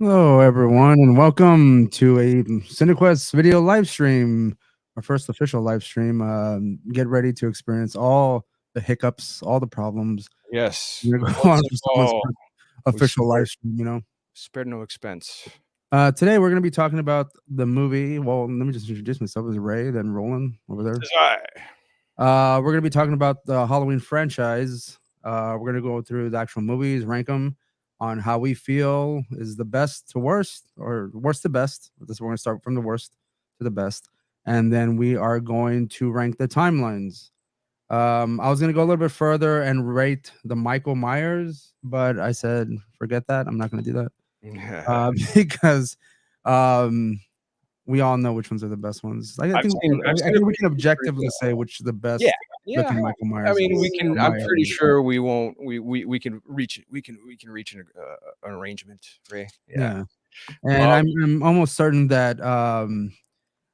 Hello, everyone, and welcome to a CineQuest video live stream, our first official live stream. Get ready to experience all the hiccups, all the problems. Yes. We're going to go Once on and for for someone's all, first we official live spared, stream. spared no expense. Today we're going to be talking about the movie. Well, let me just introduce myself as Ray, then Roland over there. Tis I. We're going to be talking about the Halloween franchise. We're going to go through the actual movies, rank them on how we feel is the best to worst or worst to best. This we're going to start from the worst to the best, and then we are going to rank the timelines. I was going to go a little bit further and rate the Michael Myers, but I said forget that. I'm not going to do that because um, we all know which ones are the best ones. Like, I've I seen a think we can preview for it. objectively say which the Yeah, best yeah. looking Michael I Myers mean, we is. can. In I'm my pretty opinion. sure we won't. We can reach. We can reach an arrangement, Ray. Yeah. Yeah, and Um. I'm almost certain that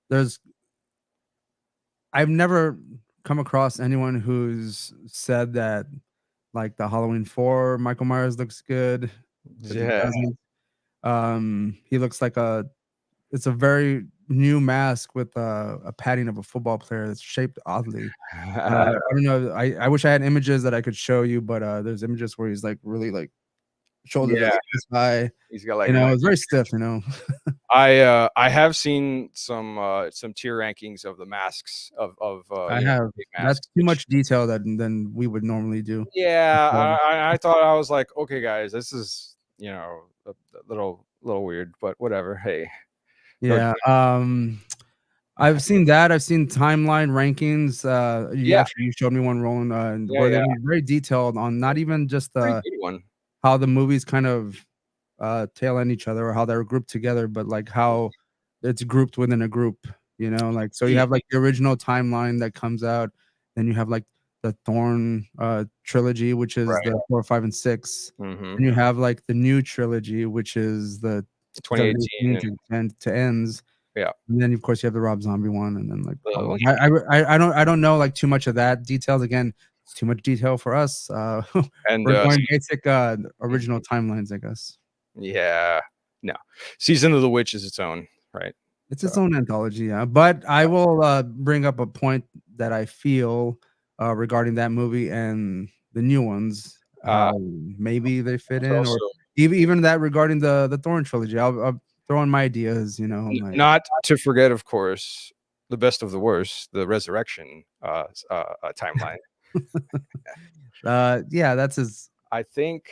there's I've never come across anyone who's said that like the Halloween 4 Michael Myers looks good because he Yeah. doesn't. He looks like it's a very new mask with a padding of a football player that's shaped oddly. I don't know. I wish I had images that I could show you, but there's images where he's like really like shoulders are Yeah. this high. He's got like It's very stiff. I have seen some tier rankings of the masks of I have big that's masks, too which much detail that than we would normally do. yeah, So, I thought I was like, okay, guys, this is a little weird, but whatever. Hey, no, yeah. I've seen that. I've seen timeline rankings. yeah, You showed me one rolling, yeah, where they yeah, were very detailed on not even just pretty good one. how the movies kind of tail end each other or how they're grouped together, but like how it's grouped within a group. Like so you have like the original timeline that comes out, then you have like the Thorn trilogy, which is Right. the 4, 5, and 6, Mm-hmm. and you have like the new trilogy, which is the 2018 and 2018 to ends. yeah, And then of course you have the Rob Zombie one, and then like the, probably I don't know like too much of that details. Again, it's too much detail for us. and We're going basic original timelines, I guess. yeah, no, Season of the Witch is its own, right? It's its So own anthology, yeah. But I will bring up a point that I feel regarding that movie and the new ones. uh, How maybe they fit it's in, or also even that regarding the Thorn trilogy. I'll throw in my ideas. Like not to forget, of course, the best of the worst, the Resurrection timeline. yeah, that's his. I think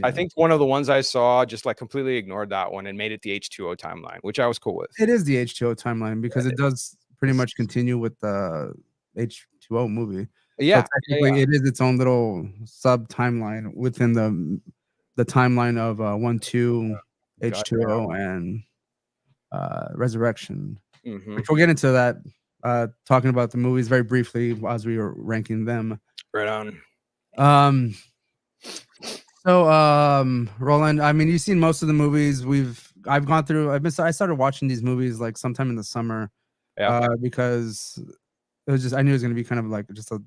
I Yeah, think one of the ones I saw just like completely ignored that one and made it the H2O timeline, which I was cool with. it is the H2O timeline because it does pretty much continue with the H2O movie. So Yeah, yeah, yeah. technically, it is its own little sub timeline within the timeline of 1, 2, Gotcha. H2O, and Resurrection. Mhm. Which we'll get into that. Talking about the movies very briefly as we were ranking them. Right on. Um, Roland, I mean, you've seen most of the movies. I've gone through. I started watching these movies like sometime in the summer, Yeah. because it was just I knew it was gonna be kind of like just a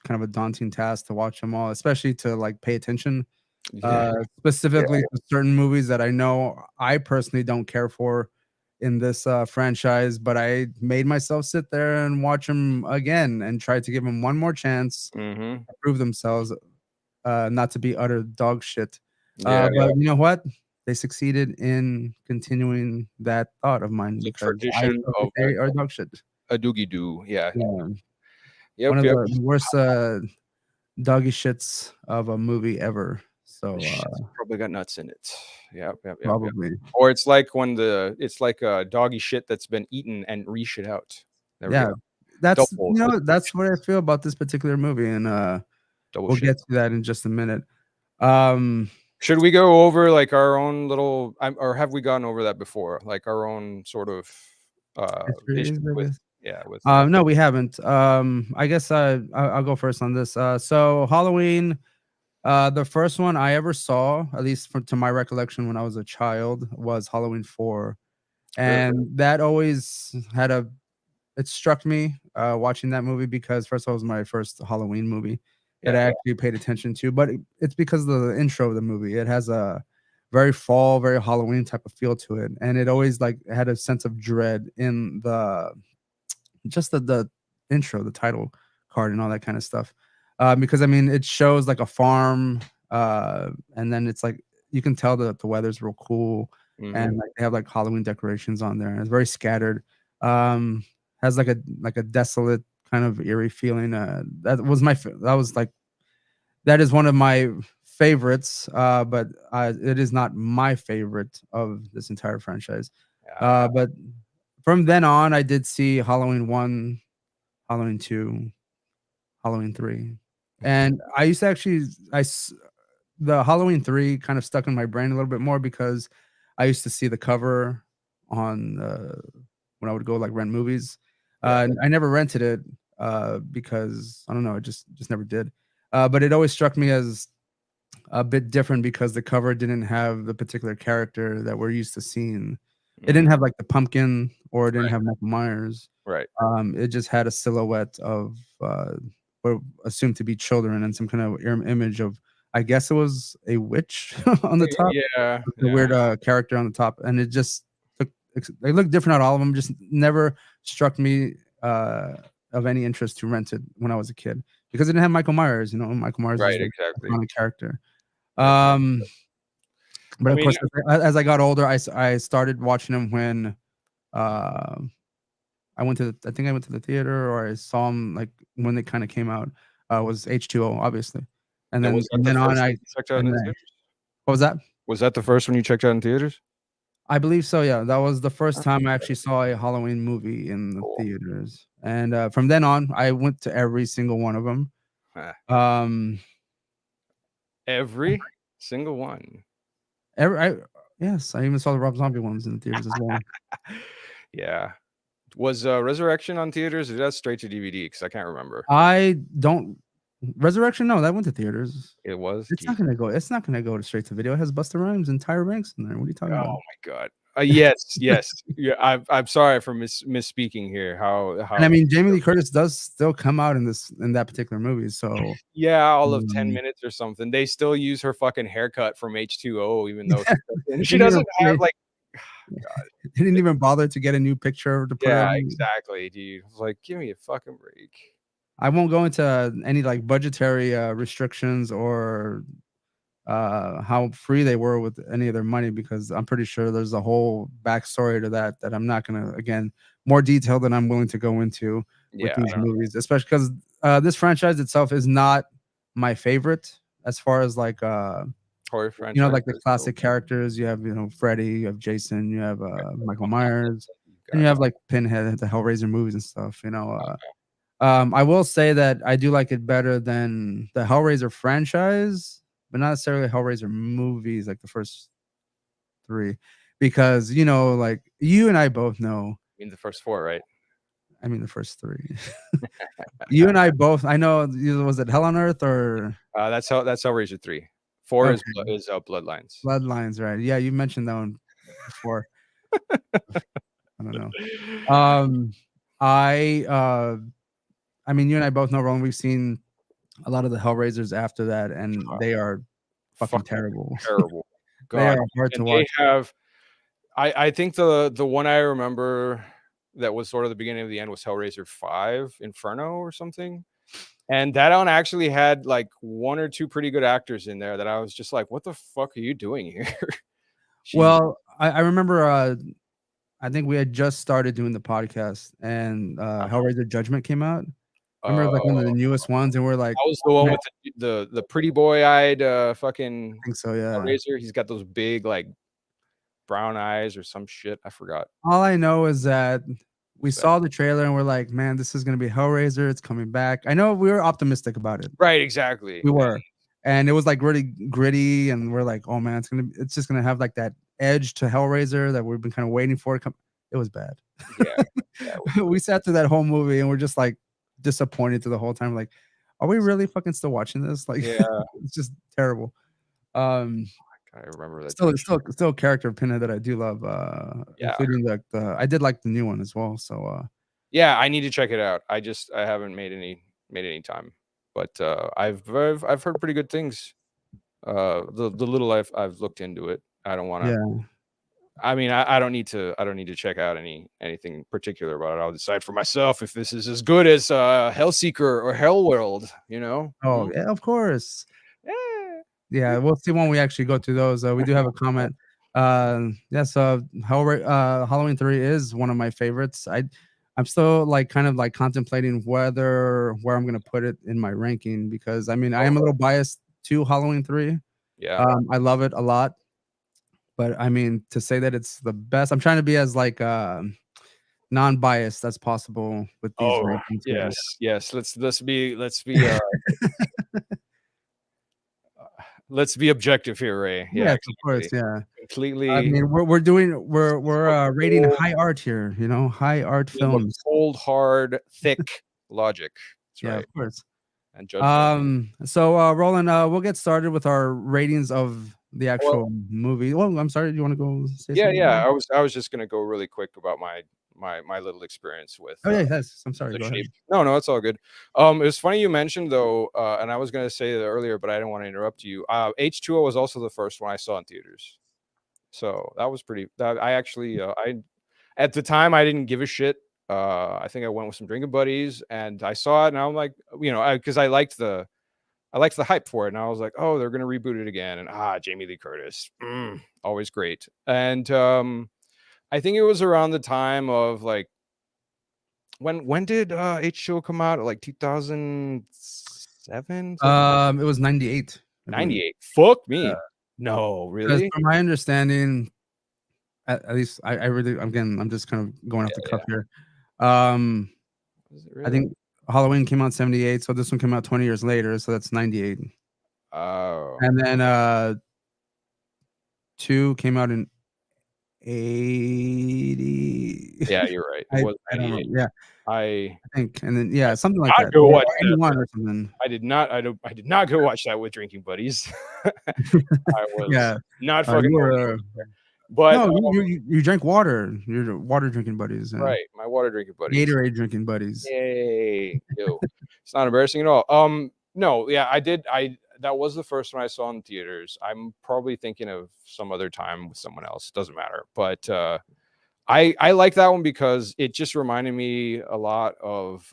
kind of a daunting task to watch them all, especially to like pay attention, Yeah. specifically to certain movies that I know I personally don't care for in this franchise. But I made myself sit there and watch them again and try to give them one more chance Mhm. to prove themselves, not to be utter dog shit. Yeah, But you know what? They succeeded in continuing that thought of mine the because I tradition feel like of they are dog shit. a doogie doo. Yeah. Yeah. Yep, One of yep. the worst doggy shits of a movie ever. The So shit's probably got nuts in it. Yep, yep, yep, yep. probably, Or it's like it's like a doggy shit that's been eaten and re-shit out. There we yeah. go. Double That's what I feel about this particular movie, and double we'll shit. get to that in just a minute. Um, Should we go over like our own little, or have we gone over that before? Like our own sort of Histories, issue I with, guess. yeah, with No, we haven't. I guess I'll go first on this. So Halloween, the first one I ever saw, at least to my recollection when I was a child, was Halloween 4, Really? and that always it struck me watching that movie because first of all, it was my first Halloween movie that Yeah. I actually paid attention to, but it's because of the intro of the movie. It has a very fall, very Halloween type of feel to it, and it always like had a sense of dread in the just the intro, the title card, and all that kind of stuff. Because I mean, it shows like a farm, and then it's like you can tell that the weather's real cool, and like they have like Halloween decorations on there, and it's very scattered. Has like a desolate kind of eerie feeling. That was like that is one of my favorites, but it is not my favorite of this entire franchise. Yeah. But from then on, I did see Halloween 1, Halloween 2, Halloween 3, and I used to actually the Halloween 3 kind of stuck in my brain a little bit more because I used to see the cover on, when I would go, like, rent movies. Yeah. I never rented it, because I don't know, I just never did. But it always struck me as a bit different because the cover didn't have the particular character that we're used to seeing. It didn't have, like, the pumpkin, or it didn't Right. have Michael Myers. Right. It just had a silhouette of, what assumed to be children and some kind of image of, I guess it was a witch on the top, Yeah. the Yeah. weird, character on the top, and it just looked they looked different on all of them, just never struck me, of any interest to rent it when I was a kid because it didn't have Michael Myers, Michael Myers is Right. the Exactly. iconic character. Yeah. Um, but I of mean, course, as I got older, I started watching them when, uh, I think I went to the theater or I saw them, like, when they kinda came out, was H2O, obviously, and and then was that from the then on, first I one you checked out and in then theaters? what was that? Was that the first one you checked out in theaters? I believe so, yeah, that was the first Oh, time I okay. actually saw a Halloween movie in the Cool. theaters, and, from then on, I went to every single one of them. Huh. Um, Every single one. every I yes, I even saw the Rob Zombie ones in the theaters as well. Yeah. Was Resurrection on theaters or that's straight to DVD? Because I can't remember. I don't Resurrection, no, that went to theaters. It was? It's not gonna go straight to video, it has Busta Rhymes and Tyra Banks in there, what are you talking Oh about? my god. Yes, yes. Yeah, I'm sorry for misspeaking here. And I How mean, Jamie Lee Curtis does still come out in that particular movie, so, yeah, all of 10 um, minutes or something. They still use her fucking haircut from H2O even though they she didn't even doesn't have like God. they didn't even bother to get a new picture to put her Yeah, in. exactly, dude. It's like, give me a fucking break. I won't go into any, like, budgetary, restrictions or, how free they were with any of their money because I'm pretty sure there's a whole backstory to that I'm not gonna again, more detail than I'm willing to go into with Yeah, these movies, especially 'cause, this franchise itself is not my favorite as far as, like, horror franchise. like the classic characters. You have, Freddy, you have Jason, you have, Michael Myers, and Got you it. have, like, Pinhead, the Hellraiser movies and stuff, I will say that I do like it better than the Hellraiser franchise, but not necessarily Hellraiser movies, like the first 3, because, like, you and I both know I mean the first 4, right? I mean, the first 3. You and I both I know was it Hell on Earth or That's Hellraiser 3. 4 is okay, Bloodlines. Bloodlines, right. Yeah, you mentioned that one before. I don't know. Um, I, I mean, you and I both know, Roland, we've seen a lot of the Hellraisers after that, and they are fucking Fucking terrible. terrible. They God, are hard and to they watch. have I think the one I remember that was sort of the beginning of the end was Hellraiser 5, Inferno or something, and that one actually had, like, 1 or 2 pretty good actors in there that I was just like, "What the fuck are you doing here?" Jeez. Well, I remember, I think we had just started doing the podcast, and, Hellraiser Judgment came out. I remember, like, one of the Oh, newest ones, and we're like, that was the "Oh, one man." with the pretty boy-eyed, I fucking think so, yeah. Hellraiser. He's got those big, like, brown eyes or some shit. I forgot. All I know is that we What's that? saw the trailer, and we're like, "Man, this is gonna be Hellraiser, it's coming back." I know we were optimistic about it. Right, exactly. We were. And it was, like, really gritty, and we're like, "Oh, man, it's just gonna have, like, that edge to Hellraiser that we've been kinda waiting for to come." It was bad. Yeah, yeah, it was We sat through that whole movie, and we're just, like, disappointed through the whole time, like, "Are we really fucking still watching this?" Like, yeah, it's just terrible. Um, I remember that still too. it's still still a character of Pinhead that I do love, Yeah. including the I did like the new one as well, so, Yeah, I need to check it out. I haven't made any time, but, I've heard pretty good things. The little I've looked into it. I don't want to. Yeah. I mean, I don't need to check out anything particular about it. I'll decide for myself if this is as good as Hellseeker or Hellworld. You know. Oh, yeah, of course. Yeah. Yeah, we'll see when we actually go through those. We do have a comment. Yeah, so Halloween 3 is one of my favorites. I'm still like kind of like contemplating where I'm gonna put it in my ranking because I mean I am a little biased to Halloween 3. Yeah. I love it a lot, but I mean to say that it's the best, I'm trying to be as like non-biased as possible with these Oh rankings here. yes, yes. Let's be objective here, Ray. Yeah, Yes, of course. exactly. Yeah. I Completely. mean, we're rating high art here, you know, high art films. Cold, hard, thick logic. That's Yeah, right. of course. And judgment. So Roland, we'll get started with our ratings of the Well, actual movie. Well, I'm sorry, do you want to go say yeah, something? yeah. I was just gonna go really quick about my little experience with Oh yeah, yes. I'm sorry. the Go ahead. shape. No, it's all good. It was funny you mentioned though, and I was gonna say that earlier, but I didn't want to interrupt you. H2O was also the first one I saw in theaters, so that was pretty. I actually, I at the time I didn't give a shit. I think I went with some drinking buddies, and I saw it, and I'm like, because I liked the hype for it, and I was like, oh, they're gonna reboot it again, and Jamie Lee Curtis, always great. And I think it was around the time of like when did H2O come out? Like 2007, It was 98, I believe. 98. Fuck me. No, Because really? from my understanding, at least I really again I'm just kind of going off the cuff here. Um, Was it I really? think Halloween came out 78, so this one came out 20 years later, so that's 98. Oh, And then 2 came out in 80. yeah, you're right. It I was I don't know. 98. Yeah, I I think, and then yeah, something like I'd that, go or watch that. 81 or something. I did not. I did not go watch that with drinking buddies. I was Yeah, not fucking. you were But no, you drank water. You're water drinking buddies, right, my water drinking buddies. Gatorade drinking buddies. Yay! Ew. It's not embarrassing at all. No, yeah, I did. That was the first one I saw in theaters. I'm probably thinking of some other time with someone else. Doesn't matter. But I like that one because it just reminded me a lot of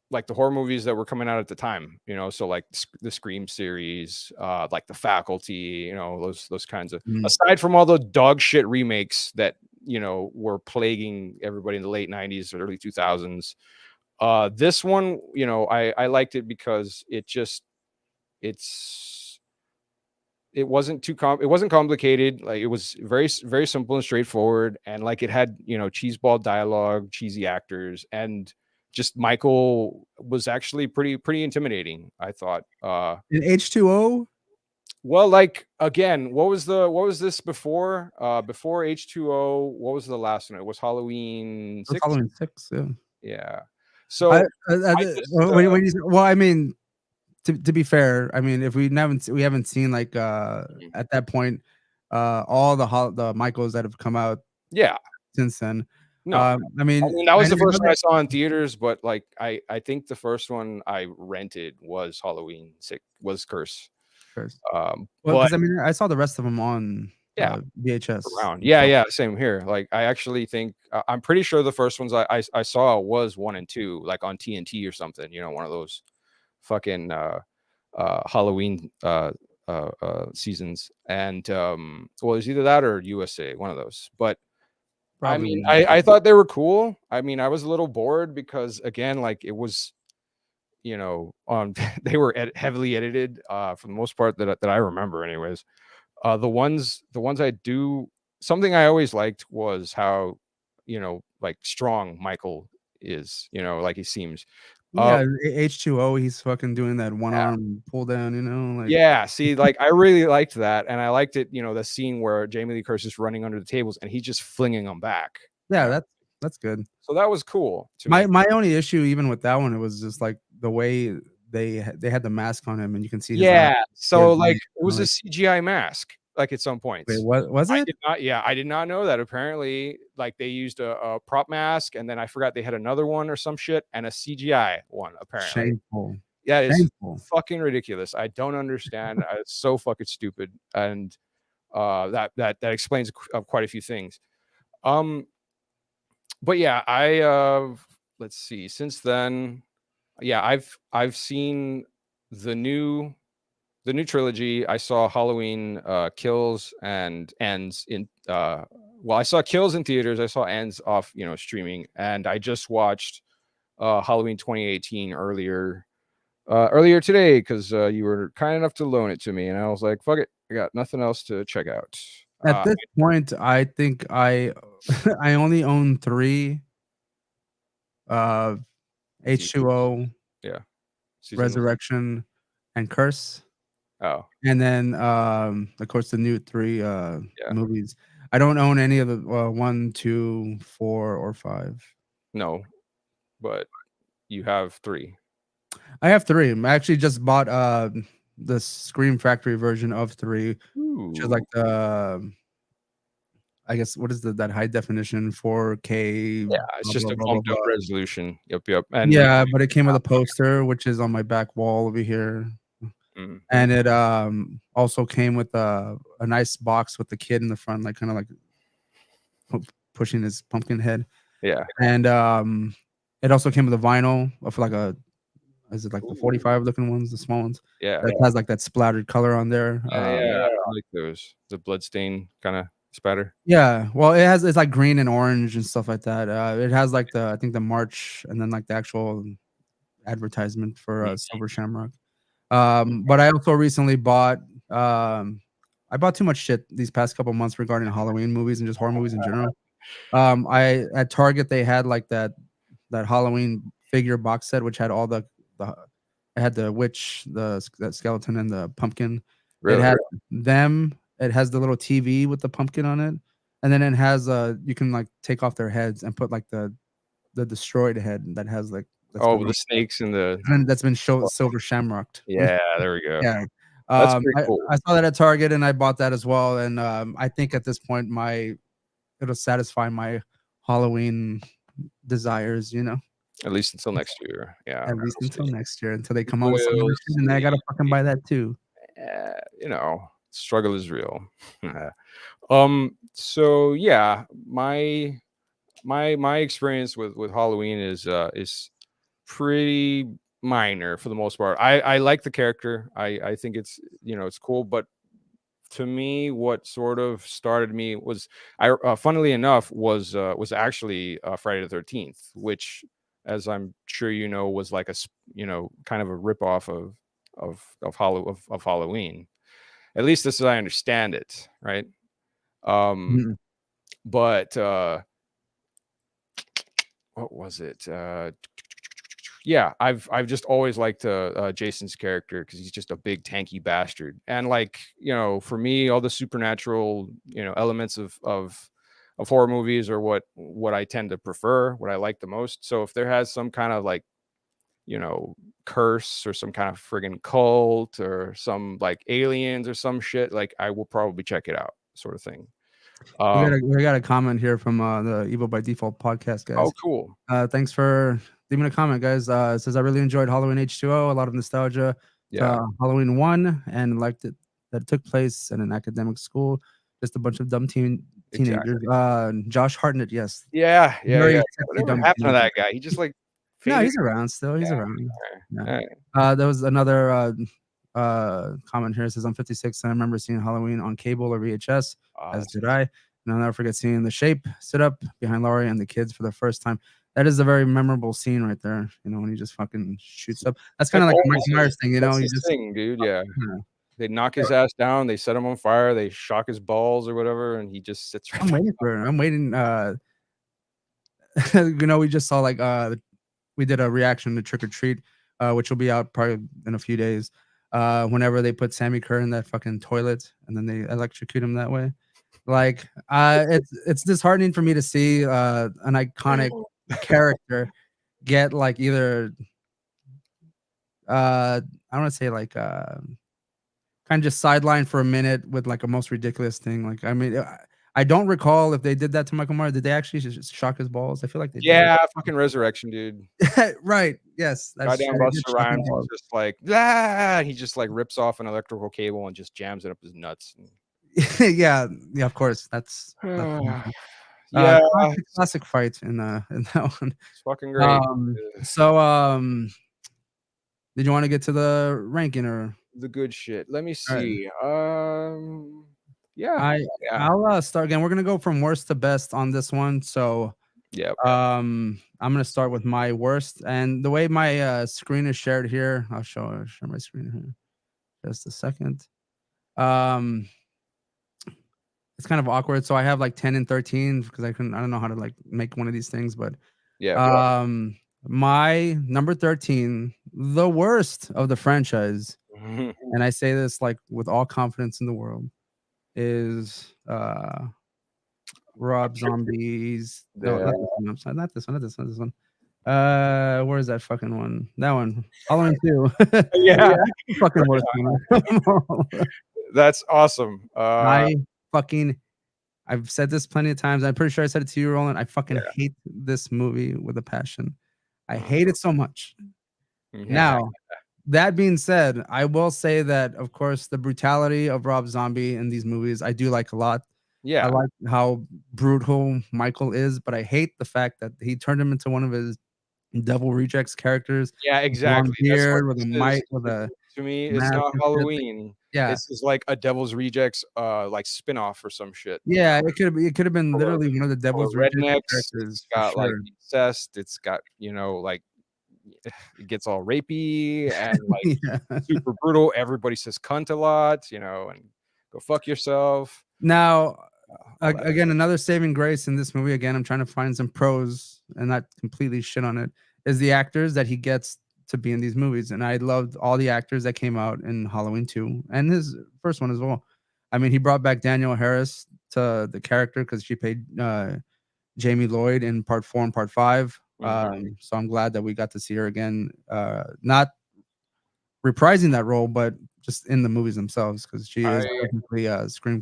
like the horror movies that were coming out at the time. So like the Scream series, like The Faculty. Those kinds of. Aside from all the dog shit remakes that were plaguing everybody in the late 90s or early 2000s. This one, I liked it because it wasn't it wasn't complicated. Like it was very, very simple and straightforward. And like it had, cheeseball dialogue, cheesy actors, and just Michael was actually pretty intimidating, I thought. In H2O? Well, like again, what was this before? Before H2O, what was the last one? It was Halloween 6. Halloween 6, yeah. Yeah. So well, I mean, to be fair, I mean, if we haven't seen like at that point all the Michaels that have come out since then. No, I mean that was the first one I saw in theaters, but like I think the first one I rented was Halloween 6, was Curse. Well, because I mean, I saw the rest of them on VHS. Yeah, same here. Like I actually think I'm pretty sure the first ones I saw was 1 and 2, like on TNT or something. One of those fucking Halloween seasons. And well, it was either that or USA, one of those. But I mean, I thought they were cool. I mean, I was a little bored because again, like it was, they were heavily edited for the most part that I remember, anyways. The ones I do, something I always liked was how, like strong Michael is. Like he seems. Yeah, H2O, he's fucking doing that one arm pull down, like yeah. See, like I really liked that, and I liked it. The scene where Jamie Lee Curtis is running under the tables and he's just flinging them back. Yeah, that's good. So that was cool. My only issue, even with that one, it was just like the way they had the mask on him, and you can see his eyes. So like it was a CGI mask. Like at some point. Wait, what was it? I did not know that. Apparently, like they used a prop mask, and then I forgot they had another one or some shit, and a CGI one. Apparently, shameful. Yeah, it's fucking ridiculous. I don't understand. It's so fucking stupid. And that explains quite a few things. But yeah, let's see. Since then, yeah, I've seen the new trilogy. I saw Halloween Kills and Ends in well, I saw Kills in theaters. I saw Ends off, streaming, and I just watched Halloween 2018 earlier today because you were kind enough to loan it to me, and I was like, fuck it, I got nothing else to check out. At this point, I think I I only own 3 H2O, Yeah. Resurrection, and Curse. Oh, And then, of course, the new 3 movies. I don't own any of the 1, 2, 4, or 5. no, but you have 3. I have 3. I actually just bought the Scream Factory version of 3, which is like Ooh. the I guess what is that high definition 4K Yeah, it's blah, just blah, a blah, blah, bumped up blah. resolution. Yep. And Yeah, but it came with a poster, which is on my back wall over here. And it also came with a nice box with the kid in the front, like kind of like pushing his pumpkin head. Yeah. And it also came with a vinyl of like is it like the 45 looking ones, the small ones? Yeah. That has like that splattered color on there. Yeah, I like those. The bloodstain kind of spatter. Yeah, well, it's like green and orange and stuff like that. It has like I think the March and then like the actual advertisement for Silver Shamrock. But I also recently bought I bought too much shit these past couple months regarding Halloween movies and just horror movies in general. I at Target they had like that Halloween figure box set which had all the it had the witch, that skeleton and the pumpkin. It Really? had them. It has the little TV with the pumpkin on it, and then it has you can like take off their heads and put like the destroyed head that has like the snakes and that's been silver shamrocked. Yeah, there we go. Yeah. That's pretty cool. I saw that at Target and I bought that as well. And I think at this point it'll satisfy my Halloween desires, At least until next year. Yeah. At least until next year, until they come out with some other shit, and then I gotta fucking buy that too. Struggle is real. So yeah, my experience with Halloween is pretty minor for the most part. I like the character. I think it's it's cool, but to me, what sort of started me was funnily enough was actually Friday the 13th, which, as I'm sure was like a kind of a ripoff of Halloween. At least this is I understand it, right? But what was it? Yeah, I've just always liked Jason's character because he's just a big tanky bastard, and like for me, all the supernatural elements of horror movies are what I tend to prefer, what I like the most. So if there has some kind of like curse or some kind of friggin' cult or some like aliens or some shit, like I will probably check it out, sort of thing. We got a comment here from the Evil by Default podcast, guys. Oh, cool. Thanks for leaving a comment, guys. It says I really enjoyed Halloween H2O, a lot of nostalgia. Yeah. Halloween 1 and liked it that it took place in an academic school. Just a bunch of dumb teenagers. Exactly. Josh Hartnett, yes. Yeah. Whatever happened to that guy? He just like no, he's around still. He's around. Yeah. Right. There was another comment here. It says I'm 56 and I remember seeing Halloween on cable or VHS, as did I. And I'll never forget seeing The Shape sit up behind Laurie and the kids for the first time. That is a very memorable scene right there. When he just fucking shoots up. That's kind of like a Mike Myers thing, That's his thing, dude. Yeah. They knock his ass down. They set him on fire. They shock his balls or whatever, and he just sits right. I'm waiting for it. I'm waiting. We just saw like we did a reaction to Trick or Treat, which will be out probably in a few days. Whenever they put Sammy Kerr in that fucking toilet and then they electrocute him that way. Like it's disheartening for me to see an iconic character get like either I don't want to say like kind of just sidelined for a minute with like a most ridiculous thing. Like I mean I don't recall if they did that to Michael Myers. Did they actually just shock his balls? I feel like they did. Fucking Resurrection, dude. Right. Yes. Goddamn Busta Rhymes is just like, he just like rips off an electrical cable and just jams it up his nuts. Yeah, yeah, of course. That's Yeah, classic fight in that one. it's fucking great. Ugh, So did you want to get to the ranking or the good shit. Let me all right. see. Yeah, I yeah, I'll start again. We're gonna go from worst to best on this one. So yeah. I'm gonna start with my worst. And the way my screen is shared here, I'll share my screen here. Just a second. Um it's kind of awkward. So I have like 10 and 13 because I don't know how to like make one of these things, but Yeah. my number 13, the worst of the franchise, and I say this like with all confidence in the world, is Rob Zombie's no, Yeah. not this one. I'm sorry, not this one, not this one, not this one. Where is that fucking one? That one. Halloween 2. Yeah. Fucking worst one. That's awesome. I fucking I've said this plenty of times. I'm pretty sure I said it to you, Roland. I Yeah. fucking hate this movie with a passion. I Mhm. hate it so much. Yeah. Now, that being said, I will say that, of course, the brutality of Rob Zombie in these movies, I do like a lot. I Yeah. like how brutal Michael is, but I hate the fact that he turned him into one of his Devil Rejects characters, Yeah, blonde exactly. That's what beard with a this mic is. with a To me, it's mask not and shit. Like, Halloween. yeah. This is like a Devil's Rejects, like spin-off or some shit, you Yeah, know, it could have been full of literally one of the full of Devil's Rejects rednecks. It's characters for got like sure. incest. It's got, like it gets all rapey and like Yeah. super brutal. Everybody says cunt a lot, and go fuck yourself. Now, All that. again, another saving grace in this movie, again, I'm trying to find some pros and not completely shit on it, is the actors that he gets to be in these movies. And I loved all the actors that came out in Halloween 2 and his first one as well. I mean, he brought back Danielle Harris to the character because she played Jamie Lloyd in part 4 and part 5. Mhm. So I'm glad that we got to see her again, not reprising that role, but just in the movies themselves because she is I technically Scream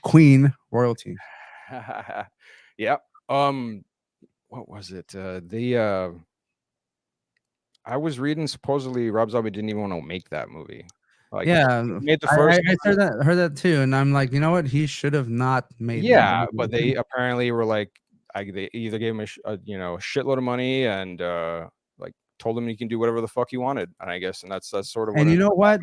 Queen royalty. yeah. What was it? I was reading supposedly Rob Zombie didn't even want to make that movie. Like Yeah, he made the I first I one. heard that too, and I'm like, you know what? He should have not made that Yeah, but movie. they apparently were like, they either gave him a shitload of money and like told him he can do whatever the fuck he wanted, and I guess, and that's sort of what And you ended know up what?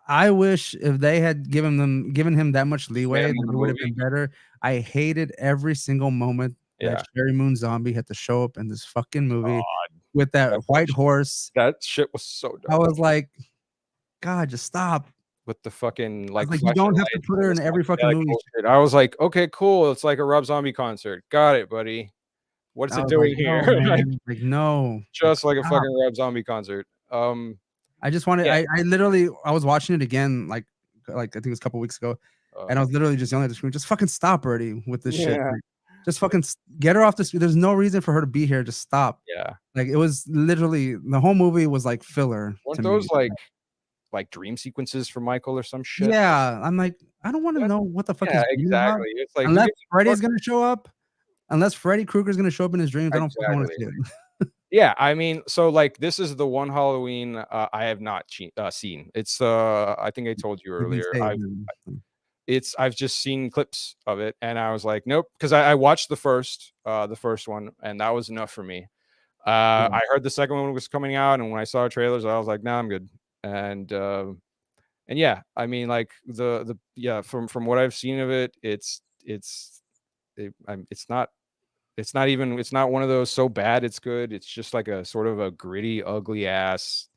I wish if they had given him that much made leeway, him that in the it would have movie. been better. I hated every single moment that Yeah, Sherry Moon Zombie had to show up in this fucking movie God, with that that white horse. that shit was so I dumb was like, God, just stop. with the fucking I was like like, you flashing don't have to lights put her and in the every fucking psychedelic movie. bullshit. I was like, okay, cool. It's like a Rob Zombie concert. Got it, buddy. What's I it was like, doing here? no, Like, man, like no, like just like a stop. fucking Rob Zombie concert. I just wanted. Yeah. I literally I was watching it again, like I think it was a couple weeks ago, Uh, and I was literally just yelling at the screen, just fucking stop already with this shit. yeah. Like, just fucking get her off the screen. There's no reason for her to be here. Just stop. Yeah. Like it was literally the whole movie was like filler Weren't to me. those like dream sequences for Michael or some shit? Yeah, I'm like, I don't want to What? know what the fuck Yeah, he's dreaming about. exactly. It's like who Unless gives a fuck? Freddy's gonna show up, unless Freddy Krueger's gonna show up in his dreams, I don't fucking want to Exactly. see it. Yeah, I mean, so like this is the one Halloween I have not seen. It's I think I told you You can earlier. say it. I've just seen clips of it and I was like, nope, because I watched the first one, and that was enough for me. Yeah. I heard the second one was coming out, and when I saw trailers, I was like, nah, I'm good. And yeah, I mean, like the yeah, from what I've seen of it, it's not one of those so bad it's good. It's just like a sort of a gritty, ugly ass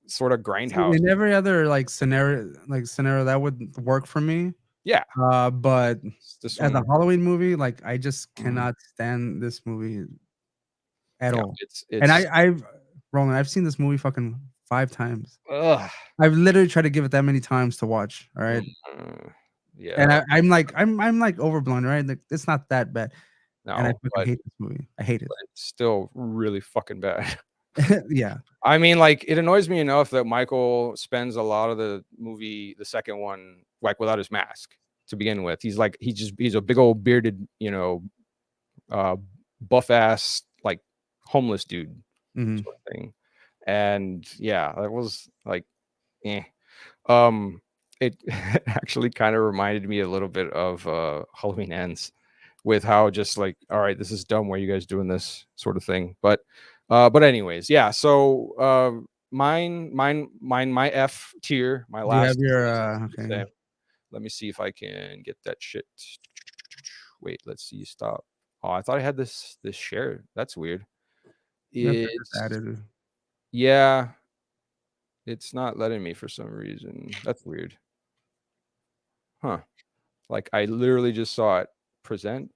sort of See, grindhouse. in every other scenario that would work for me. Yeah, But this as a one, Halloween movie, like I just mhm, cannot stand this movie at yeah, all. And it's Roland, I've seen this movie fucking 5 times. ugh, I've literally tried to give it that many times to watch. All right. mhm, And yeah, I'm like overblown, right? Like it's not that bad. And I no, fucking hate this movie. I hate it. but it's still really fucking bad. Yeah. I mean, like, it annoys me enough that Michael spends a lot of the movie, the second one, like without his mask to begin with. He's like, he's a big old bearded, uh, buff ass, like homeless dude Hmm. sort of thing. And yeah, that was like, eh. Um, it actually kind of reminded me a little bit of Halloween Ends, with how just like, all right, this is dumb. Why are you guys doing this sort of thing? But anyways, yeah. So my F tier, my Do you have last. your Same. okay? Let me see if I can get that shit. Wait, let's see. Stop. Oh, I thought I had this share. That's weird. Yep, I just It's added. yeah. It's not letting me for some reason. That's weird. Huh. Like I literally just saw it. Present.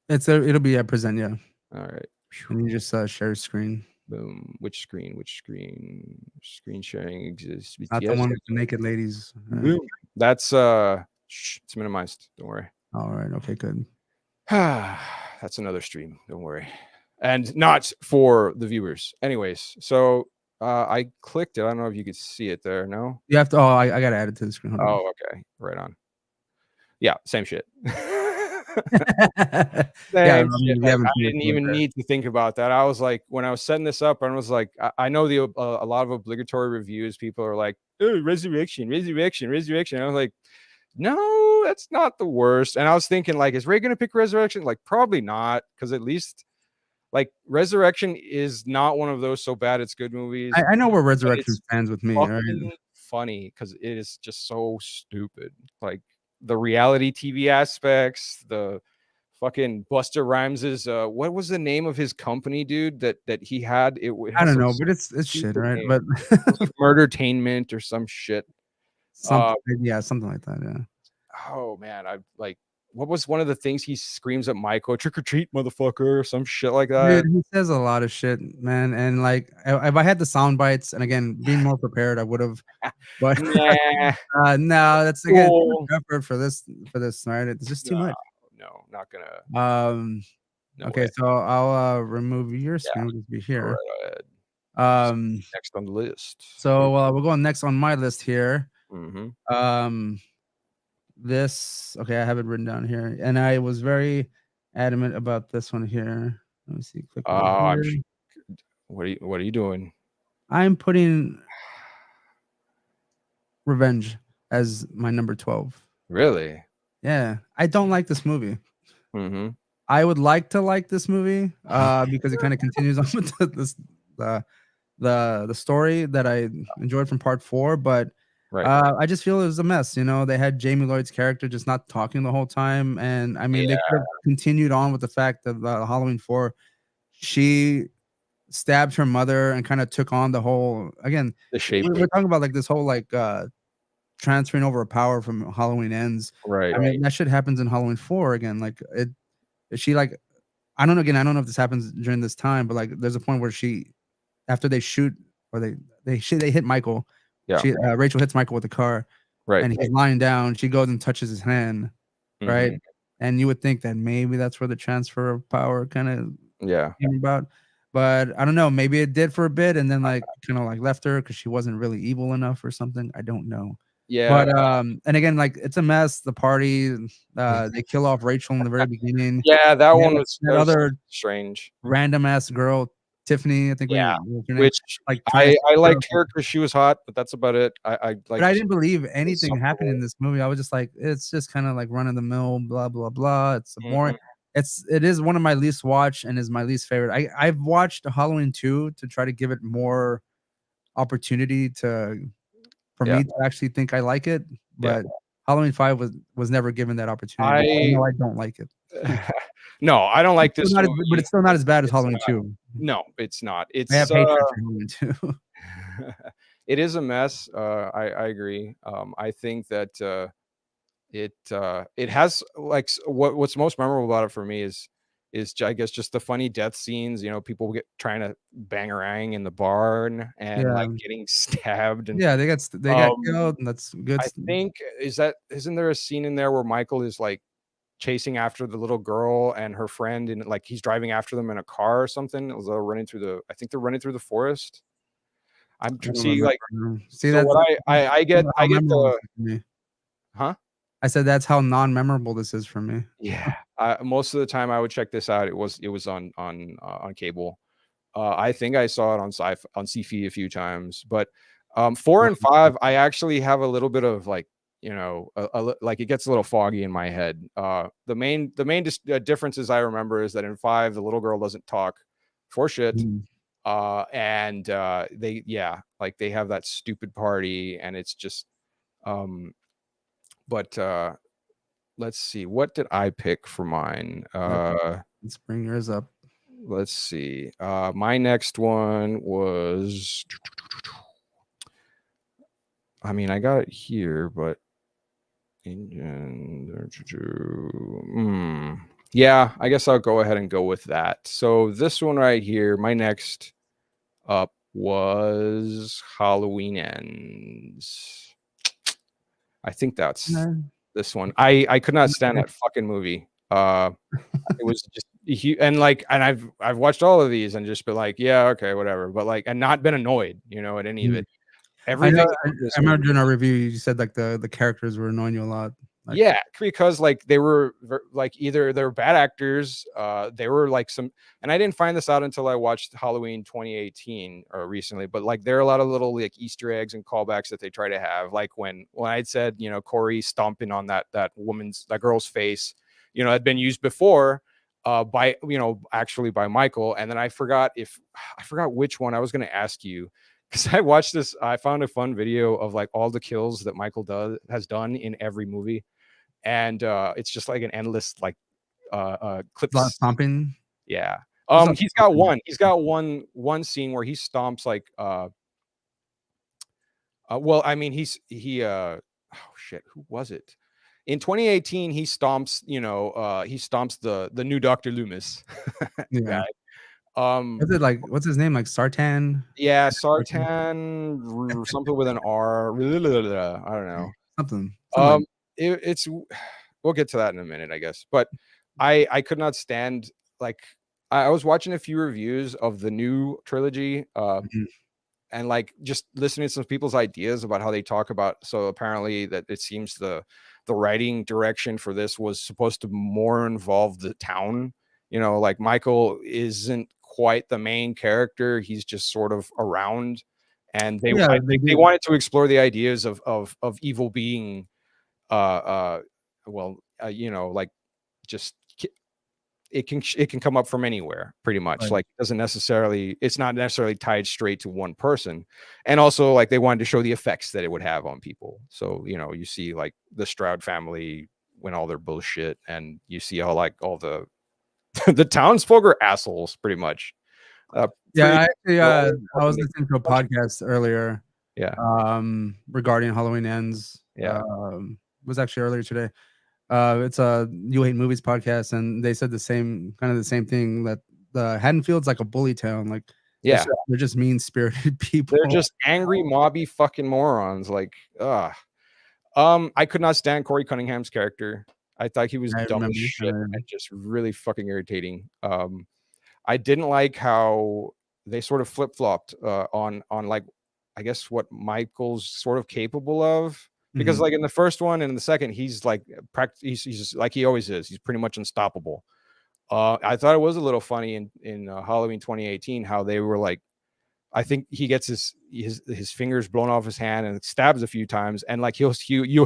It'll be at present, yeah. All right. And you just share screen, Boom. Which screen? Which screen? Screen sharing exists. not the Yes. one with the naked ladies. Boom. That's it's minimized. Don't worry. All right. Okay. Good. That's another stream. Don't worry. And not for the viewers. Anyways, so I clicked it. I don't know if you could see it there. No. You have to. Oh, I gotta add it to the screen. Hold on. Oh, okay. Right on. Yeah, same shit. Yeah, I Same mean, shit. if you Like, haven't I seen it, didn't look even there. need to think about that. I was like, when I was setting this up, I was like, I know the a lot of obligatory reviews. People are like, oh, resurrection. And I was like, no, that's not the worst. And I was thinking, like, is Ray gonna pick resurrection? Like, probably not, because at least like resurrection is not one of those so bad it's good movies, I know we're but Resurrection it's fans with me. All right. fucking funny because it is just so stupid. Like the reality TV aspects, the fucking Buster Rhymes's what was the name of his company, dude? That he had. It I has don't some know, but it's shit, stupid right? name. But It was like Murdertainment or some shit. something, yeah, something like that. Yeah. Oh man, I like. What was one of the things he screams at Michael? Trick or treat, motherfucker, or some shit like that. Dude, he says a lot of shit, man. And like, if I had the sound bites, and again, being more prepared, I would have. But Nah, no, that's again too cool. much effort for this. Right? It's just too No, much. no, not gonna. Um. No Okay, way. so I'll remove your Yeah, screen. We'll just be go here. right ahead. Next on the list. So we're going next on my list here. Mm-hmm. This okay, I have it written down here, and I was very adamant about this one here. Let me see. Click over I'm. here. What are you doing? I'm putting Revenge as my number 12. Really? Yeah, I don't like this movie. Mm-hmm. I would like to like this movie because it kind of continues on with the story that I enjoyed from part 4, but Right. I just feel it was a mess. You know, they had Jamie Lloyd's character just not talking the whole time, and I mean, they could have continued on with the fact of Halloween 4. She stabbed her mother and kind of took on the whole. Again, The shape. we're talking about like this whole like transferring over a power from Halloween Ends. Right. I mean, that shit happens in Halloween 4 again. Like she like I don't know. Again, I don't know if this happens during this time, but like there's a point where she after they shoot or they hit Michael. Yeah. Rachel hits Michael with the car, Right. and he's lying down. She goes and touches his hand, right? Mhm. And you would think that maybe that's where the transfer of power kind of Yeah. came about, but I don't know. Maybe it did for a bit, and then like kind of like left her because she wasn't really evil enough or something. I don't know. Yeah. But and again, like it's a mess. The party, they kill off Rachel in the very beginning. Yeah, that They one have was that other strange. random ass girl, Tiffany. I think Yeah. her name, Which like I liked her because she was hot, but that's about it. I But like. I didn't believe anything something happened in this movie. I was just like, it's just kind of like run of the mill, blah blah blah. It's boring. It is one of my least watched and is my least favorite. I've watched Halloween 2 to try to give it more opportunity for me to actually think I like it, but Halloween 5 was never given that opportunity. I know I don't like it. No, I don't like this movie. But it's still not as bad as Halloween 2. No, it's not. It's I have hatred for Halloween 2. it is a mess. I agree. I think that it has like what's most memorable about it for me is I guess just the funny death scenes. You know, people get trying to bangarang in the barn and like getting stabbed. And yeah, they got killed, and that's good. I think isn't there a scene in there where Michael is like chasing after the little girl and her friend, and like he's driving after them in a car or something. They're running through the forest. I'm see like see so that's what I get the huh. I said that's how non-memorable this is for me. Yeah, most of the time I would check this out. It was on cable. I think I saw it on CKV a few times, but 4 and 5, I actually have a little bit of like, you know, like it gets a little foggy in my head. The main differences I remember is that in 5, the little girl doesn't talk for shit. And they, yeah, like they have that stupid party, and it's just, but let's see, what did I pick for mine? Let's bring yours up. Let's see. My next one was, I mean, I got it here, but yeah, I guess I'll go ahead and go with that. So this one right here, my next up was Halloween Ends. I think that's this one. I could not stand that fucking movie. It was just and like, and I've watched all of these and just been like, yeah, okay, whatever, but like, and not been annoyed, you know, at any of it. Everything. I remember during our review, you said like the characters were annoying you a lot. Like, yeah, because like they were like, either they're bad actors, they were like some, and I didn't find this out until I watched Halloween 2018 or recently, but like there are a lot of little like Easter eggs and callbacks that they try to have, like when I'd said, you know, Corey stomping on that girl's face, you know, had been used before by, you know, actually by Michael, and then I forgot which one I was going to ask you, because I watched this, I found a fun video of like all the kills that Michael has done in every movie. And it's just like an endless like clips. Stomping. Yeah. He's got one scene where he stomps like well, I mean, oh shit, who was it? In 2018, he stomps, you know, he stomps the new Dr. Loomis. Yeah. Guy. What's his name? Like Sartan? Yeah, Sartan, something with an R. I don't know. Something. It's, we'll get to that in a minute, I guess. But I could not stand, like, I was watching a few reviews of the new trilogy, and like just listening to some people's ideas about how they talk about. So apparently that it seems the writing direction for this was supposed to more involve the town. You know, like Michael isn't quite the main character; he's just sort of around. And they wanted to explore the ideas of evil being, you know, like just it can come up from anywhere, pretty much. Right. Like it's not necessarily tied straight to one person. And also like they wanted to show the effects that it would have on people. So, you know, you see like the Stroud family when all their bullshit, and you see how like all the the townsfolk are assholes, pretty much. I was listening to a podcast earlier. Yeah. Regarding Halloween Ends. Yeah. It was actually earlier today. It's a You Hate Movies podcast, and they said the same thing, that the Haddonfield's like a bully town. Like, yeah, they're just mean-spirited people. They're just angry, mobby fucking morons. Like, I could not stand Corey Cunningham's character. I thought he was dumb as shit and just really fucking irritating. I didn't like how they sort of flip-flopped on like, I guess, what Michael's sort of capable of. Because like in the first one and in the second, he's like he's just like he always is. He's pretty much unstoppable. I thought it was a little funny in Halloween 2018 how they were like, I think he gets his fingers blown off his hand and stabs a few times, and like you'll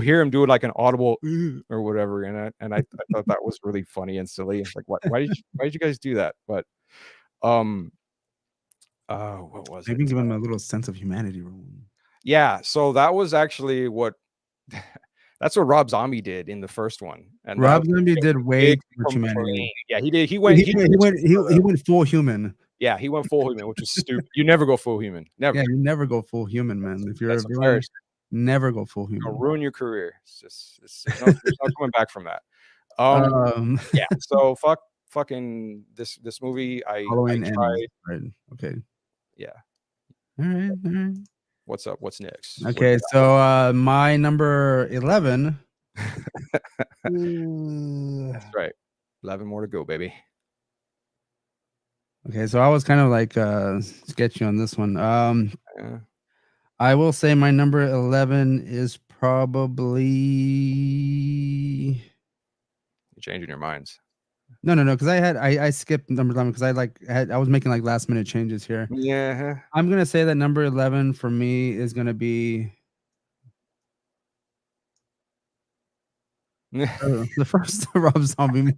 hear him do it like an audible or whatever in it. And I thought that was really funny and silly. Like, why did you guys do that? But what was it? Maybe give him a little sense of humanity. Yeah, so that was actually what that's what Rob Zombie did in the first one. And Rob Zombie did way too much humanity. Yeah, he did. He went full human. Yeah, he went full human, which was stupid. You never go full human. Never. Yeah, you never go full human, man. If you're a villain, never go full human. It'll ruin your career. There's no coming back from that. Yeah. So fucking this movie. I tried. Right. Okay. Yeah. All right. What's up? What's next? Okay, so my number 11. That's right. 11 more to go, baby. Okay, so I was kind of like sketchy on this one. I will say my number 11 is probably. You're changing your minds. No, no, no, because I skipped number 11 because I was making like last minute changes here. Yeah. I'm gonna say that number 11 for me is gonna be the first Rob Zombie movie.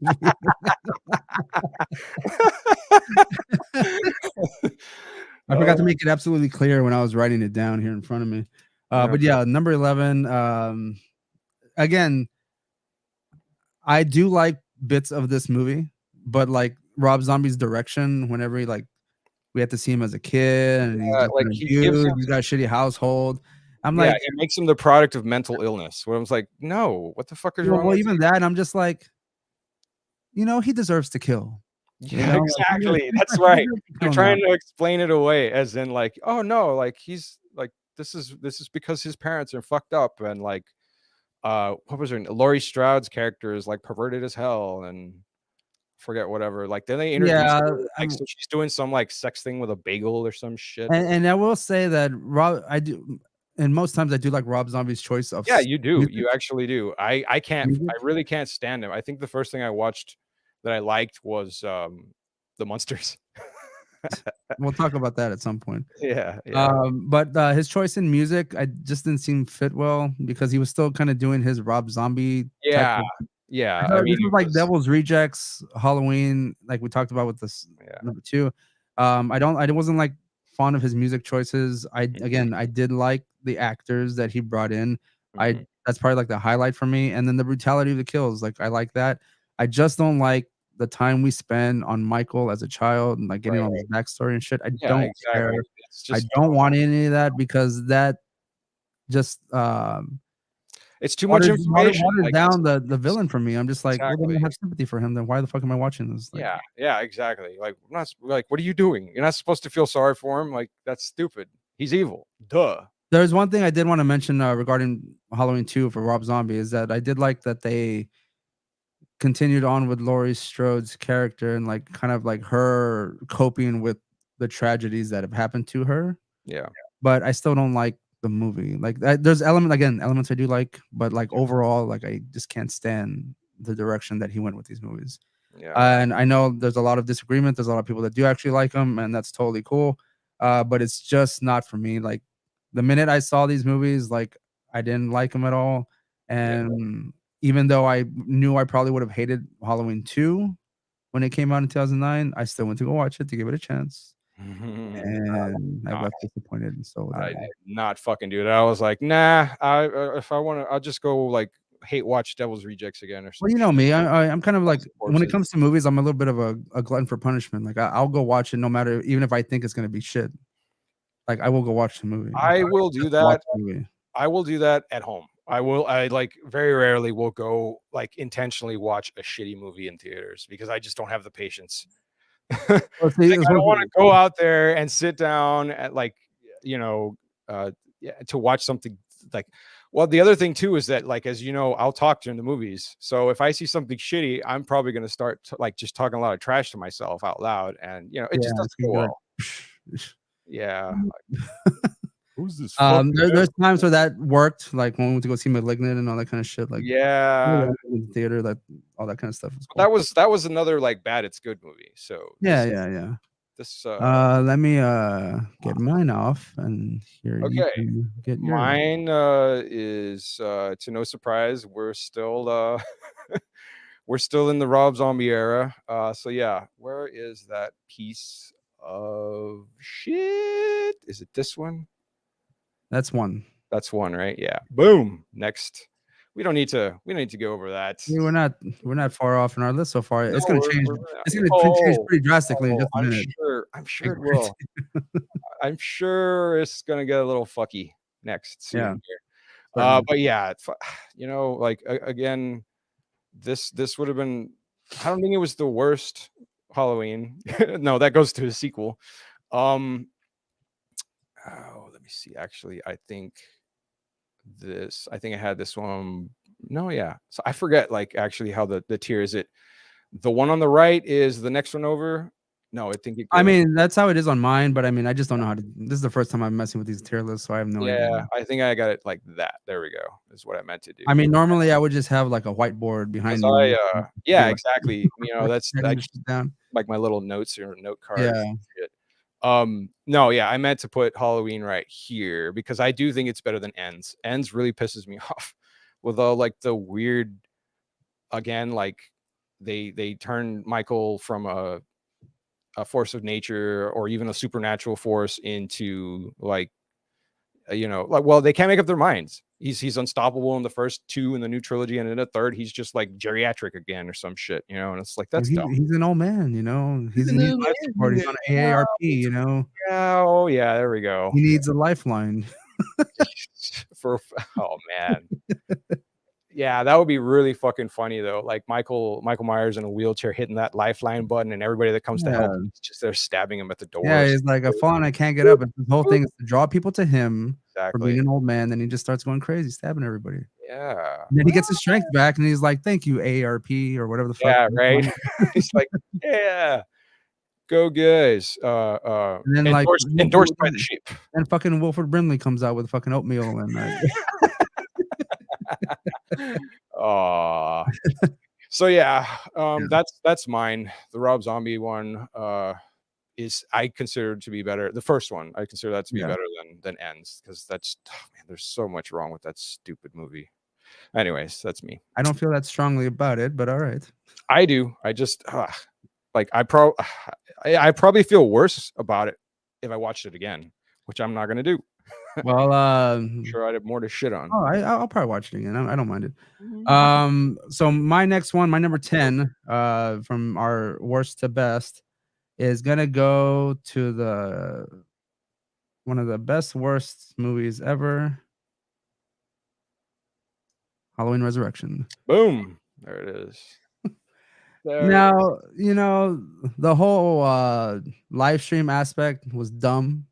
I forgot to Oh, make it absolutely clear when I was writing it down here in front of me. yeah. But yeah, number 11. Again, I do like bits of this movie, but like Rob Zombie's direction, whenever we had to see him as a kid and he's just Like been he gives abused, him he's got a shitty household. I'm yeah, like, it makes him the product of mental illness. Where I was like, "No, what the fuck is wrong well, with even that, I'm just like, he deserves to kill. you?" Yeah, Like exactly. That's he right. deserves to They're kill now. trying to explain it away as in like, "Oh, no, like he's like this is because his parents are fucked up and like what was her Laurie Stroud's character is like perverted as hell and forget whatever. Like then they introduce Yeah, her like so she's doing some like sex thing with a bagel or some shit. and I will say that I do, and most times I do like Rob Zombie's choice of Yeah, you do. music. You actually do. I Music. really can't stand him. I think the first thing I watched that I liked was The Munsters. We'll talk about that at some point. Yeah, yeah. But his choice in music, I just didn't seem fit well because he was still kind of doing his Rob Zombie type Yeah. of. Yeah. I I thought mean this it was like was Devil's Rejects, Halloween, like we talked about with this yeah. number two. I wasn't like fond of his music choices. Mhm, I did like the actors that he brought in. I mhm. That's probably like the highlight for me. And then the brutality of the kills, like I like that. I just don't like the time we spend on Michael as a child and like getting Right, all right. his backstory and shit. I Yeah, don't care. exactly. It's I just don't want any of that because that just it's too much information. waters Like down the it's villain for me. I'm just like, well, then I exactly. have sympathy for him. Then why the fuck am I watching this? Like, Yeah, yeah, exactly. Like, we're not like, what are you doing? You're not supposed to feel sorry for him. Like, that's stupid. He's evil. Duh. there's one thing I did want to mention regarding Halloween 2 for Rob Zombie is that I did like that they continued on with Laurie Strode's character and like kind of like her coping with the tragedies that have happened to her. Yeah, But I still don't like the movie. Like there's elements I do like, but like overall, like I just can't stand the direction that he went with these movies. yeah. And I know there's a lot of disagreement. There's a lot of people that do actually like him, and that's totally cool. But it's just not for me. Like the minute I saw these movies, like I didn't like them at all. Yeah. And even though I knew I probably would have hated Halloween 2 when it came out in 2009, I still went to go watch it to give it a chance. And I Not, left disappointed, and so I that did not fucking do that. I was like, nah. If I want to, I'll just go like hate watch Devil's Rejects again or well, some you know shit. me. I'm kind of like House of when it Corpses. comes to movies, I'm a little bit of a glutton for punishment. Like I'll go watch it no matter, even if I think it's gonna be shit. Like I will go watch the movie. Like, I will do just to watch that. the movie. I will do that at home. I will. I like very rarely will go like intentionally watch a shitty movie in theaters because I just don't have the patience. Like, Well, see, I don't wanna go out there and sit down at, like, you know, yeah, to watch something like well, the other thing too is that, like, as you know, I'll talk during the movies. So if I see something shitty, I'm probably gonna start to, like, just talking a lot of trash to myself out loud, and, it yeah, just doesn't it's gonna go be well. like. Yeah. Who's this fucking There's times where that worked, like when we went to go see *Malignant* and all that kind of shit. Like Yeah. in the theater, that all that kind of stuff was That cool. was that was another, like, bad it's good movie. So Yeah, yeah, yeah. this, Let me get mine off, and here you okay. can get yours. Mine, is, to no surprise, we're still in the Rob Zombie era. So yeah, where is that piece of shit? Is it this one? That's one. That's one, right? Yeah. Boom. Next. We don't need to go over that. Yeah, we're not far off in our list so far. No, It's gonna change. we're It's gonna change oh, pretty drastically in oh, just a minute. I'm sure Like, it will. I'm sure it's gonna get a little fucky next yeah, soon here. certainly. But yeah, like again, this would have been. I don't think it was the worst Halloween. No, that goes to a sequel. Um, oh, let me see. Actually, I think I had this one. No, yeah. So I forget like actually how the tier is it. The one on the right is the next one over. No, I think it I goes. mean, that's how it is on mine, but I mean, I just don't know how to. This is the first time I'm messing with these tier lists, so I have no idea. Yeah, I think I got it like that. There we go. Is what I meant to do. I mean, normally I would just have like a whiteboard Because behind me. Be yeah, like, exactly. You know, that's writing this shit down. like my little notes or note cards. Yeah. Shit. No, yeah, I meant to put Halloween right here because I do think it's better than Ends. Ends really pisses me off with all like the weird, again, like they turn Michael from a force of nature or even a supernatural force into like you know, like, well, they can't make up their minds. He's unstoppable in the first two in the new trilogy, and in the third, he's just like geriatric again or some shit, you know. And it's like that's dumb. He's an old man, you know. He's He an needs old life support. He's man. on AARP, you know. Yeah, oh yeah, there we go. He needs a lifeline. For oh man, yeah, that would be really fucking funny though. Like Michael Myers in a wheelchair hitting that lifeline button, and everybody that comes to help Yeah. him is just there stabbing him at the door. Yeah, he's like, I fall and I can't get up. And his whole thing is to draw people to him for being Exactly. an old man. Then he just starts going crazy, stabbing everybody. Yeah. And then he gets his strength back, and he's like, "Thank you, AARP or whatever the fuck." Yeah. Right. He's like, yeah. Go guys. And then like Endorsed by the sheep. and fucking Wilford Brimley comes out with fucking oatmeal and Aw. So yeah, that's mine. The Rob Zombie one is I consider to be better. The first one, I consider that to be Yeah. better than Ends because that's man, there's so much wrong with that stupid movie. Anyways, that's me. I don't feel that strongly about it, but all right. I do. I just like I probably feel worse about it if I watched it again, which I'm not gonna do. Well, I'm sure I'd have more to shit on. oh, I'll probably watch it again. I don't mind it. So my next one, my number 10, from our worst to best, is gonna go to the one of the best worst movies ever, Halloween Resurrection. Boom. There it is. Now, you know, the whole live stream aspect was dumb.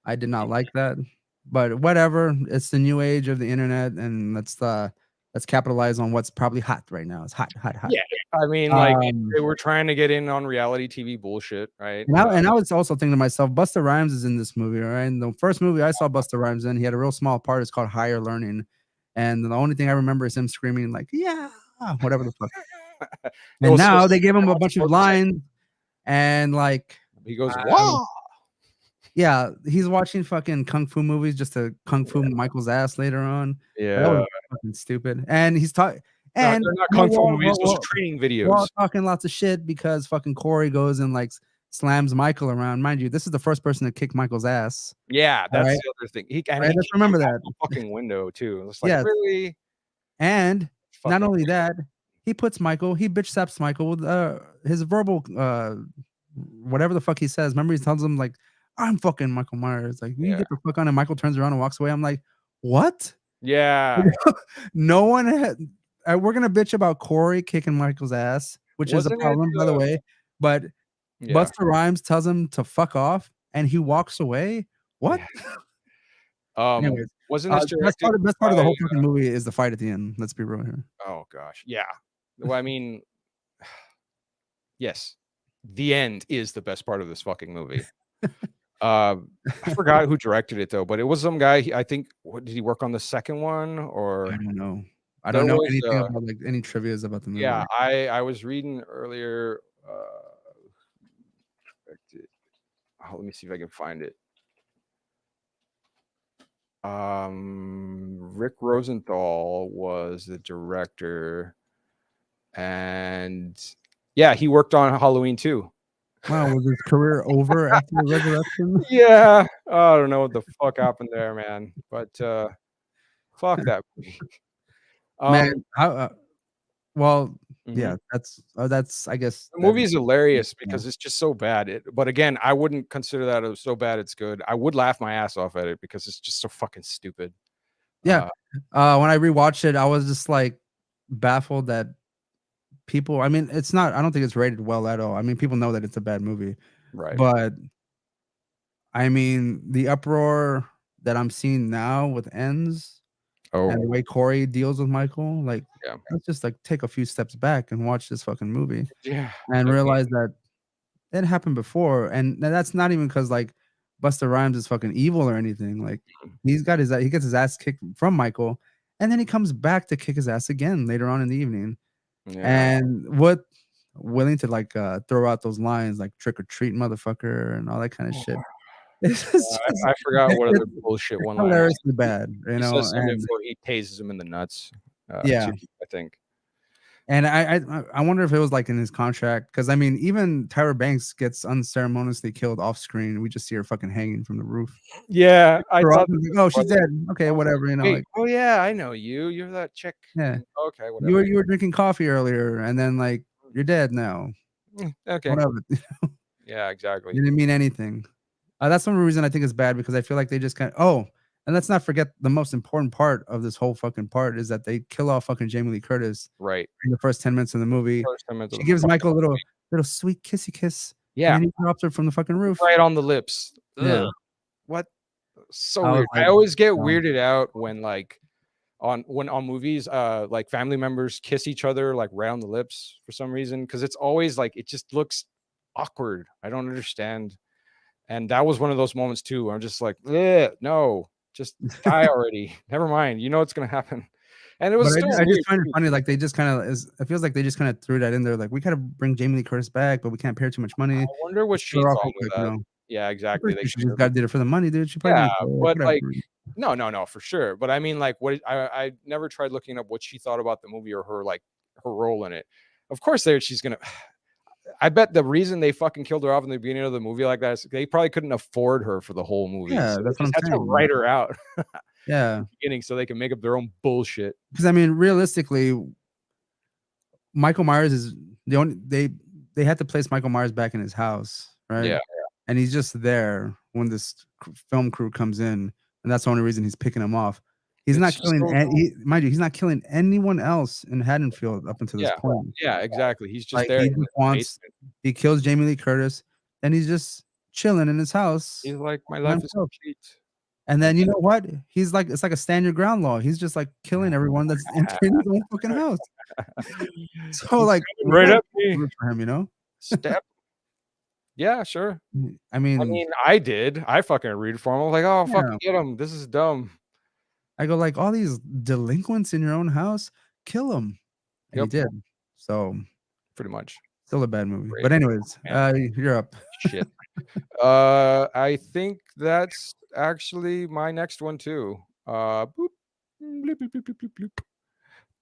I did not like that. But whatever, it's the new age of the internet, and let's capitalize on what's probably hot right now. It's hot. Yeah, I mean, like they were trying to get in on reality TV bullshit, right? And I was also thinking to myself, Busta Rhymes is in this movie, right? And the first movie I saw Busta Rhymes in, he had a real small part. It's called Higher Learning, and the only thing I remember is him screaming like, "Yeah," whatever the fuck. And now they give him a bunch of lines, and like he goes, "Wow." Yeah, he's watching fucking kung fu movies just to kung fu Michael's ass later on. Yeah, that was fucking stupid. And he's talking, and they're not kung fu movies; those are training videos. We're all talking lots of shit because fucking Corey goes and like slams Michael around. Mind you, this is the first person to kick Michael's ass. Yeah, that's the other thing. He let's remember that fucking window too. It's like really, and not only that, he bitch slaps Michael with his verbal whatever the fuck he says. Remember, he tells him like, "I'm fucking Michael Myers." Like, you get the fuck on, and Michael turns around and walks away. I'm like, what? Yeah. No one had. We're gonna bitch about Corey kicking Michael's ass, which is a problem, by the way. But Busta Rhymes tells him to fuck off, and he walks away. What? Anyways, wasn't this best part of the whole fucking movie is the fight at the end. Let's be real here. Oh gosh, yeah. Well, I mean, yes, the end is the best part of this fucking movie. I forgot who directed it though, but it was some guy. I think. What did he work on the second one? Or I don't know. I don't know anything about like any trivias about the movie. Yeah, I was reading earlier. Let me see if I can find it. Rick Rosenthal was the director, and yeah, he worked on Halloween too. Wow, was his career over after the Resurrection? Yeah, I don't know what the fuck happened there, man. But fuck that movie. Man, well, yeah, that's I guess the movie is hilarious because it's just so bad. But again, I wouldn't consider that as so bad it's good. I would laugh my ass off at it because it's just so fucking stupid. Yeah, when I rewatched it, I was just like baffled that people. I mean, it's not. I don't think it's rated well at all. I mean, people know that it's a bad movie, right? But I mean, the uproar that I'm seeing now with Ends. And the way Corey deals with Michael, like, let's just like take a few steps back and watch this fucking movie, and realize that it happened before, and that's not even because like Busta Rhymes is fucking evil or anything. Like he gets his ass kicked from Michael, and then he comes back to kick his ass again later on in the evening. Yeah. And willing to like throw out those lines like trick or treat motherfucker and all that kind of shit. It's just, I forgot what other it's bullshit one-liners. hilariously bad, you He know. says something And before he tases him in the nuts, yeah, too, I think. and I wonder if it was like in his contract because I mean even Tyra Banks gets unceremoniously killed off screen. We just see her fucking hanging from the roof. Yeah, I Her up, thought and this like, was oh, she's funny. dead. Okay, I was like, whatever. You know, "Wait, like oh, yeah, I know you. You're that chick." yeah, Okay, whatever. you were drinking coffee earlier, and then like you're dead now. Okay. Whatever. Yeah, exactly. You didn't mean anything. That's one reason I think it's bad because I feel like they just kind of and let's not forget the most important part of this whole fucking part is that they kill off fucking Jamie Lee Curtis Right. in the first 10 minutes of the movie. First time into She the gives fucking Michael a movie. little sweet kissy kiss, and Yeah, then he drops her from the fucking roof. right on the lips. Yeah. Ugh, what? So I was weird. like, I always get wow. weirded out when, like, on movies, like, family members kiss each other, like, right on the lips for some reason, because it's always, like, it just looks awkward. I don't understand. And that was one of those moments too, where I'm just like, "Ugh, no, just die already. Never mind. You know what's gonna happen." And it But was still I just weird find it too. funny, like, they just kinda it feels like they just kinda threw that in there, like, "We gotta bring Jamie Lee Curtis back, but we can't pay her too much money. I wonder what Let's kill she her off thought real of quick," you that. know? Yeah, I'm exactly. pretty They sure she could just have. got did it for the money, dude. She probably Yeah, didn't care, but, whatever. like, no, for sure. But I mean, like, what I never tried looking up what she thought about the movie or her, like, her role in it. Of course, she's gonna. I bet the reason they fucking killed her off in the beginning of the movie like that is they probably couldn't afford her for the whole movie, Yeah, so they that's what just I'm had to saying. write her out in Yeah, the beginning so they can make up their own bullshit. because I mean, realistically, Michael Myers is the only they had to place Michael Myers back in his house, right? Yeah, And he's just there when this film crew comes in, and that's the only reason he's picking him off. He's not it's just killing, so. mind you, he's not killing anyone else in Haddonfield up until this Yeah, point. yeah, exactly. He's just Like there he in just the wants, basement. he kills Jamie Lee Curtis, and he's just chilling in his house He's like, "My by life is himself. complete." And And then you know what? He's like, it's like a stand your ground law. He's just like killing everyone that's entering his own fucking house. So like, we right gotta at me. root for him, you know? Step. Yeah, sure. I I mean, mean, I did. I fucking read for him. I was like, "Oh, yeah. fucking get him. This is dumb." I go like, all these delinquents in your own house, kill them, and he Yep, did. So pretty much. still a bad movie. Great. But anyways, Man, you're up. shit. I think that's actually my next one too. Boop, bloop, bloop, bloop, bloop, bloop,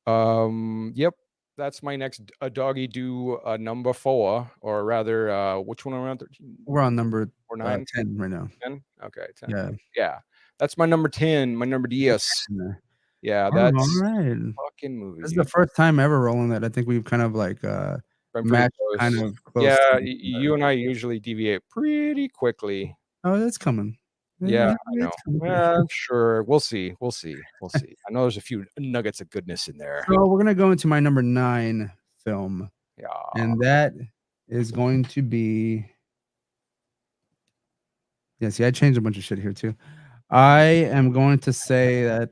bloop. Yep, that's my next a doggy do number 4, or rather, which one around 13 We're on number or 9? 10 right now. 10? Okay, 10. Yeah. Yeah, that's my number 10, my number Put the 10 DS. in there. Yeah, All that's right. fucking This is movie. the first time ever rolling that I think we've kind of like I'm pretty matched kind close. of close Yeah, to you and I usually deviate pretty quickly. oh, it's coming. Yeah, I know. It's coming. Yeah, I'm sure. We'll see. We'll see. We'll see. I know there's a few nuggets of goodness in there. So we're gonna go into my number 9 film, Yeah. and that is going to be yeah, see, I changed a bunch of shit here too. I am going to say that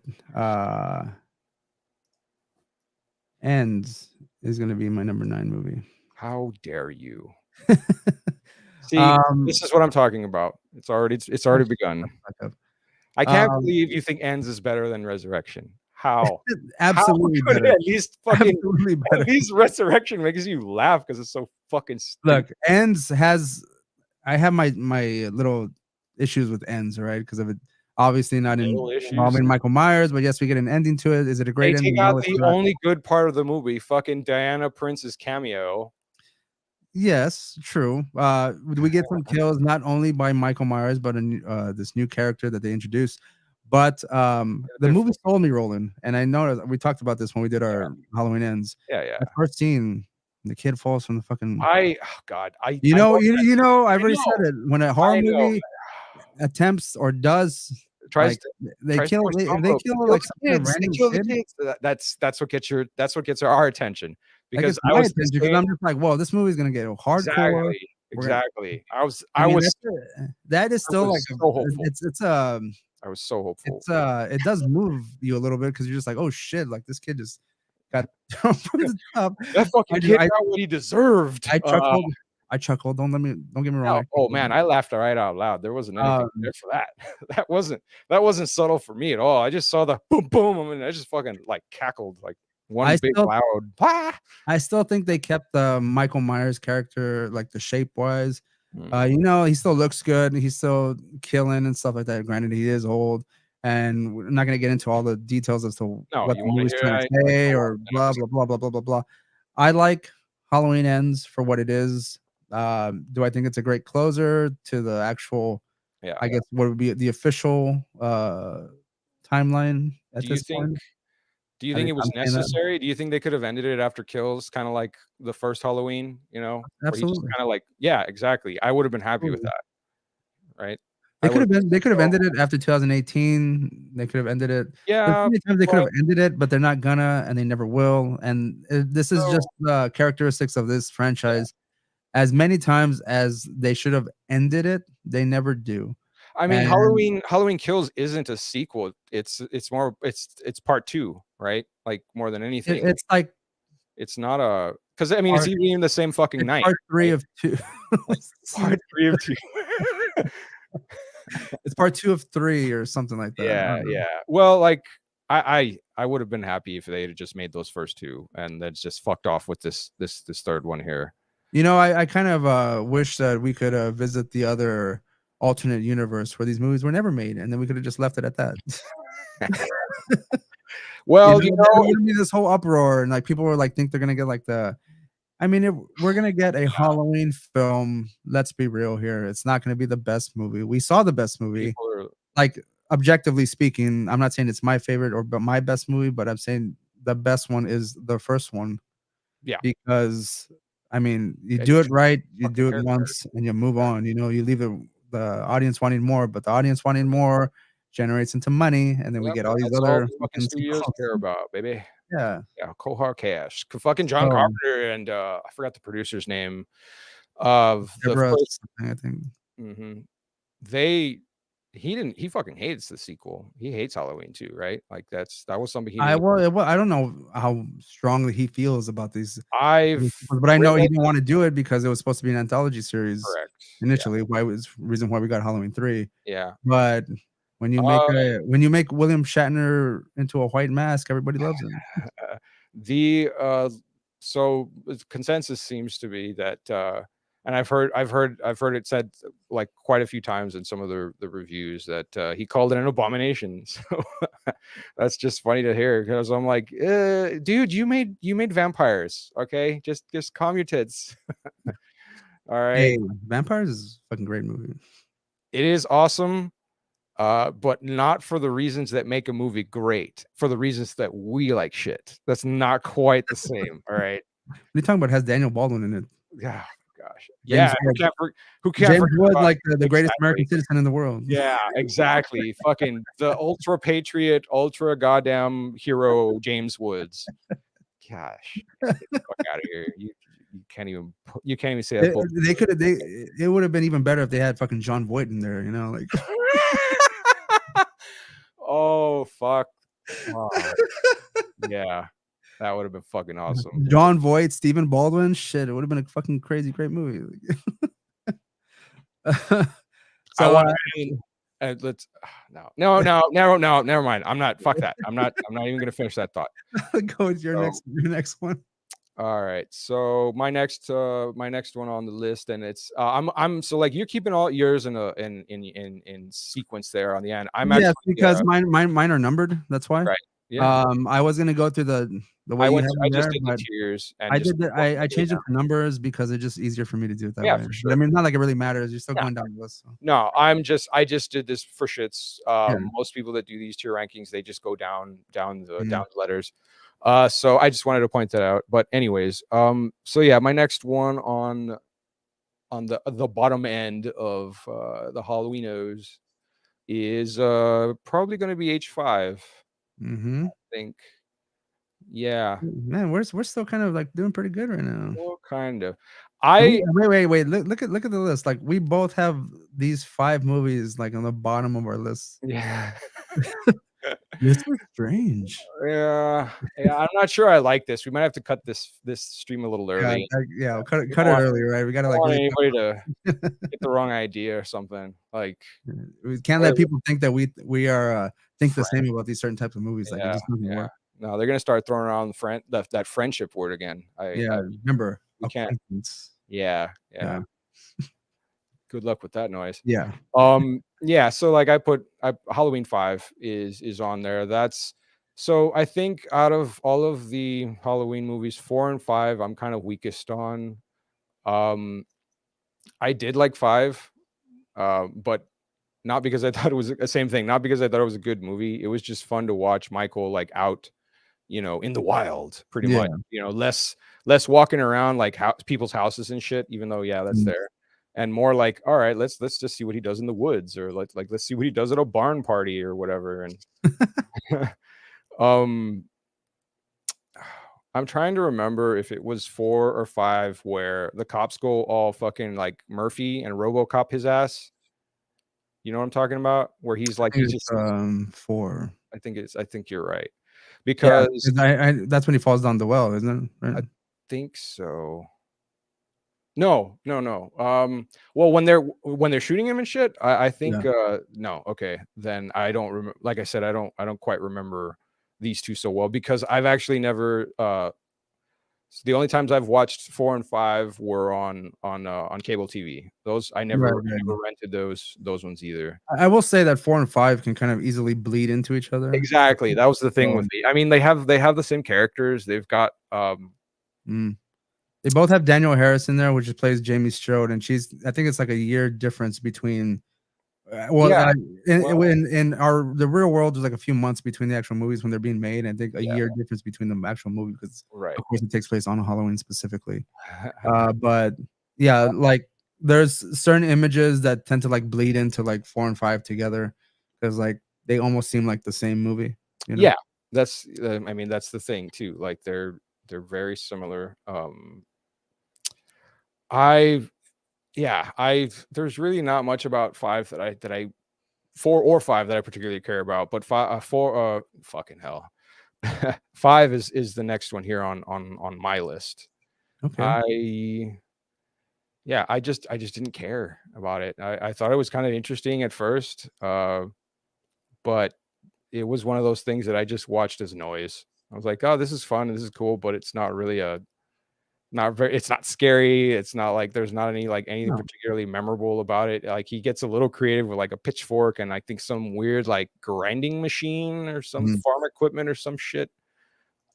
Ends is gonna be my number 9 movie. How dare you? See, this is what I'm talking about. It's already begun. I can't believe you think Ends is better than Resurrection. How? Absolutely How could better. at least fucking Absolutely better. at least Resurrection makes you laugh because it's so fucking stupid. Look, Ends has I have my little issues with Ends, right? Because of it obviously not Little issues. involving Michael Myers, but yes, we get an ending to it. Is it a They great ending? take No, out it's the not. only good part of the movie, fucking Diana Prince's cameo. Yes, true. We get some kills not only by Michael Myers, but this new character that they introduced. But the movie sold me, Roland, and I know we talked about this when we did our Halloween Ends. Yeah. The first scene, the kid falls from the fucking. Oh God, You know, I've already know. said it. When a horror I know. movie attempts or does Tries like they tries to kill force they combo. kill like some kind of They random kill the kid. kids. That's what gets our attention That gets because my I was attention because I'm just like, whoa, this movie's gonna get hardcore. exactly. I I mean, was that is still like so hopeful. it's I was so hopeful. it's it does move you a little bit because you're just like, oh shit, like this kid just got thrown from the top. That fucking kid got what he deserved. I chuckled. I chuckled. Don't get me wrong. No, I oh chuckled. man, I laughed right out loud. There wasn't anything Um, there for that. That wasn't subtle for me at all. I just saw the boom boom. I mean, I just fucking like cackled like one I big still loud. Ah! I still think they kept the Michael Myers character, like the shape wise. Mm, He still looks good. He's still killing and stuff like that. Granted, he is old, and we're not gonna get into all the details as to no, what you the want to movie's hear trying to that? Like, say go on. or blah blah blah blah blah blah blah. I like Halloween Ends for what it is. Do I think it's a great closer to the actual? Yeah. I guess what would be the official timeline at Do you this think? point? Do you I think think it was I'm saying that necessary? Do you think they could have ended it after kills, kind of like the first Halloween? You know, where he just absolutely. kind of like, yeah, exactly. I would have been happy with Absolutely. that, right? I would have been They could have so ended it after 2018. They could have ended it. There's so yeah, many times they could but have ended it, but they're not gonna, and they never will. And this is so just the characteristics of this yeah. franchise. As many times as they should have ended it, they never do. I mean, And Halloween Kills isn't a sequel. It's more it's part 2, right? Like more than anything. it's like It's not a because I mean it's part even in the same fucking it's night, part 3 right? of 2. Like part 3 of 2. It's part 2 of 3 or something like that. I Yeah, don't know. yeah. Well, like I would have been happy if they had just made those first 2 and then just fucked off with this third one here. I kind of wish that we could visit the other alternate universe where these movies were never made, and then we could have just left it at that. Well, you There know, wouldn't be this whole uproar, and like people were like think they're gonna get like the. I mean, if we're gonna get a Halloween film, let's be real here. It's not gonna be the best movie. We saw the best movie, people are like objectively speaking. I'm not saying it's my favorite or but my best movie, but I'm saying the best one is the first one yeah, because I mean, you do it it's right, you fucking do it character. once, and you move Yeah. on. You leave the audience wanting more, but the audience wanting more generates into money, and then we Yep, get all these that's all other the fucking fucking studios sequels. care about, baby. Yeah. Yeah, cold hard cash. Fucking John So Carpenter and I forgot the producer's name of the Deborah first. something, I think. Mhm. They he fucking hates the sequel. He hates Halloween too, right? Like that was something he didn't. I don't know how strongly he feels about I've these sequels, but I know he read didn't want to do it because it was supposed to be an anthology series correct. Yeah, initially. Why was reason why we got Halloween 3. yeah. But Uh, when you make William Shatner into a white mask, everybody loves him. the so the consensus seems to be that and I've heard it said like quite a few times in some of the reviews that he called it an abomination. So that's just funny to hear because I'm like, dude, you made vampires, okay? Just calm your tits. All right. Hey, Vampires is a fucking great movie. It is awesome. But not for the reasons that make a movie great, for the reasons that we like shit. That's not quite the same. All right. What are you talking about? It has Daniel Baldwin in it. Yeah, gosh. James Yeah, Wood. who can't James forget Wood, about like the greatest exactly. American citizen in the world. Yeah, exactly. Fucking the ultra patriot, ultra goddamn hero, James Woods. Gosh, get the fuck out of here. You can't even say that. It would have been even better if they had fucking John Voight in there, like Oh fuck. Oh, yeah. That would have been fucking awesome. John Voight, Stephen Baldwin. Shit, it would have been a fucking crazy great movie. I So want to let's no, never mind. I'm not fuck that. I'm not even gonna finish that thought. go with your So, next one. all right. So my next one on the list, and it's I'm so like you're keeping all yours in sequence there on the end. I'm Yes, actually because mine are numbered. That's why. right. Yeah. I was gonna go through the way you have I them just there, did the but tiers and I just did that. worked my I way changed it down. to numbers because it's just easier for me to do it that Yeah, way. for But I sure. mean, it's not like it really matters. You're still Yeah. going down the list. So. No, I just did this for shits. Yeah. Most people that do these tier rankings, they just go down Mhm. the letters. So I just wanted to point that out. But anyways, so yeah, my next one on the bottom end of the Halloweenos is probably going to be H5. Mhm. I think. Yeah, Man, we're still kind of like doing pretty good right now. well, kind of. Wait, I wait. Look at the list. Like we both have these 5 movies like on the bottom of our list. yeah. Mr. Strange. Yeah, yeah. I'm not sure I like this. We might have to cut this stream a little Yeah, early. yeah. We'll cut it We cut don't it want, early, right? We gotta don't like want really anybody to talk. get the wrong idea or something. Like, We can't what let are the people think that we are think the friend? same about these certain types of movies. Like it Yeah, just doesn't yeah. work. No, they're gonna start throwing around that friendship word again. Yeah, remember We can't. acquaintance. Yeah, yeah. Yeah, Good luck with that noise. yeah, Yeah, so like Halloween 5 is on there. That's so I think out of all of the Halloween movies, 4 and 5, I'm kind of weakest on. Um, I did like 5, but not because I thought it was the same thing, not because I thought it was a good movie. It was just fun to watch Michael like out, in the wild, pretty yeah. much. Less walking around like people's houses and shit, even though that's Mm. there. And more like, all right, let's just see what he does in the woods, or let's see what he does at a barn party or whatever. And um I'm trying to remember if it was 4 or 5 where the cops go all fucking like Murphy and RoboCop his ass. You know what I'm talking about? Where he's I like, think he's it's just, 4. I think you're right. Yeah, Because 'cause I that's when he falls down the well, isn't it? I Right? think so. No, no, no. Well, when they're shooting him and shit, I Yeah. think no, okay. Then I don't remember. Like I said, I don't quite remember these two so well because I've actually never the only times I've watched 4 and 5 were on cable TV. Those I Right, never right. never rented those ones either. I will say that 4 and 5 can kind of easily bleed into each other. Exactly. That was the thing So, with me. I mean, they have the same characters. They've got mm. They both have Daniel Harris in there, which plays Jamie Strode, and I think it's like a year difference between. Well, yeah, well, in the real world, there's like a few months between the actual movies when they're being made. I think a yeah, year difference between the actual movie because, right. of course, it takes place on Halloween specifically. But yeah, like there's certain images that tend to like bleed into like 4 and 5 together because like they almost seem like the same movie, you know? Yeah, that's I mean, that's the thing too. Like they're very similar. I've yeah, I've there's really not much about 5 that I 4 or 5 that I particularly care about, but 4 fucking hell. 5 is the next one here on my list. Okay. I Yeah, I just didn't care about it. I thought it was kind of interesting at first, but it was one of those things that I just watched as noise. I was like, "Oh, this is fun, this is cool," but it's not really it's not scary. It's not like there's not anything No. particularly memorable about it. Like he gets a little creative with like a pitchfork and I think some weird like grinding machine or some Mhm. farm equipment or some shit.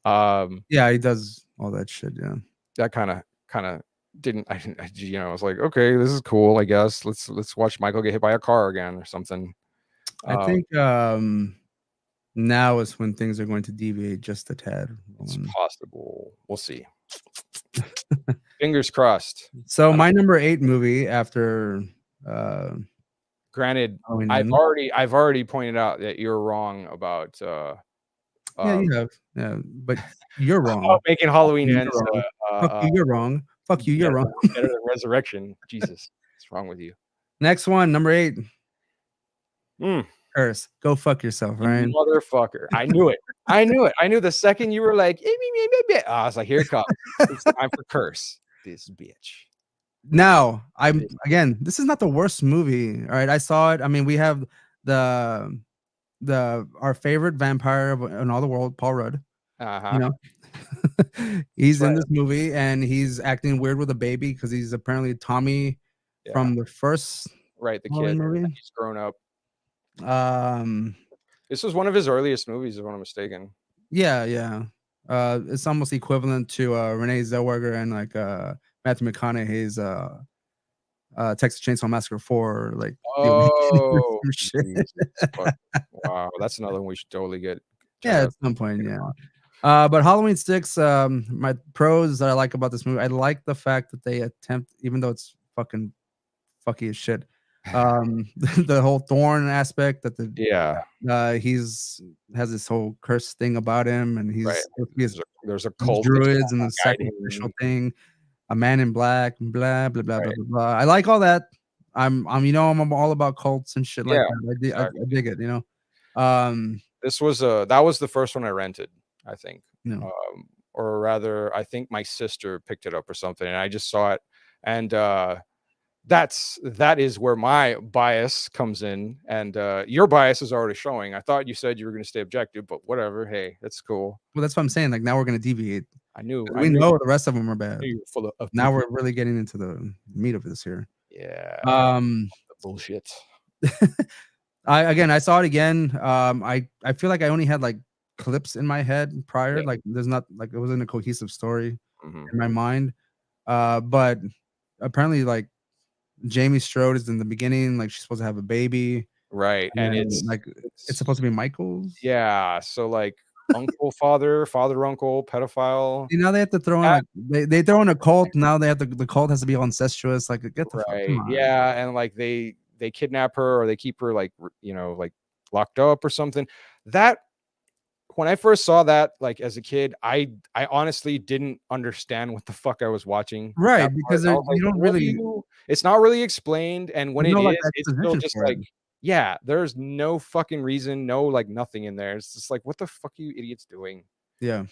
Um, Yeah, he does all that shit, yeah. that kind of didn't I was like, okay, this is cool, I guess. Let's watch Michael get hit by a car again or something. I Um, think, now is when things are going to deviate just a tad. it's possible. We'll see. Fingers crossed. So I my number 8 movie after, uh, Granted, Halloween I've Ends. already pointed out that you're wrong about Yeah, um you have. Yeah, but you're wrong. about making Fuck Halloween you, Ends you're wrong. Fuck you, you're wrong. Fuck you, you're better wrong. better than Resurrection. Jesus, what's wrong with you? Next one, number 8, Mm, Curse. Go fuck yourself, you Ryan. motherfucker! I knew it. I knew it. I knew the second you were like, "Eh, meh, meh, meh, meh," I was like, "Here it comes. It's time for Curse." This bitch. Now, I'm This again, this is not the worst movie, alright? I saw it. I mean, we have the our favorite vampire in all the world, Paul Rudd, you Uh-huh. know? That's He's in right. this movie, and he's acting weird with a baby because he's apparently Tommy Yeah. from the first Right, the Halloween kid. movie. He's grown up. Um, This was one of his earliest movies, if I'm not mistaken. yeah, yeah. It's almost equivalent to, Renee Zellweger and, like, Matthew McConaughey's, Texas Chainsaw Massacre 4, like, the Awakening or Oh, some shit. Jesus fuck. Wow, that's another one we should totally get check Yeah, out. at some point, yeah. But Halloween 6, my pros that I like about this movie, I like the fact that they attempt, even though it's fucking fucky as shit, the whole thorn aspect that Yeah, he's has this whole curse thing about him, and right. he's supposed to be There's a these cult that's druids and trying the to guide sacrificial him. thing, a man in black, and blah blah blah blah Right. blah blah. I like all that. I'm all about cults and shit like Yeah, that. I exactly. dig it, you know. Um That was the first one I rented, I think. No. Or rather, I think my sister picked it up or something, and I just saw it, and that is where my bias comes in, and your bias is already showing. I thought you said you were going to stay objective, but whatever. Hey, that's cool. Well, that's what I'm saying. Like now we're gonna deviate. I knew We know the rest of them are bad. you were full of Now we're really getting into the meat of this here. yeah, The bullshit. I saw it again. I feel like I only had like clips in my head prior. Yeah. Like there's not like it wasn't a cohesive story Mm-hmm. in my mind. But apparently like Jamie Strode is in the beginning, like she's supposed to have a baby. Right, and it's supposed to be Michael's. Yeah, so like uncle, father, uncle, pedophile. You know, they have to throw in like they throw in a cult. Now they have the cult has to be all incestuous. Like get the fuck, come on. Yeah, and like they kidnap her or they keep her like like locked up or something. That when I first saw that, like as a kid, I honestly didn't understand what the fuck I was watching. Right, because you don't really. It's not really explained, and when it is, it's still just like. Yeah, there's no fucking reason, no like nothing in there. It's just like, what the fuck are you idiots doing? Yeah.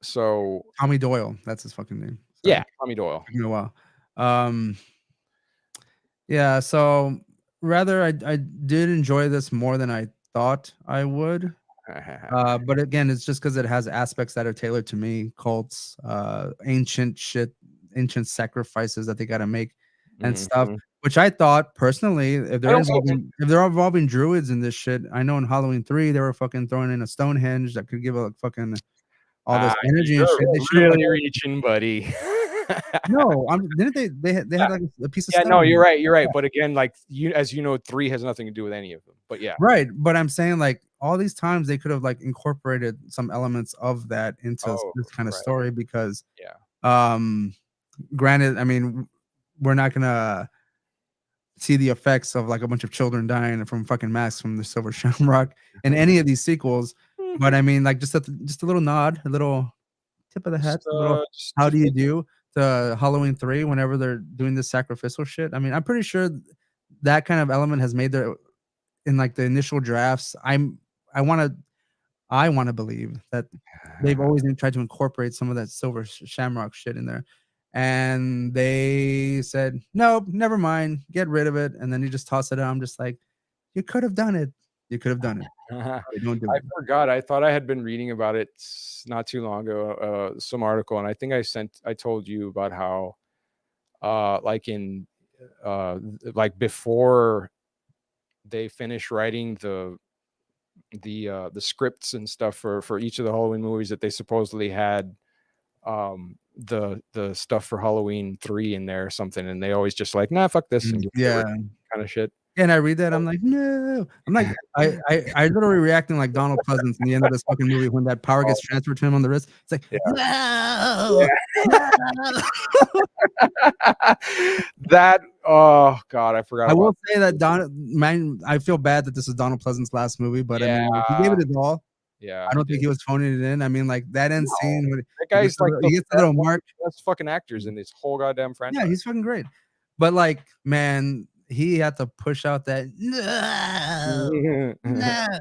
So Tommy Doyle, that's his fucking name. Sorry. Yeah, Tommy Doyle. In a while. Yeah, so rather I did enjoy this more than I thought I would. But again, it's just because it has aspects that are tailored to me, cults, ancient shit, ancient sacrifices that they gotta make and stuff. Which I thought personally, if they're involving druids in this shit, I know in Halloween 3 they were fucking throwing in a Stonehenge that could give a fucking all this energy and shit. They really reaching, buddy. No, didn't they had like a piece of stone. No, you're right. But again, like as you know, 3 has nothing to do with any of them. But yeah. Right. But I'm saying like all these times they could have like incorporated some elements of that into this kind of story because granted, I mean, we're not gonna see the effects of like a bunch of children dying from fucking masks from the Silver Shamrock in any of these sequels. But I mean, like just a little nod, a little tip of the hat, a little how do you do to Halloween 3 whenever they're doing this sacrificial shit. I mean, I'm pretty sure that kind of element has made their in like the initial drafts. I want to believe that they've always tried to incorporate some of that Silver Shamrock shit in there. And they said, nope, never mind, get rid of it. And then you just toss it out. I'm just like, you could have done it. You could have done it. Don't do it. I forgot. I thought I had been reading about it not too long ago, some article, and I think I told you about how, like in, like before they finished writing the scripts and stuff for each of the Halloween movies, that they supposedly had the stuff for Halloween 3 in there or something, and they always just like, nah, fuck this, and kind of shit. And I read that, I'm like, no. I'm like, I literally reacting like Donald Pleasance in the end of this fucking movie when that power gets transferred to him on the wrist. It's like, no. That, oh god, I forgot. I will say that I feel bad that this is Donald Pleasance's last movie, but I mean, he gave it his all. Yeah, I don't think he was phoning it in. I mean, like that end scene. That guy's like he gets a little mark. That's fucking actors in this whole goddamn franchise. Yeah, he's fucking great. But like, man, he had to push out that no.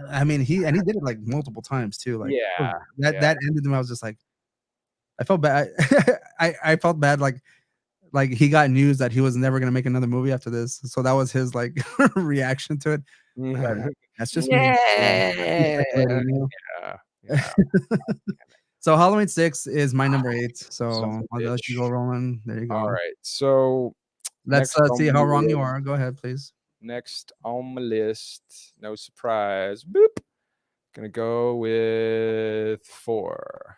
I mean, he did it like multiple times too. Like, that ended him. I was just like, I felt bad. I felt bad. Like he got news that he was never gonna make another movie after this. So that was his like reaction to it. But that's just me. So Halloween 6 is my number 8. So I'll let you go, Roland. There you go. All right. So let's see how wrong you are. Go ahead, please. Next on my list, no surprise. Boop. Gonna go with 4.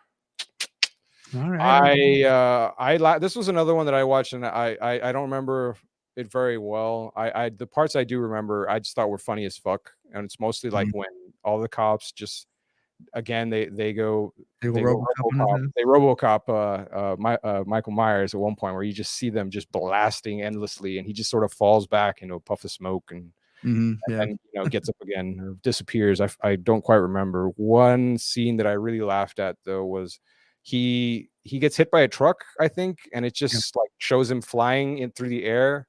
All right. This was another one that I watched, and I don't remember it very well. The parts I do remember, I just thought were funny as fuck, and it's mostly like when all the cops just, again, they RoboCop Michael Myers at one point, where you just see them just blasting endlessly, and he just sort of falls back into a puff of smoke and then gets up again or disappears. I don't quite remember. One scene that I really laughed at though was he gets hit by a truck, I think, and it just like shows him flying in through the air,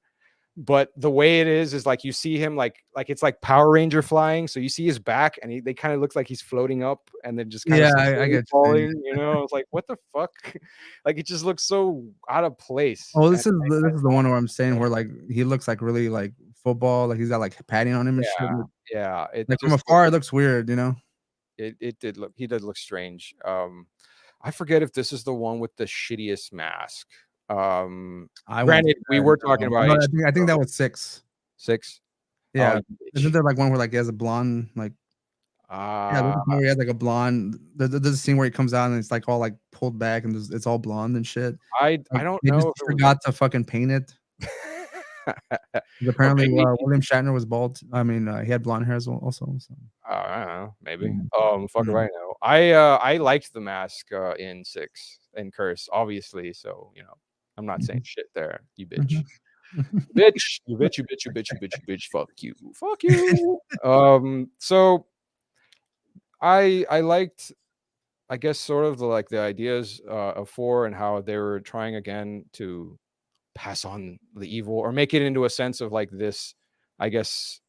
but the way it is like you see him like it's like Power Ranger flying. So you see his back, and they kind of look like he's floating up, and then just kind of I get you. falling. You know, it's like what the fuck? Like it just looks so out of place. Oh, this is the one where I'm saying where like he looks like really like football, like he's got like padding on him and shit. Yeah. It Like from just afar, it looks weird, you know. it did look. He did look strange. I forget if this is the one with the shittiest mask. Granted, we were talking about. No, I think that was 6. 6. Yeah, Oh, isn't there like one where like he has a blonde like? Yeah, there's one where he has like a blonde. There's a scene where he comes out and it's like all like pulled back and it's all blonde and shit. I Like, don't they know. just forgot to fucking paint it. Apparently, William Shatner was bald. I mean, he had blonde hair as well, also. So. I don't know, maybe. Yeah. Fuck if I know. I liked the mask in 6 and Curse, obviously. So I'm not saying shit there. You bitch, bitch, you bitch, you bitch, you bitch, you bitch, you bitch. Fuck you. So I liked, I guess, sort of the ideas of 4 and how they were trying again to pass on the evil or make it into a sense of like this, I guess.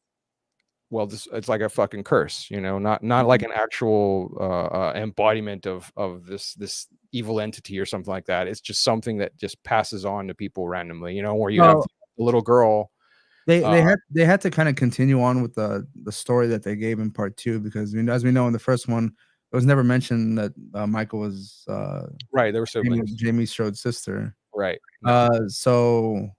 Well, it's like a fucking curse, not like an actual embodiment of this evil entity or something like that. It's just something that just passes on to people randomly, where you have the little girl. They had to kind of continue on with the story that they gave in part 2, because as we know in the first one, it was never mentioned that Michael was right. There were siblings. Jamie Strode's sister. Right. So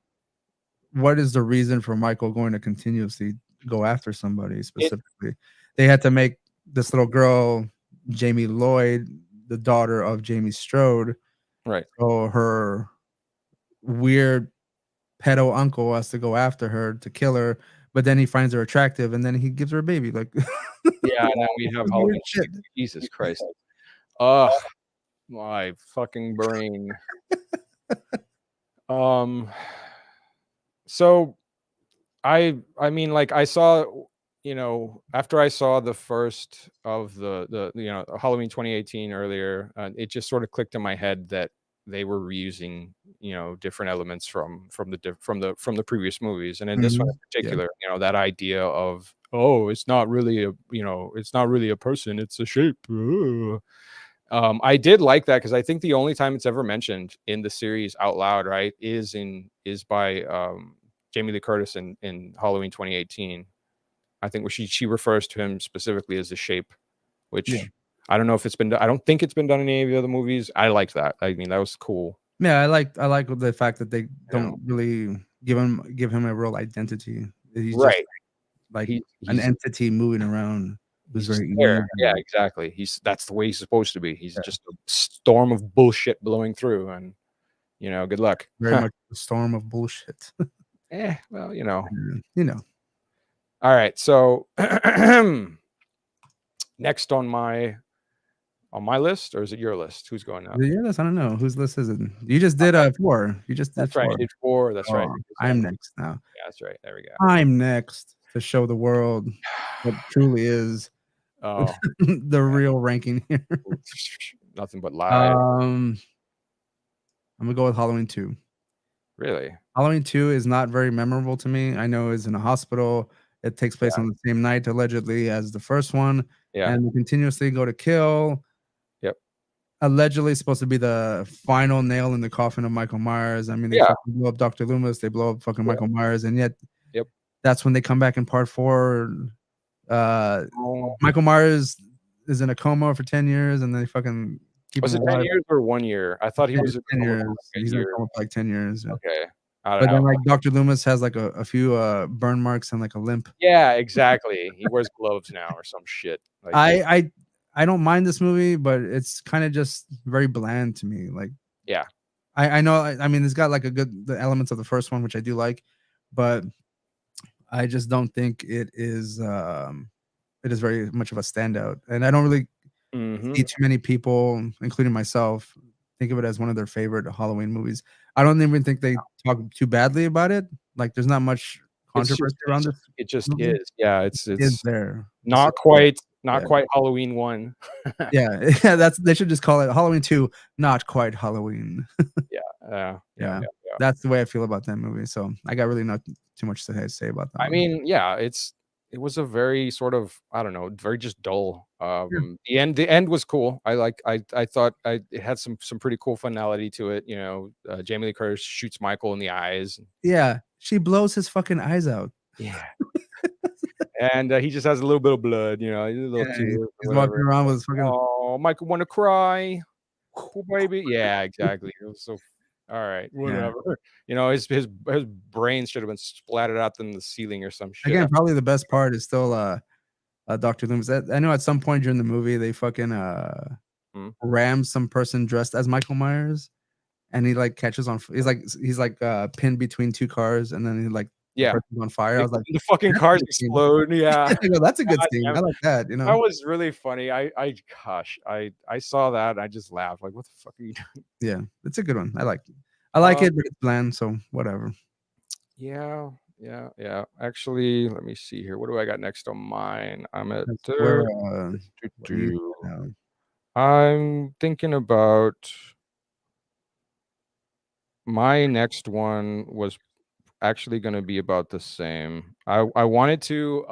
what is the reason for Michael going to continuously go after somebody specifically? They had to make this little girl, Jamie Lloyd, the daughter of Jamie Strode. Right. So her weird pedo uncle has to go after her to kill her, but then he finds her attractive and then he gives her a baby. Like, yeah, now we have Halloween. Jesus Christ. My fucking brain. So I mean, like, I saw, after I saw the first of the Halloween 2018 earlier, it just sort of clicked in my head that they were reusing, different elements from the previous movies, and in this one in particular, that idea of, oh, it's not really a person, it's a shape. I did like that, because I think the only time it's ever mentioned in the series out loud, right, is by Jamie Lee Curtis in Halloween 2018. I think where she refers to him specifically as a shape, which I don't know if it's been done. I don't think it's been done in any of the other movies. I liked that. I mean, that was cool. Yeah, I like the fact that they don't really give him a real identity. He's just like he's an entity moving around. Who's very there. Yeah, exactly. That's the way he's supposed to be. He's just a storm of bullshit blowing through, and good luck. Very much a storm of bullshit. Well, All right, so next on my list, or is it your list? Who's going up? Your list? I don't know whose list is it. You just did 4. You just did that's 4. Right. I did 4. That's right. I'm next now. Yeah, that's right. There we go. I'm next to show the world what truly is the real ranking here. Nothing but lies. I'm gonna go with Halloween 2. Really? Halloween 2 is not very memorable to me. I know it's in a hospital. It takes place on the same night, allegedly, as the first one. Yeah. And they continuously go to kill. Yep. Allegedly supposed to be the final nail in the coffin of Michael Myers. I mean, they fucking blow up Dr. Loomis. They blow up fucking Michael Myers. And yet, that's when they come back in part 4. Michael Myers is in a coma for 10 years, and they fucking keep him alive. 10 years or 1 year? I thought he was 10 years. He's in a coma for like 10 years. Okay. But then, like, Dr. Loomis has like a few burn marks and like a limp. Yeah, exactly. He wears gloves now or some shit. Like, I don't mind this movie, but it's kind of just very bland to me. Like, yeah, I know. I mean, it's got like the elements of the first one, which I do like, but I just don't think it is very much of a standout. And I don't really see too many people, including myself, think of it as one of their favorite Halloween movies. I don't even think they talk too badly about it. Like, there's not much controversy around this. It just is. Yeah, it's there. Not quite Halloween 1. Yeah, they should just call it Halloween 2, not quite Halloween. Yeah, Yeah. That's the way I feel about that movie. So I got really not too much to say about that I one. mean, yeah, it was a very sort of, I don't know, very just dull. Yeah. The end was cool. I thought it had some pretty cool finality to it. You know, Jamie Lee Curtis shoots Michael in the eyes. Yeah, she blows his fucking eyes out. Yeah. And he just has a little bit of blood, you know, a little Yeah, tears or he's walking whatever. around with his fucking Oh, Michael wanna cry. Oh, baby. Yeah, exactly. It was so all right, yeah. whatever. You know, his brain should have been splattered out in the ceiling or some shit. Again, probably the best part is still Dr. Loomis. I know at some point during the movie they fucking Mm. ram some person dressed as Michael Myers, and he like catches on. He's like pinned between two cars, and then he like the Yeah. person's on fire. I was like, The fucking that's a cars good scene. explode. Yeah. I go, that's a good God scene. damn I it. like that. You That know. was really funny. Gosh, I saw that and I just laughed. Like, what the fuck are you doing? Yeah, it's a good one. I like it. I like Um, it, but it's bland. So whatever. yeah, yeah. Actually, let me see here. What do I got next on mine? I'm at That's where what do you know? I'm thinking about my next one was actually gonna be about the same. I wanted to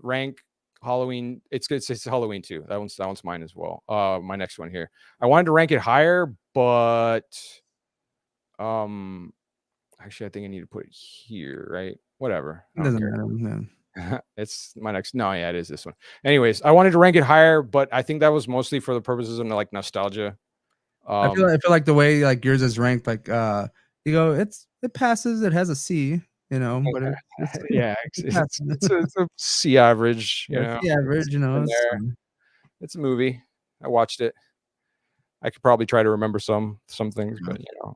rank Halloween. It's Halloween 2. That one's mine as well. My next one here. I wanted to rank it higher, but um actually I think I need to put it here, right? Whatever. It I don't doesn't care. matter. Yeah. It's my next. No, yeah, it is this one. Anyways, I wanted to rank it higher, but I think that was mostly for the purposes of like nostalgia. I feel like the way like yours is ranked, like you go, it passes, it has a C, you know, but it's Yeah, it passes. it's a C average, you Yeah, it's know. the It's average, you know. in It's there. It's a movie. I watched it. I could probably try to remember some things, but you know,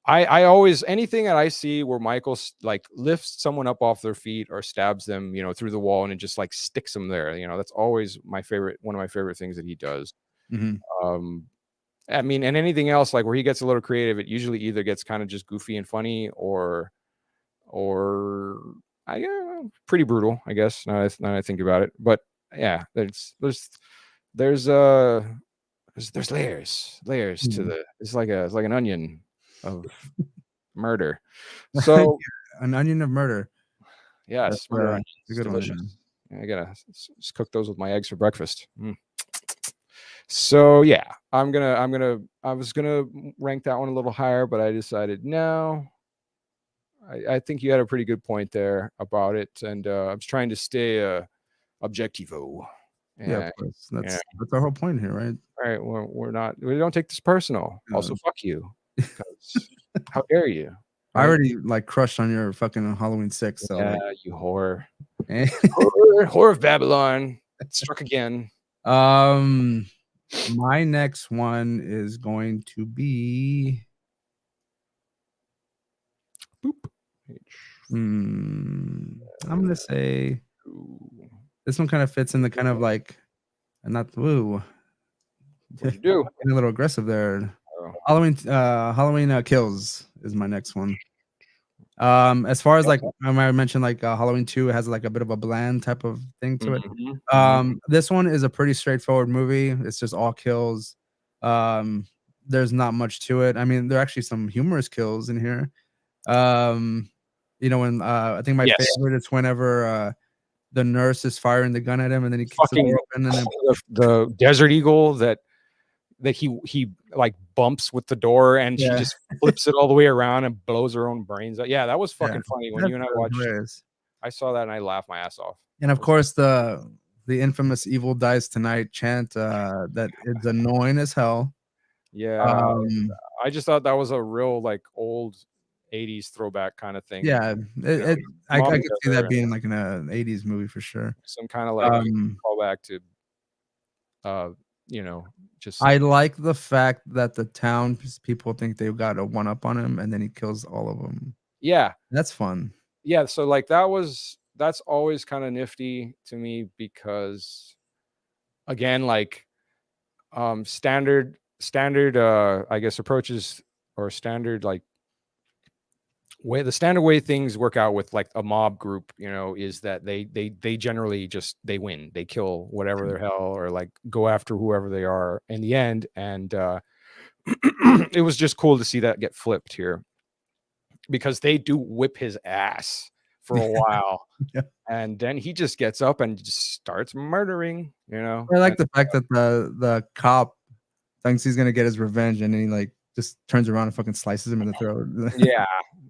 I always anything that I see where Michael like lifts someone up off their feet or stabs them, you know, through the wall and it just like sticks them there. You know, that's always my favorite. One of my favorite things that he does. Mhm. Um, I mean, and anything else like where he gets a little creative, it usually either gets kind of just goofy and funny or pretty brutal, I guess. Now that I think about it, but yeah, there's there's layers to Mhm. the. It's like an onion of murder. So An onion of murder. yes, murder onions, It's a it's good one. delicious. I gotta just cook those with my eggs for breakfast. So yeah, I was gonna rank that one a little higher, but I decided no. I think you had a pretty good point there about it, and I was trying to stay objectivo. Yeah, of And course. yeah, That's our whole point here, right? all right, we're not. We don't take this personal. Also, Um, fuck you, because how dare you? I Right? already like crushed on your fucking Halloween 6, so Yeah, like you whore. eh. Whore of Babylon. Struck again. um my next one is going to be Boop. I'm gonna say Ooh. this one kind of fits in the kind of like not woo. What'd you do? Getting a little aggressive there. Oh, Halloween Kills is my next one. As far as like okay. I mentioned, like Halloween 2 has like a bit of a bland type of thing to it. Mhm. This one is a pretty straightforward movie. It's just all kills. Um, there's not much to it. I mean, there are actually some humorous kills in here. You know, when I think my Yes. favorite is whenever the nurse is firing the gun at him and then he kicks the door Fucking open and then the desert eagle that he like bumps with the door and she yeah, just flips it all the way around and blows her own brains out. Yeah, that was yeah, fucking funny when that's you and I watched. hilarious. I saw that and I laughed my ass off. And That of was course the infamous "Evil Dies Tonight" chant that is annoying as hell. yeah. Um, I just thought that was a real like old 80s throwback kind of thing. yeah, You know, I mom could see together that and being like in a 80s movie for sure. some kind of like Um, callback to uh you know just I like the fact that the town people think they've got a one up on him, and then he kills all of them. yeah. That's fun. Yeah, so like that's always kind of nifty to me because again like standard I guess approaches or standard like way the standard way things work out with like a mob group, you know, is that they generally just they win, they kill whatever the hell or like go after whoever they are in the end, and it was just cool to see that get flipped here, because they do whip his ass for a while. Yeah. And then he just gets up and just starts murdering, you know. I like the fact that the cop thinks he's gonna get his revenge, and then he like just turns around and fucking slices him in the throat. Yeah,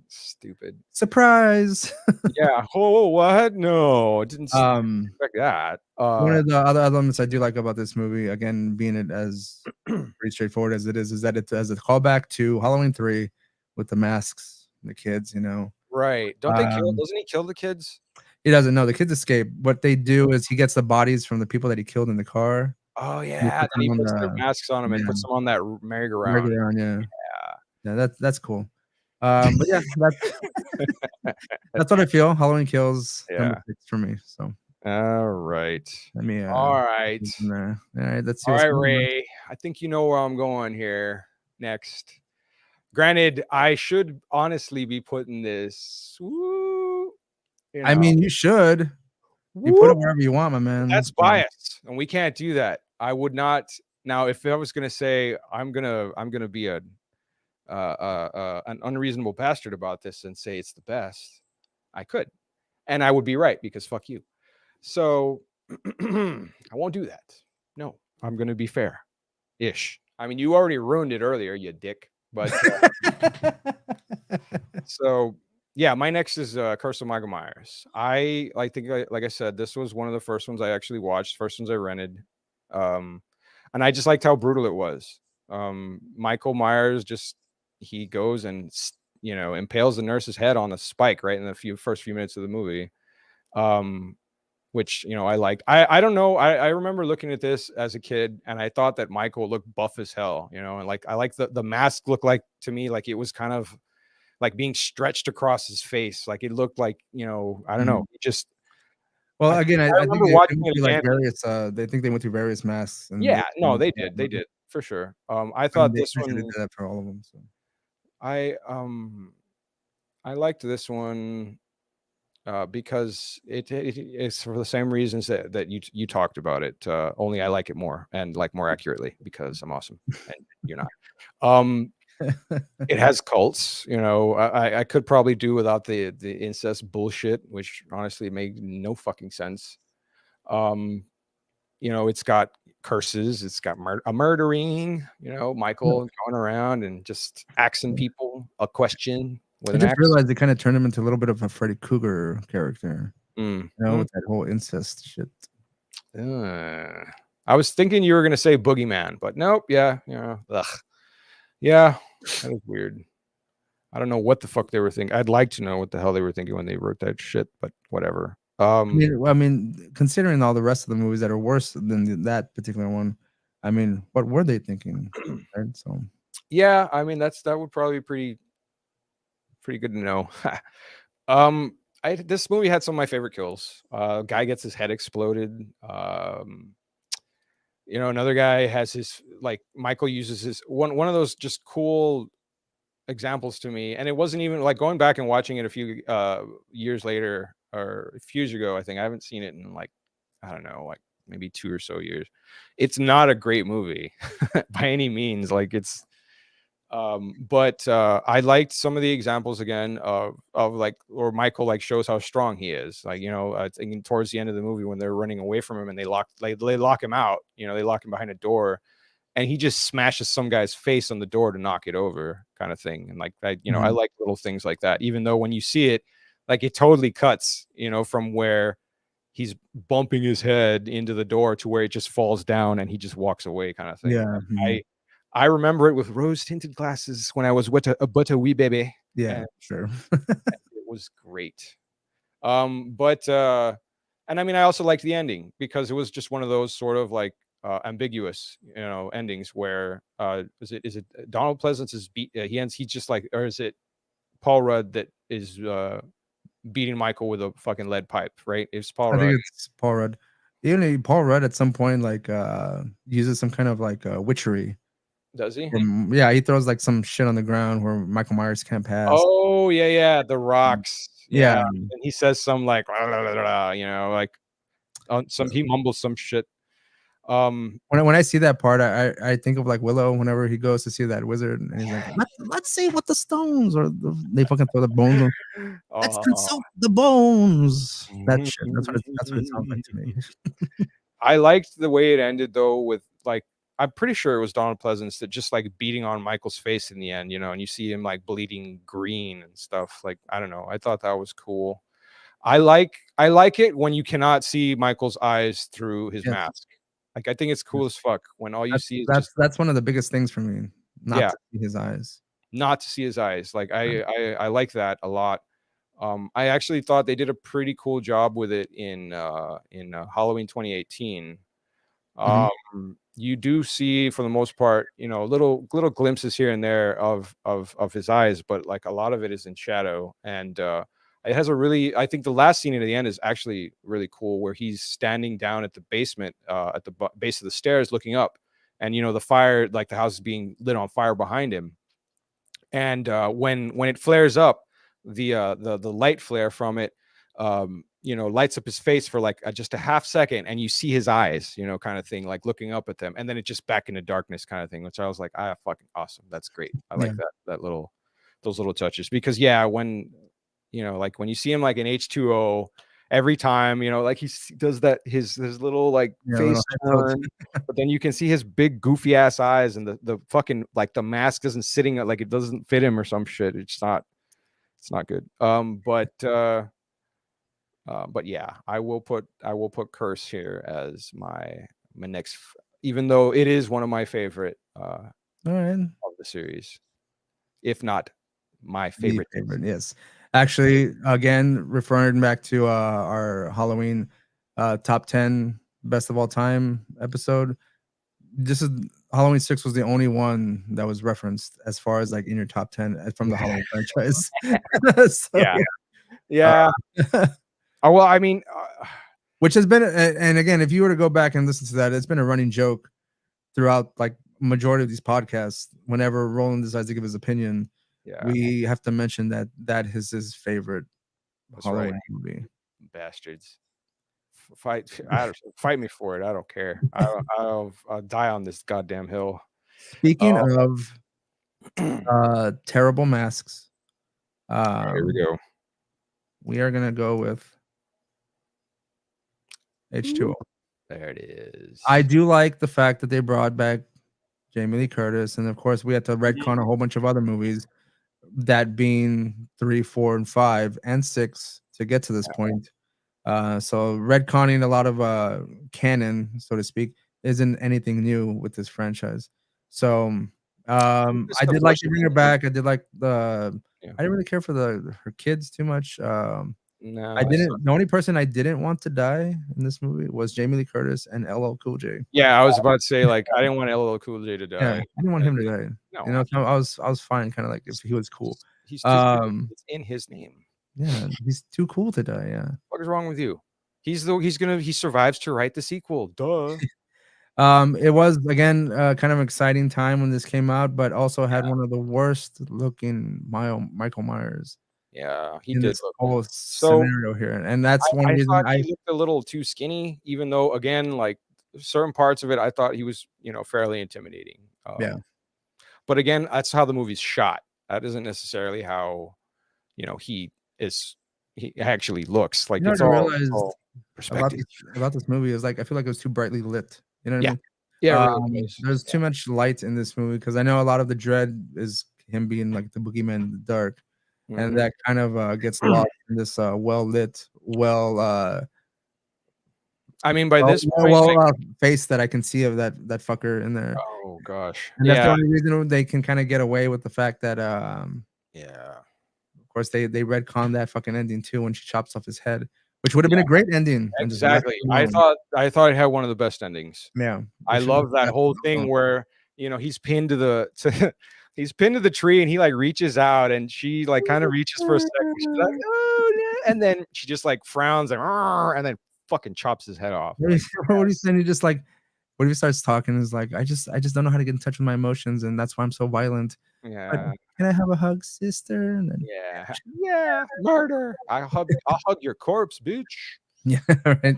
stupid. Surprise. Yeah. Oh, what? No, I didn't Um, expect that. one of the other elements I do like about this movie, again, being it as pretty straightforward as it is that it has a callback to Halloween 3 with the masks, and the kids, you know. Right. Don't they kill? Um, Doesn't he kill the kids? he doesn't know the kids escape. What they do is he gets the bodies from the people that he killed in the car. Oh He yeah. Then puts them he on puts their the masks on them and puts them on that merry-go-round. merry-go-round, yeah. Yeah. Yeah, that's cool. But yeah, that's what I feel. Halloween Kills, Yeah. number 6 for me. So All right. let me All right. all right, let's see All what's right, going on. Ray. I think you know where I'm going here next. Granted, I should honestly be putting this. Woo, I mean, you should. You put it wherever you want, my man. that's biased, and we can't do that. I would not. Now, if I was gonna say I'm gonna be an unreasonable bastard about this and say it's the best, I could, and I would be right because fuck you. So I won't do that. No, I'm gonna be fair, ish. I mean, you already ruined it earlier, you dick. But so yeah, my next is Curse of Michael Myers. Like I said, this was one of the first ones I actually watched, first ones I rented. And I just liked how brutal it was. Michael Myers he goes and impales the nurse's head on a spike right in the first few minutes of the movie. Which I liked. I don't know. I remember looking at this as a kid and I thought that Michael looked buff as hell, and like I like the mask looked like to me like it was kind of like being stretched across his face. Like it looked like, I don't know. It just Well, again, I think remember they watching went it through like again. various they think they went through various masks and Yeah, no, they did for sure. I I mean, thought they this usually one do that for all of them. So I liked this one because it's for the same reasons that you talked about it. Only I like it more and like more accurately because I'm awesome and you're not. It has cults, I could probably do without the incest bullshit, which honestly made no fucking sense. It's got curses, it's got murdering, Michael going around and just asking people a question with I an just axe. realized they kind of turned him into a little bit of a Freddy Krueger character, with that whole incest shit. I was thinking you were gonna say Boogeyman, but nope. Yeah, ugh. Yeah, that was weird. I don't know what the fuck they were thinking. I'd like to know what the hell they were thinking when they wrote that shit, but whatever. I mean, considering all the rest of the movies that are worse than that particular one, I mean, what were they thinking? Right? So yeah, I mean that would probably be pretty good to know. This movie had some of my favorite kills. Guy gets his head exploded. Another guy has his Michael uses his one of those just cool examples to me, and it wasn't even like going back and watching it a few years later or a few years ago. I think I haven't seen it in I don't know, maybe 2 or so years. It's not a great movie by any means. But I liked some of the examples again of or Michael shows how strong he is. Thinking towards the end of the movie when they're running away from him and they lock him out. They lock him behind a door, and he just smashes some guy's face on the door to knock it over, kind of thing. And I like little things like that. Even though when you see it, it totally cuts, from where he's bumping his head into the door to where it just falls down and he just walks away, kind of thing. yeah, I remember it with rose-tinted glasses when I was but a wee baby. yeah, And sure. it was great. And I mean, I also liked the ending because it was just one of those sort of ambiguous, endings where is it Donald Pleasance is he's just or is it Paul Rudd that is beating Michael with a fucking lead pipe, right? It's Paul I Rudd. think it's Paul Rudd. Even Paul Rudd at some point uses some kind of witchery. Does he? Yeah, he throws some shit on the ground where Michael Myers can't pass. Oh yeah, the rocks. Yeah. And he says some he mumbles some shit. When I see that part, I think of like Willow whenever he goes to see that wizard, and he's like, let's see what the stones or they fucking throw the bones on. Let's uh, consult the bones. That shit. That's what it sounds like to me. I liked the way it ended though, with like, I'm pretty sure it was Donald Pleasance that just like beating on Michael's face in the end, and you see him like bleeding green and stuff. Like, I don't know. I thought that was cool. I like it when you cannot see Michael's eyes through his Yes, mask. Like, I think it's cool yes. as fuck when all you That's see is that's just, that's one of the biggest things for me, not yeah, to see his eyes. not to see his eyes. Like, Right. I like that a lot. I actually thought they did a pretty cool job with it in Halloween 2018. Mhm. You do see, for the most part, little glimpses here and there of his eyes, but like a lot of it is in shadow. And it has a really, I think the last scene at the end is actually really cool, where he's standing down at the basement, at the base of the stairs, looking up, and the fire, like the house is being lit on fire behind him. And when it flares up, the light flare from it, lights up his face for like just a half second, and you see his eyes, kind of thing, like looking up at them, and then it just back into darkness, kind of thing, which I was like, fucking awesome, that's great. I Yeah. like those little touches, because yeah, when like when you see him like in H2O, every time, like does that, his little like Yeah, little face head tilt. turn, but then you can see his big goofy ass eyes, and the fucking, like, the mask isn't sitting, like it doesn't fit him or some shit. It's not good. But yeah, I will put Curse here as my next, even though it is one of my favorite All right. of the series, if not my The favorite. favorite, yes. Actually, again, referring back to our Halloween top 10 best of all time episode. This is Halloween 6 was the only one that was referenced as far as like in your top 10 from the Halloween franchise. So Yeah, uh, yeah. Oh, well, I mean, which has been and again, if you were to go back and listen to that, it's been a running joke throughout like majority of these podcasts. Whenever Roland decides to give his opinion, yeah, we have to mention that is his favorite that's right, Halloween movie. bastards. Fight me for it. I don't care. I'll die on this goddamn hill. Speaking Oh, of terrible masks, here we um, go. we are gonna go with H2O. There it is. I do like the fact that they brought back Jamie Lee Curtis, and of course, we had to retcon a whole bunch of other movies, that being 3, 4, and 5, and 6 to get to this point. So retconning a lot of canon, so to speak, isn't anything new with this franchise. So This I is the did like first to bring her one. back. I did like the. Yeah. I didn't really care for her kids too much. No, I didn't. The only person I didn't want to die in this movie was Jamie Lee Curtis and LL Cool J. Yeah, I was about to say, like, I didn't want LL Cool J to Yeah, die. I didn't want him to die. No, You know, so absolutely. I was fine, kind of like if he was cool. He's too cool. Um, It's in his name. yeah, he's too cool to die. Yeah. What is wrong with you? He survives to write the sequel. Duh. It was again kind of exciting time when this came out, but also had one of the worst looking Michael Myers Yeah, he in did this look. whole So scenario here, and that's one I reason thought he looked a little too skinny, even though, again, like, certain parts of it, I thought he was, fairly intimidating. Yeah. But again, that's how the movie's shot. That isn't necessarily how, he is. He actually looks like, You know it's what I realized all perspective. about this movie is like I feel like it was too brightly lit. You know what I Yeah, mean? yeah, it really was. There's too much light in this movie because I know a lot of the dread is him being like the boogeyman in the dark, and Mhm. that kind of gets lost in this well lit, I mean, by this point, face that I can see of that fucker in there. oh gosh, And that's the yeah, only reason they can kind of get away with the fact that, yeah, of course, they retcon that fucking ending too when she chops off his head, which would have been a great ending and just left exactly. it I alone. thought I thought it had one of the best endings. Yeah, they I should have love that left whole it alone. thing where, he's pinned to he's pinned to the tree, and he like reaches out, and she like kind of reaches for a second. She's like, oh, no. And then she just like frowns and then fucking chops his head off. Like, What he's saying, he just like when he starts talking is like, I just don't know how to get in touch with my emotions, and that's why I'm so violent. But yeah, can I have a hug, sister? And then yeah, murder. I'll hug your corpse, bitch. yeah, right.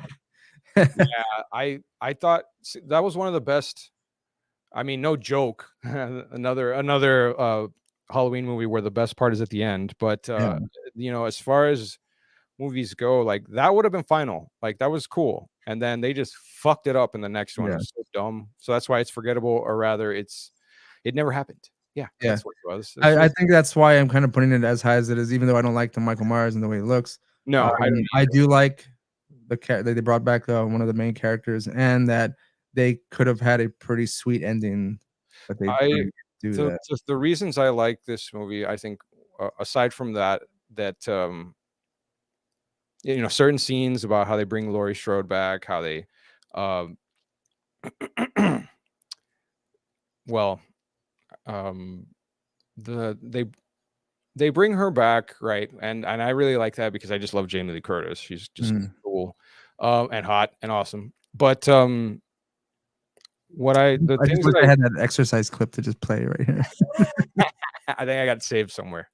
I thought that was one of the best. I mean, no joke. Another Halloween movie where the best part is at the end. But Yeah, as far as movies go, like that would have been final. Like that was cool. And then they just fucked it up in the next one. It yeah, was so dumb. So that's why it's forgettable, or rather it never happened. Yeah, yeah. that's what it was. I think that's why I'm kind of putting it as high as it is, even though I don't like the Michael Myers and the way he looks. No, I don't I either. do like that they brought back one of the main characters, and that they could have had a pretty sweet ending, but they I didn't do the that. the reasons I like this movie, I think, aside from that certain scenes about how they bring Laurie Strode back, how they, um, well, um, they bring her back, right? And I really like that because I just love Jamie Lee Curtis. She's just Mm. cool, and hot and awesome. But the I just things wish that I had that exercise clip to just play right here. I think I got saved somewhere.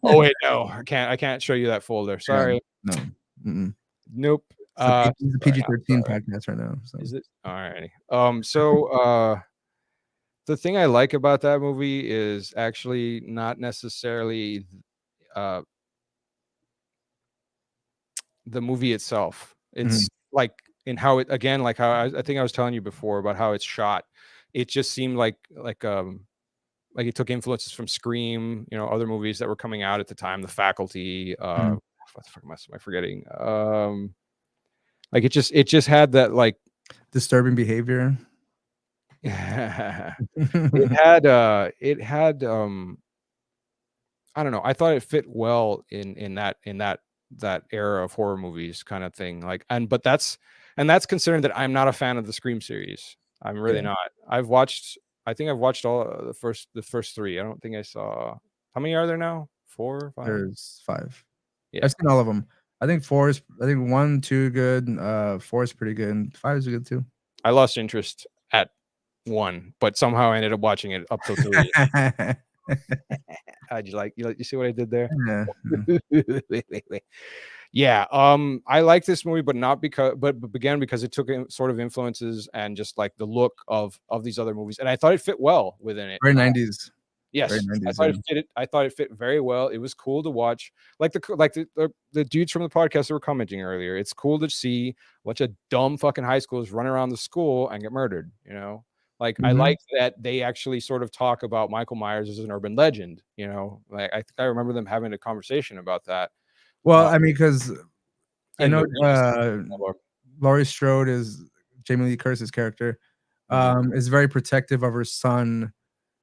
Oh wait, no, I can't show you that folder. Yeah, Sorry. no. Mm-mm. Nope. It's a Sorry, PG-13 podcast right now. So. is it? All righty. So the thing I like about that movie is actually not necessarily uh the movie itself. It's Mhm. like in how it, again, like how I think I was telling you before about how it's shot. It just seemed like it took influences from Scream, other movies that were coming out at the time, The Faculty, Mhm. what the fuck am I forgetting? Like it just had that, like, Disturbing behavior. it had I don't know. I thought it fit well in that era of horror movies kind of thing. Like, and that's considering that I'm not a fan of the Scream series. I'm really Yeah, not. I think I've watched all the first three. I don't think I saw, how many are there now? 4, 5? there's 5. Yeah. I've seen all of them. I think 1, 2 good, 4 is pretty good, and 5 is good too. I lost interest at 1, but somehow I ended up watching it up till 3. I just you see what I did there? Yeah. Yeah, I like this movie, but not because, but again, because it took in sort of influences and just like the look of these other movies, and I thought it fit well within it. Very 90s. Very Yes, I 90s, thought yeah. it fit. I thought it fit very well. It was cool to watch, like the dudes from the podcast that were commenting earlier. It's cool to see a bunch of dumb fucking high schoolers run around the school and get murdered. Like I Mhm. like that they actually sort of talk about Michael Myers as an urban legend. Like I think I remember them having a conversation about that. Well, I mean, because I In know, the Laurie Strode is Jamie Lee Curtis's character, Mhm. is very protective of her son,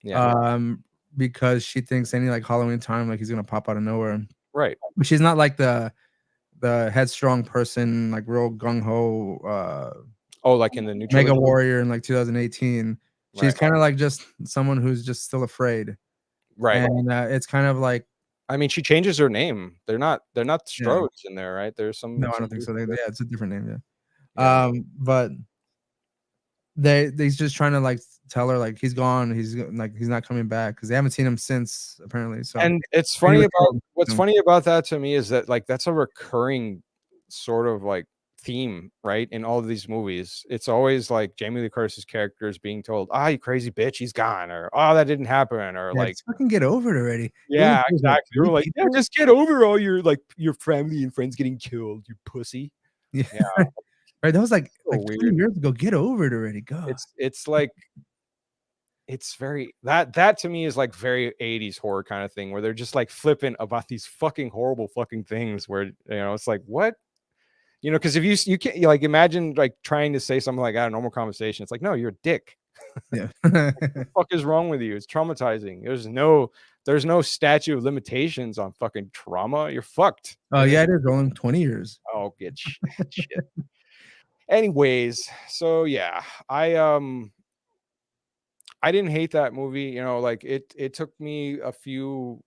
Yeah, um, because she thinks any, like, Halloween time, like, he's gonna pop out of nowhere. right. But she's not like the headstrong person, like, real gung ho, Oh, like in the new mega trilogy? warrior in, like, 2018. She's Right, kinda like just someone who's just still afraid, right. and, it's kind of like I mean, she changes her name. They're not yeah. Strodes in there, right? There's No, some I don't think dudes so. with it. Yeah, it's a different name, yeah. Yeah. But they's just trying to, like, tell her, like, he's gone, like, he's not coming back because they haven't seen him since, apparently, so And it's Jamie funny Lee about Curtis, what's you know. funny about that to me is that, like, that's a recurring sort of, like, theme, right? In all of these movies. It's always like Jamie Lee Curtis's character is being told, "Ah, you crazy bitch, he's gone," or, "Oh, that didn't happen," or Yeah, like, just fucking get over it already. You only yeah, killed, what, exactly. 3 Or like, "Yeah, people? just get over all your family and friends getting killed, you pussy." Yeah. Yeah, Right, that was, so like 20 weird. years ago. Get over it already, god. It's like, it's very, that to me is like very 80s horror kind of thing, where they're just like flippant about these fucking horrible fucking things where, it's like, what? Because if you can't, like, imagine like trying to say something like that, a normal conversation. It's like, no, you're a dick. Yeah. What the fuck is wrong with you? It's traumatizing. There's no statute of limitations on fucking trauma. You're fucked. Oh, yeah, it is only 20 years. Oh, get shit. Anyways, so yeah, I didn't hate that movie. Like it took me a few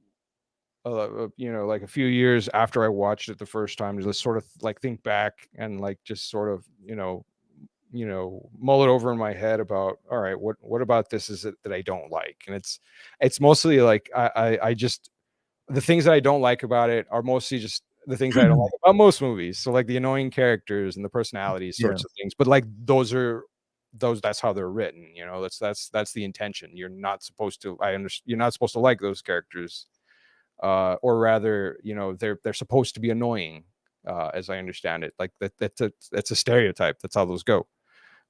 like a few years after I watched it the first time to just sort of like think back and like just sort of, mull it over in my head about, all right, what about this is it that I don't like? And it's mostly like I just, the things that I don't like about it are mostly just the things I don't like about most movies. So like the annoying characters and the personalities sorts of things. But like that's how they're written, you know. That's the intention. You're not supposed to you're not supposed to like those characters. Or rather, you know, they're supposed to be annoying, as I understand it. Like that's a stereotype. That's how those go.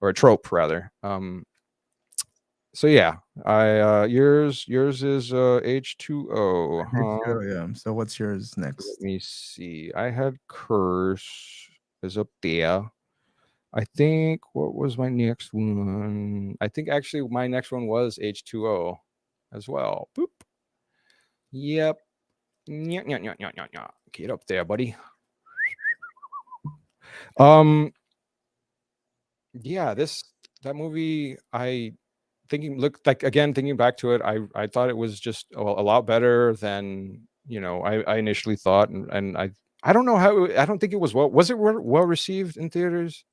Or a trope rather. So yeah, yours is H2O, huh? Yeah. So what's yours Let next? me see. I had Curse is up there. I think what was my next one? I think actually my next one was H2O as well. Boop. Yep. Nya, nya, nya, nya, nya, nya. Get up there, buddy. Yeah, that movie, thinking back to it, I thought it was just a lot better than, you know, I initially thought, and I don't know how I don't think it was was it well received in theaters?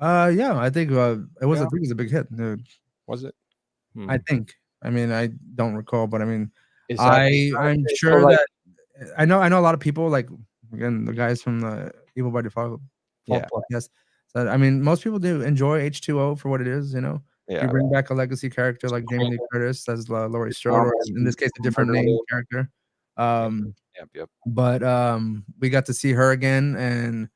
Yeah, I think it was. Yeah, I think it was a big hit. was it? I Hmm. think. I mean, I don't recall, but I mean, Is that I'm okay? So sure like, that I know a lot of people like again the guys from the Evil by Default yeah, podcast. So I mean, most people do enjoy H2O for what it is. You know, you yeah. bring back a legacy character like Jamie Lee Curtis as Laurie Strode, or in this case, a different name character. Yep, Um, yep, yep. but we got to see her again and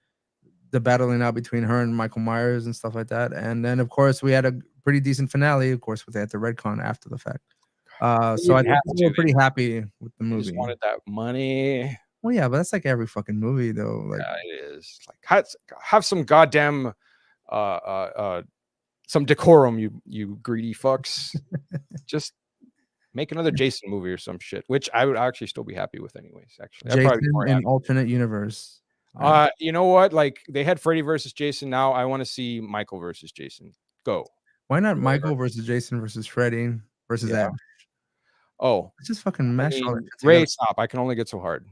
the battling out between her and Michael Myers and stuff like that. And then of course we had a pretty decent finale. Of course, with they had the retcon after the fact. So I You'd think have we to. were pretty happy with the They just movie. wanted that money. Well, yeah, but that's like every fucking movie though. Like, Yeah, it is. Like, have some goddamn some decorum, you greedy fucks. Just make another Jason movie or some shit, which I would actually still be happy with anyways. Actually, I'd probably be Jason more in happy. alternate universe. Right? You know what? Like they had Freddy versus Jason. Now I want to see Michael versus Jason. Go. Why not Michael versus Jason versus Freddy versus Yeah. Ed? Oh, Let's just fucking I mash all that mean, shit Ray, together. stop. I can only get so hard.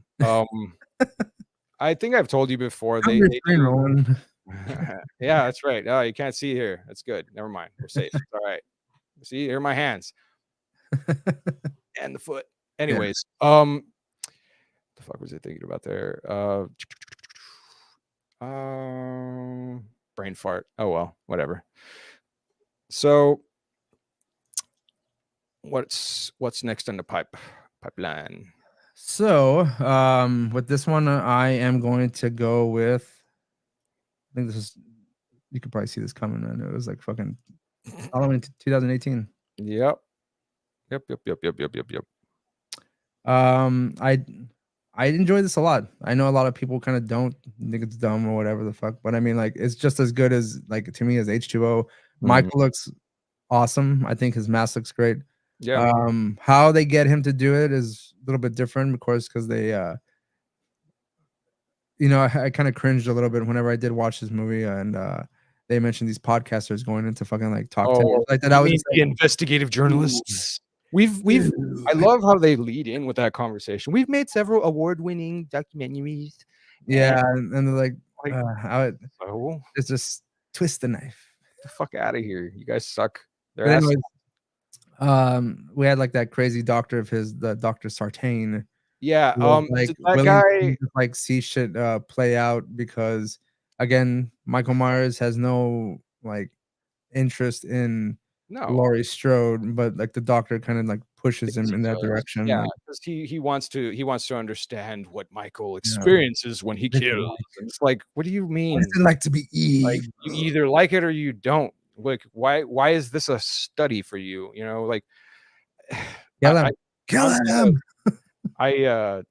I think I've told you before. I'm They your they screen do. rolling. Yeah, that's right. Oh, you can't see here. That's good. Never mind. We're safe. It's all right. See, here are my hands and the foot. Yeah. Anyways, the fuck was I thinking about there? Brain fart. Oh well, whatever. So what's next on the pipeline? So, with this one, I am going to go with. I think this is. You could probably see this coming. Man. It was like fucking Halloween 2018. Yep. Yep. Yep. Yep. Yep. Yep. Yep. Yep. Um, I I enjoy this a lot. I know a lot of people kind of don't think it's dumb or whatever the fuck, but I mean, like, it's just as good as like to me as H2O. Mhm. Michael looks awesome. I think his mask looks great. Yeah. How they get him to do it is a little bit different, of course, because they you know, I kind of cringed a little bit whenever I did watch this movie and they mentioned these podcasters going into fucking like top 10 Oh, like that. I you was mean just the like, investigative journalists? We've "Ew." I love how they lead in with that conversation. We've made several award-winning documentaries, and Yeah, and they're like, like, so it's just twist the knife. get the fuck out of here. You guys suck. Their But ass. anyways, we had like that crazy doctor of his, the Dr. Sartain, Yeah. who was like Did that willing to guy? just, like see shit play out because again, Michael Myers has no like interest in No. Laurie Strode, but like the doctor kind of like pushes Thinks him in he that does. direction. Yeah, Like, because he wants to understand what Michael yeah, experiences when he what's it kills. like? And it's like, what do you What is mean? it like to be Like, Eve? you either like it or you don't. Like, why is this a study for you? You know, like Kill him! Kill honestly, him! I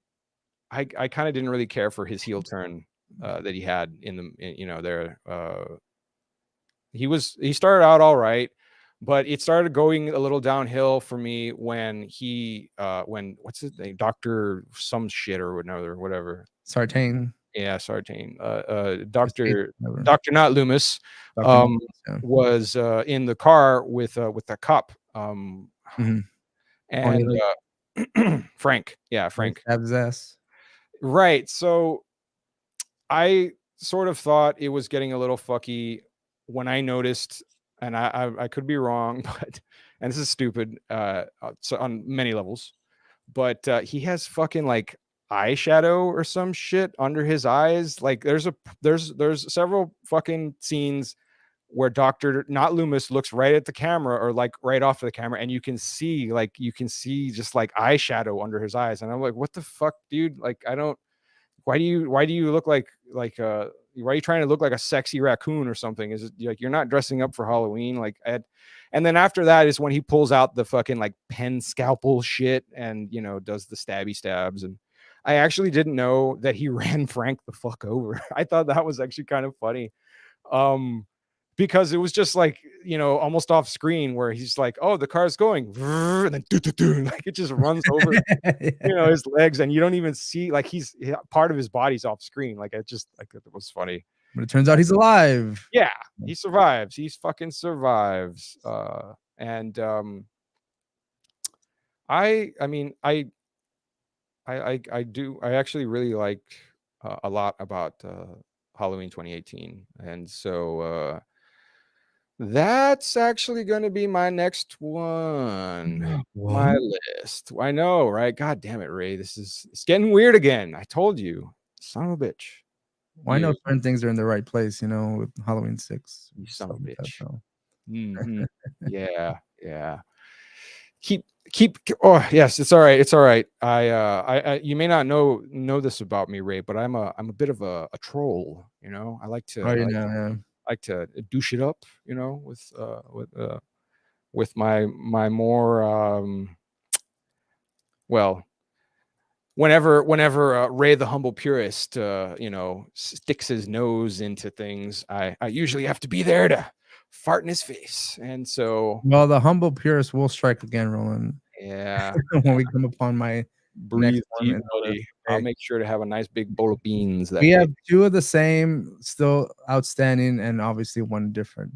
kind of didn't really care for his heel turn that he had you know, there. He started out all right, but it started going a little downhill for me when when what's his name, Doctor some shit or whatever. Sartain. Yeah, Sartain. Christine, whatever. Doctor not Loomis, Dr. Nichols, yeah. was in the car with the cop, Mhm. Oh, he and like Frank. Yeah, he Frank. stabbed his ass. Right. So I sort of thought it was getting a little fucky when I noticed, and I could be wrong, but this is stupid, so on many levels, but he has fucking like eyeshadow or some shit under his eyes. Like there's several fucking scenes where Dr. Not Loomis looks right at the camera or like right off of the camera, and you can see just like eyeshadow under his eyes. And I'm like, what the fuck, dude? Like, I don't, why do you look like why are you trying to look like a sexy raccoon or something? Is it like you're not dressing up for Halloween? Like, and then after that is when he pulls out the fucking like pen scalpel shit and, you know, does the stabby stabs. And I actually didn't know that he ran Frank the fuck over. I thought that was actually kind of funny. Because it was just like, you know, almost off screen where he's like, oh, the car's going, and then like it just runs over, you know, his legs, and you don't even see, like, part of his body's off screen. Like, it was funny. But it turns out he's alive. Yeah, he survives. He's fucking survives. And I mean, I actually really liked a lot about Halloween 2018, and so that's actually going to be my next one. My What? list. I know, right? God damn it, Ray. It's getting weird again. I told you, son of a bitch. Well, I know certain things are in the right place, you know, with Halloween 6. You son of a Like that, bitch. so. Yeah, yeah. Keep. Oh yes, it's all right. It's all right. I you may not know this about me, Ray, but I'm a bit of a troll. You know, I like to. Oh, you know, yeah. Like to douche it up, you know, with my more well, whenever Ray the humble purist you know, sticks his nose into things, I usually have to be there to fart in his face. And so, Well, the humble purist will strike again, Roland. yeah, When we come upon my next breathe one. deep, buddy. I'll make sure to have a nice big bowl of beans that We day. have 2 of the same still outstanding and obviously 1 different.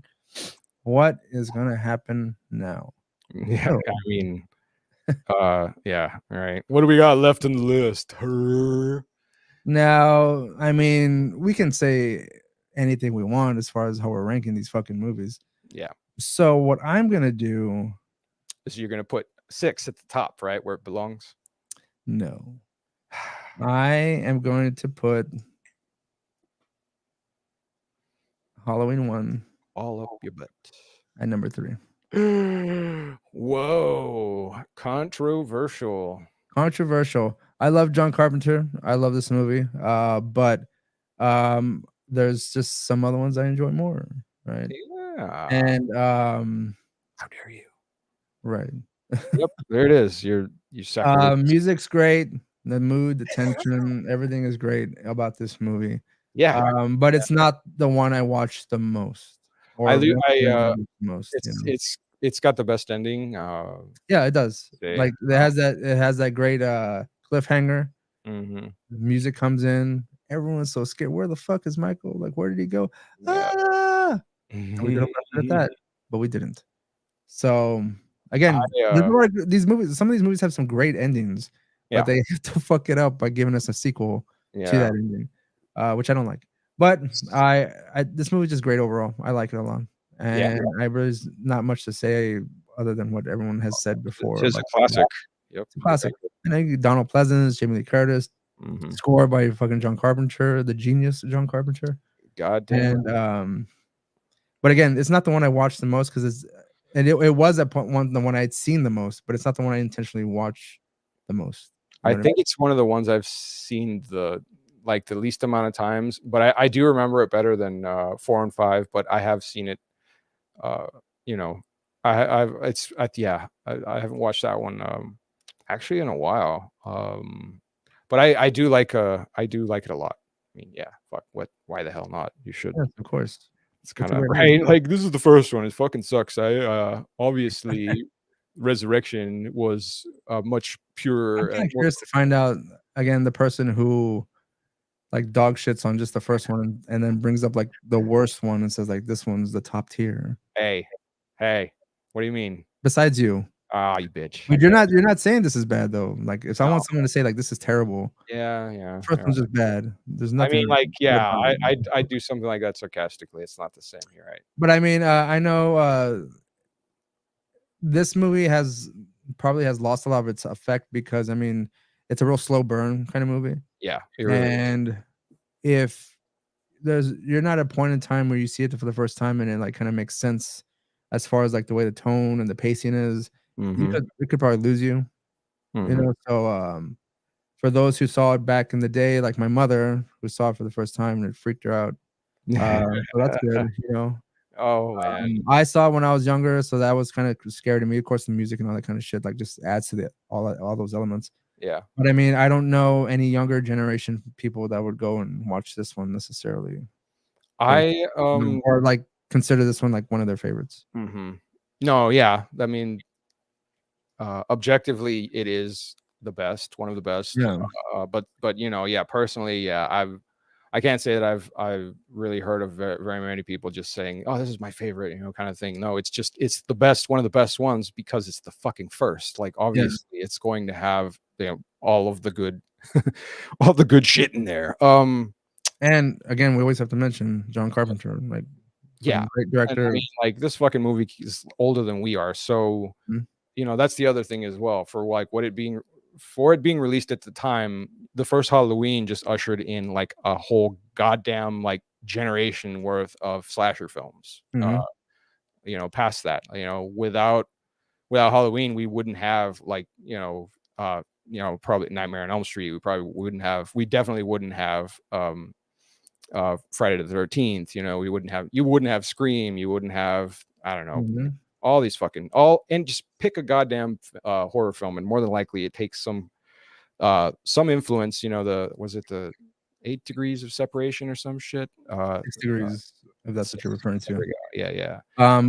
What is gonna happen now? Yeah, Oh. I mean, yeah, all right. What do we got left in the list? Now, I mean, we can say anything we want as far as how we're ranking these fucking movies. Yeah. So what I'm gonna do, So you're gonna put 6 at the top, right, where it belongs? no. I am going to put Halloween 1 all up your butt. at number 3. Whoa, controversial. Controversial. I love John Carpenter. I love this movie. But there's just some other ones I enjoy more, right? Yeah. And how dare you? Right. Yep, there it is. You sacrilege. Music's great. The mood, the tension, everything is great about this movie. Yeah. But it's not the one I watch the most. Or most. It's got the best ending. Yeah, it does. Like it has that great cliffhanger. Mm-hmm. The music comes in. Everyone's so scared. Where the fuck is Michael? Like, where did he go? Yeah. Ah! And we could have left it at that, but we didn't. So again, these movies, some of these movies have some great endings, but they have to fuck it up by giving us a sequel to that ending, which I don't like. But this movie is just great overall. I like it a lot, and I really not much to say other than what everyone has said before. It's a classic. Yep, it's a classic. And I think Donald Pleasance, Jamie Lee Curtis, score by fucking John Carpenter, the genius John Carpenter. Goddamn. And but again, it's not the one I watched the most because it was at point one the one I'd seen the most, but it's not the one I intentionally watch the most. I think it's one of the ones I've seen the least amount of times, but I do remember it better than 4 and 5. But I have seen it. You know, I haven't watched that one actually in a while. But I do like it a lot. I mean, yeah, fuck, why the hell not? You should. Yes, of course. It's kind of right. Like, this is the first one. It fucking sucks. Obviously Resurrection was much purer. I'm curious to find out again the person who like dog shits on just the first one and then brings up like the worst one and says like this one's the top tier. Hey, what do you mean? Besides you. You bitch. But you're not saying this is bad though. Like if I want someone to say like this is terrible. Yeah. First one's just bad. There's nothing. I mean, like, yeah, I do something like that sarcastically. It's not the same. You're right. But I mean, I know this movie probably has lost a lot of its effect because I mean, it's a real slow burn kind of movie. Yeah, it really is. And if you're not at a point in time where you see it for the first time and it like kind of makes sense as far as like the way the tone and the pacing is, Mm-hmm. it could probably lose you, you Mm-hmm. know. So for those who saw it back in the day, like my mother who saw it for the first time and it freaked her out. So that's good, you know. Oh man. I saw it when I was younger, so that was kind of scary to me. Of course, the music and all that kind of shit like just adds to all those elements. Yeah. But I mean, I don't know any younger generation people that would go and watch this one necessarily, I or like consider this one like one of their favorites. mm-hmm. No, yeah. I mean, objectively, it is the best, one of the best. Yeah. But you know, yeah, personally, yeah, I can't say that I've really heard of very, very many people just saying, "Oh, this is my favorite," you know, kind of thing. No, it's the best, one of the best ones because it's the fucking first. Like, obviously, it's going to have, you know, all of the good, all the good shit in there. And again, we always have to mention John Carpenter, like Yeah, great and director. I mean, like, this fucking movie is older than we are, so Mhm. you know, that's the other thing as well. For like what it being released at the time, the first Halloween just ushered in like a whole goddamn like generation worth of slasher films. Mhm. You know, past that, you know, without Halloween, we wouldn't have like, probably Nightmare on Elm Street. We definitely wouldn't have Friday the 13th. You know, you wouldn't have Scream. You wouldn't have, I don't know, Mhm. all these fucking and just pick a goddamn horror film, and more than likely it takes some influence. You know, was it the 8 Degrees of Separation or some shit? 6 degrees, if that's what you're referring There to. we go. Yeah, yeah.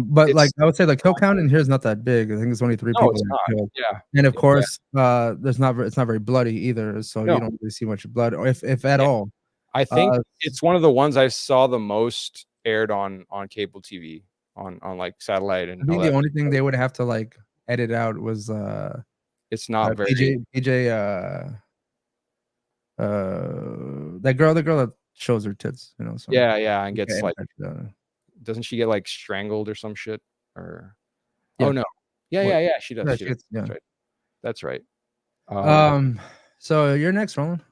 But like It's I would say, the kill count in here is not that big. I think it's only 3 no, people it's that not. are killed. Yeah, And of yeah, course, it's not very bloody either, so no, you don't really see much blood, or if at yeah. all. I think it's one of the ones I saw the most aired on cable TV, on like satellite I and all think the that. only thing they would have to like edit out was It's not very. PJ the girl that shows her tits, you know, so Yeah, yeah, and you can gets edit like, that, doesn't she get like strangled or some shit? Or oh yeah. no, yeah, What? yeah, yeah, she does. Yeah, She she does. gets, yeah. That's right. That's right. So you're next, Roland.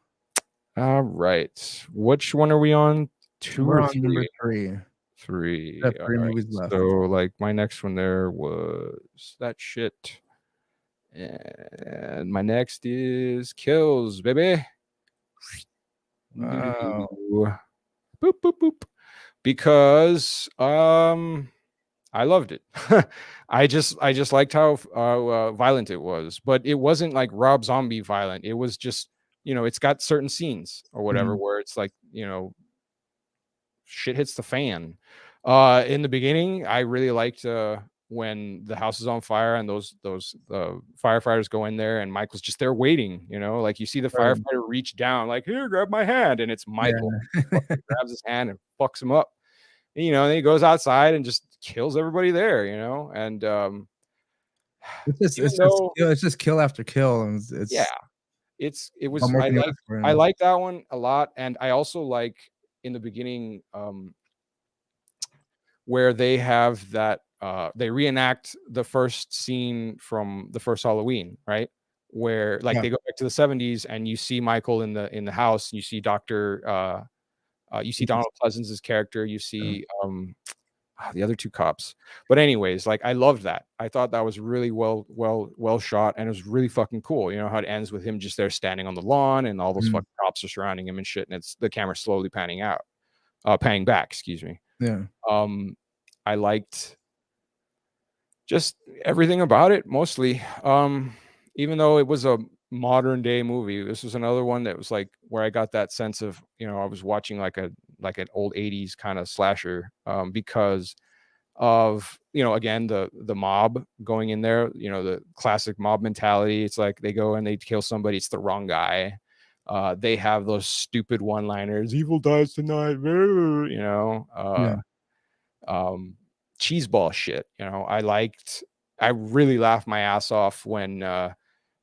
All right. Which one are we on? 2 We're or on number 3? 3. 3. We have All 3 right. movies left. So like my next one there was that shit. And my next is Kills, baby. Wow. Boop, boop, boop. Because I loved it. I just liked how violent it was, but it wasn't like Rob Zombie violent. It was just, you know, it's got certain scenes or whatever Mhm. where it's like, you know, shit hits the fan. In the beginning, I really liked when the house is on fire and those firefighters go in there and Michael's just there waiting. You know, like you see the Right. firefighter reach down, like, here, grab my hand, and it's Michael. Yeah. Fucking grabs his hand and fucks him up. And, you know, and then he goes outside and just kills everybody there. You know, and even though, It's just kill after kill, and yeah, it's it what was more can you ask for, you I know? like that one a lot, and I also like in the beginning where they have that they reenact the first scene from the first Halloween, right? Where like Yeah. they go back to the 70s and you see Michael in the house, and you see you see Donald Pleasance's character, you Yeah. see the other two cops. But anyways, like I loved that. I thought that was really well shot, and it was really fucking cool. You know how it ends with him just there standing on the lawn and all those Mhm. fucking cops are surrounding him and shit, and it's the camera slowly panning back, excuse me. Yeah. I liked just everything about it mostly. Even though it was a modern day movie, this was another one that was like where I got that sense of, you know, I was watching like an old 80s kind of slasher, because of, you know, again, the mob going in there, you know, the classic mob mentality. It's like they go and they kill somebody, it's the wrong guy. They have those stupid one-liners, evil dies tonight, you know. Yeah. Um Cheeseball shit, you know. I really laughed my ass off when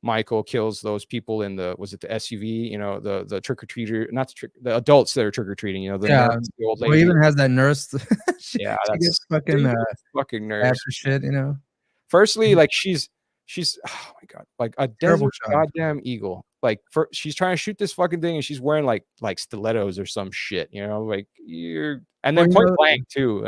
Michael kills those people in the SUV, you know, the trick-or-treater, not the adults that are trick-or-treating, you know, the Yeah. nurse, the old Well, he lady. even has that nurse. Yeah, She gets that's fucking, stupid fucking stabbed nurse. for shit, you know? Firstly, like she's oh my god, like a Terrible desert job. goddamn eagle. like she's trying to shoot this fucking thing and she's wearing like stilettos or some shit, you know, like and then point blank too,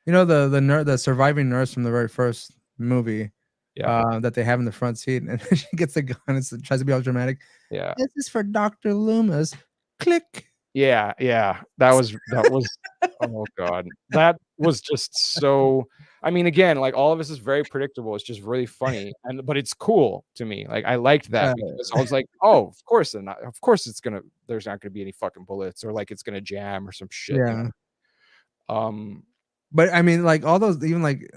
you know the surviving nurse from the very first movie, yeah, that they have in the front seat, and she gets the gun and tries to be all dramatic. yeah, This is for Dr. Loomis. Click. yeah, that was oh god, that was just so. I mean, again, like all of this is very predictable. It's just really funny, but it's cool to me. Like I liked that because I was like, oh, of course, of course, there's not gonna be any fucking bullets or like it's gonna jam or some shit. Yeah. Um, But I mean, like all those, even like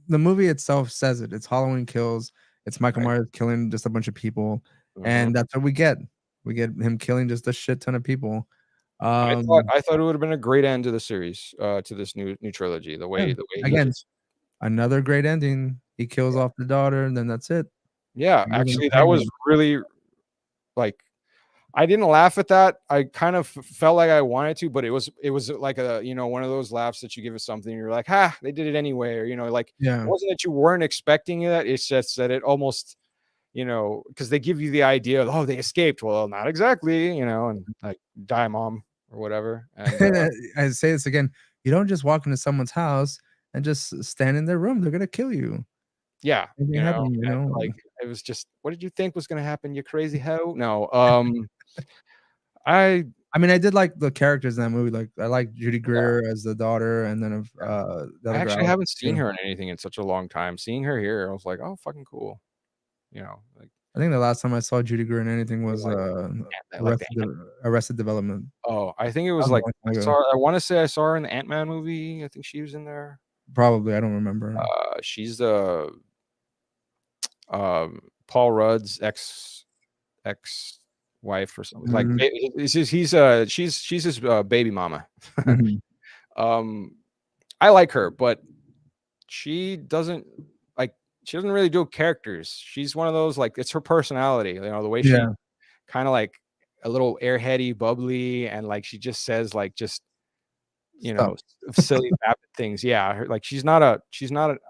the movie itself says it. It's Halloween Kills. It's Michael right. Myers killing just a bunch of people, Mhm. and that's what we get. We get him killing just a shit ton of people. I thought it would have been a great end to the series, to this new trilogy. The way he Again, just another great ending. He kills off the daughter, and then that's it. yeah, actually, that was really like I didn't laugh at that. I kind of felt like I wanted to, but it was like a one of those laughs that you give at something. You're like, ha, they did it anyway, or like it wasn't that you weren't expecting it. It's just that it almost because they give you the idea of, oh, they escaped. Well, not exactly, and like die, mom, or whatever. And I say this again: you don't just walk into someone's house and just stand in their room. They're gonna kill you. yeah, happen, like it was just, what did you think was gonna happen, you crazy hoe? No, I mean, I did like the characters in that movie. Like, I like Judy Greer as the daughter, and then the I other actually girl. haven't seen her in anything in such a long time. Seeing her here, I was like, oh, fucking cool. Like I think the last time I saw Judy Greer in anything was Arrested Development. oh, I think it was like I want to say I saw her in the Ant-Man movie. I think she was in there. Probably, I don't remember. She's the Paul Rudd's ex wife or something. Like she's his baby mama. I like her, but she doesn't really do characters. She's one of those, like, it's her personality, the way she kind of like a little airheady, bubbly, and like she just says like just silly vapid things. Yeah, she's not a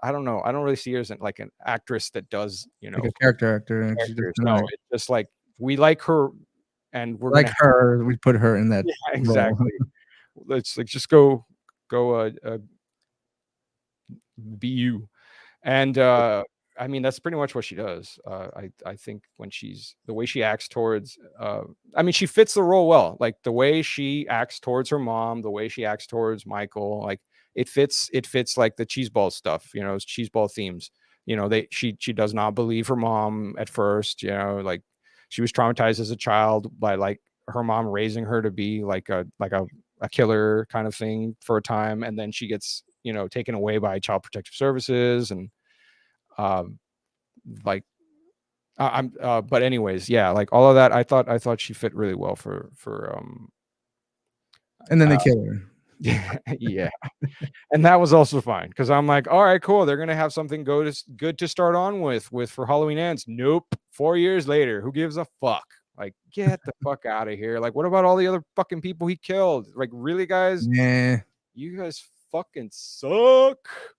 I don't know. I don't really see her as like an actress that does like a character actor. No, it's just like we like her, and we're like her. We put her in that. Yeah, exactly. Let's like just go be you. And I mean, that's pretty much what she does. I think when the way she acts towards I mean, she fits the role well. Like the way she acts towards her mom, the way she acts towards Michael, like it fits like the cheeseball stuff, cheeseball themes. She does not believe her mom at first, like she was traumatized as a child by like her mom raising her to be like a killer kind of thing for a time, and then she gets taken away by Child Protective Services, and but anyways, yeah, like all of that, I thought she fit really well for and then they kill her. Yeah. And that was also fine because I'm like, all right, cool, they're gonna have something good to start on with for Halloween Ends. Nope, 4 years later, who gives a fuck? Like, get the fuck out of here. Like, what about all the other fucking people he killed? Like, really, guys? Yeah, you guys fucking suck.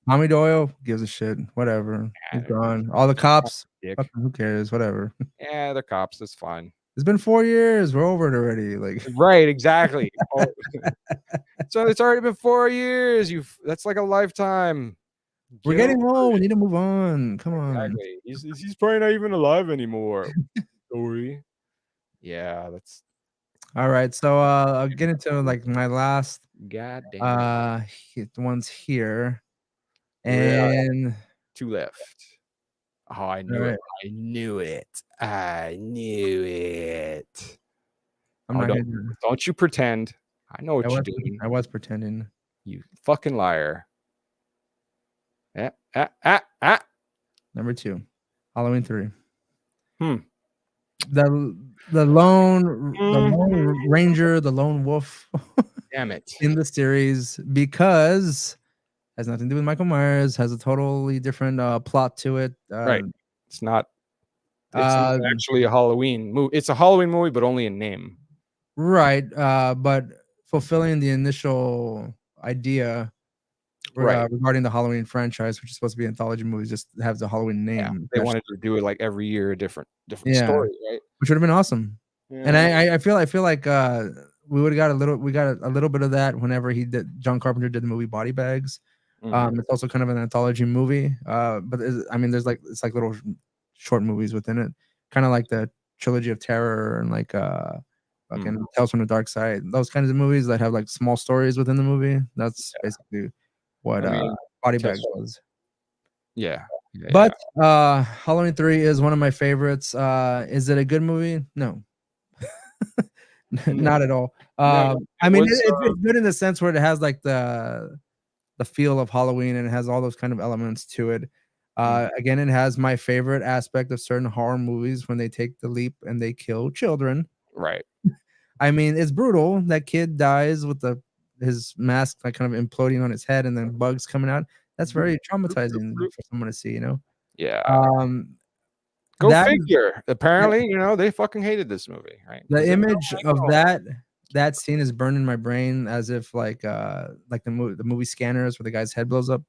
Tommy Doyle gives a shit. Whatever. He's gone. All the cops. Who cares? Whatever. Yeah, they're cops. That's fine. It's been 4 years. We're over it already. Like, right, exactly. So it's already been 4 years. That's like a lifetime. We're getting old. We need to move on. Come on. He's probably not even alive anymore. Sorry. Yeah, that's all right. So I'll get into like my last goddamn ones here. And 2 left. Oh, I knew it. I knew it. I knew it. Don't you pretend. I know what you're doing. I was pretending. You fucking liar. Number 2, Halloween 3. The lone ranger, the lone wolf. Damn it. In the series, because has nothing to do with Michael Myers, has a totally different plot to it. Right. It's not actually a Halloween movie. It's a Halloween movie, but only in name. Right. But fulfilling the initial idea Right. regarding the Halloween franchise, which is supposed to be anthology movies, just have the Halloween Yeah. name They attached. wanted to do it like every year, a different Yeah, story, right? which would have been awesome. And Yeah. I feel like we would have got a little bit of that whenever John Carpenter did the movie Body Bags. Mhm. It's also kind of an anthology movie. But I mean, it's like little short movies within it, kind of like the trilogy of terror and like fucking Tales from the Dark Side. Those kinds of movies that have like small stories within the movie. That's basically what I mean, Body Tales Bags was. yeah. Yeah, yeah. But Halloween 3 is one of my favorites. Is it a good movie? No. No, Not at all. no, I it mean, was, it's good in the sense where it has like the feel of Halloween and it has all those kind of elements to it. mm, Again, it has my favorite aspect of certain horror movies when they take the leap and they kill children. right. I mean, it's brutal. That kid dies with his mask like kind of imploding on his head and then bugs coming out. That's very traumatizing for someone to see, you know. Yeah. Um, Go that figure. Apparently, they fucking hated this movie, right? the 'Cause image of that scene is burned in my brain as if like the movie Scanners where the guy's head blows up.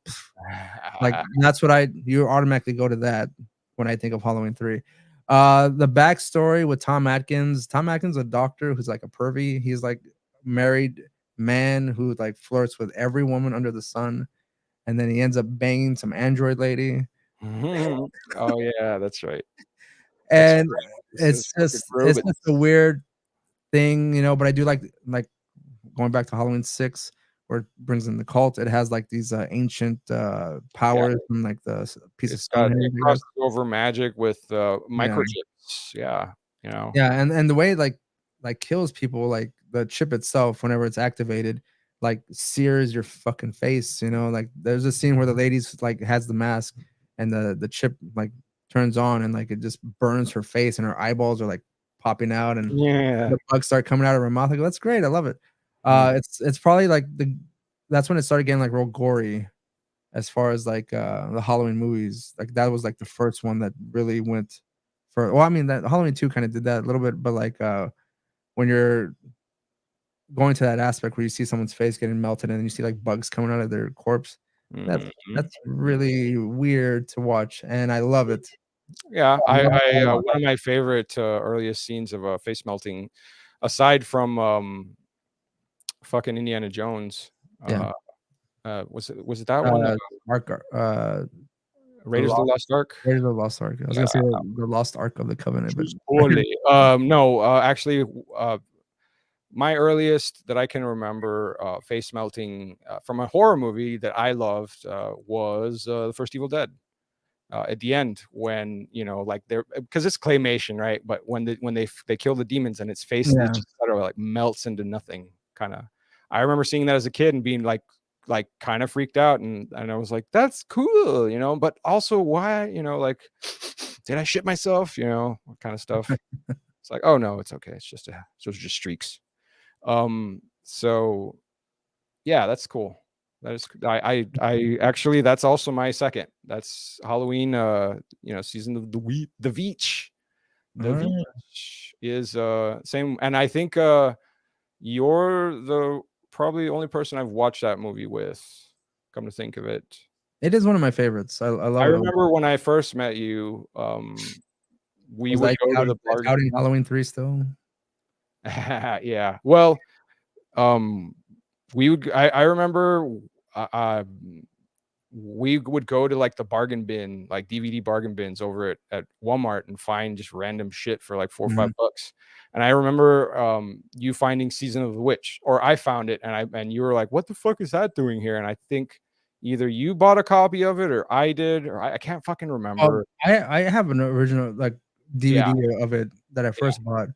Like that's what you automatically go to that when I think of Halloween 3. The backstory with Tom Atkins. Tom Atkins, a doctor who's like a pervy. He's like married man who like flirts with every woman under the sun, and then he ends up banging some android lady. Mhm. Oh, yeah, that's right. That's And right. It's fucking it's Rubens. just a weird thing, but I do like going back to Halloween 6 where it brings in the cult. It has like these ancient Yeah, powers from like the piece of it's got Stonehenge, it I guess. crosses over magic with, Yeah. microchips. Yeah, you know? Yeah, and the way it, like kills people, like the chip itself, whenever it's activated, like sears your fucking face. Like there's a scene where the lady's like has the mask, and the chip like turns on, and like it just burns her face, and her eyeballs are like popping out, and Yeah. the bugs start coming out of her mouth. I go, that's great, I love it. Mm, It's probably like that's when it started getting like real gory as far as like the Halloween movies. Like that was like the first one that really went for. Well, I mean that Halloween 2 kind of did that a little bit, but like when you're going to that aspect where you see someone's face getting melted and then you see like bugs coming out of their corpse, that's mhm. that's really weird to watch, and I love it. Yeah, I love it a lot. one of my favorite, earliest scenes of, face melting, aside from, fucking Indiana Jones, Yeah. uh, was it that one? Uh, Ark, the Raiders of the Lost Ark? Raiders of the Lost Ark. I was Yeah, gonna say the Lost Ark of the Covenant, but choose poorly. No, actually, my earliest that I can remember, face melting, from a horror movie that I loved, was, the first Evil Dead. At the end, when like they're because it's claymation, right? But when they kill the demons and its face, it yeah. just sort of like melts into nothing. Kind of. I remember seeing that as a kid and being like kind of freaked out, and I was like, that's cool, but also why, like, did I shit myself, what kind of stuff. It's like, oh no, it's okay, it's just streaks. So yeah, that's cool. That is I actually that's also my second. That's Halloween, season of the Veach. The Alright. Veach is, same, and I think, you're the probably only person I've watched that movie with, come to think of it. It is one of my favorites. I I love it a lot. remember when I first met you, we Was would I go to touting the bargain. touting Halloween 3 still? Yeah. Well, um, I remember, uh, um we would go to like the bargain bin, like DVD bargain bins over at Walmart and find just random shit for like 4 or Mhm. 5 bucks. And I remember, you finding Season of the Witch, or I found it, and you were like, "What the fuck is that doing here?" And I think either you bought a copy of it or I did, or I can't fucking remember. I have an original, like, Yeah, DVD of it that I yeah, first bought,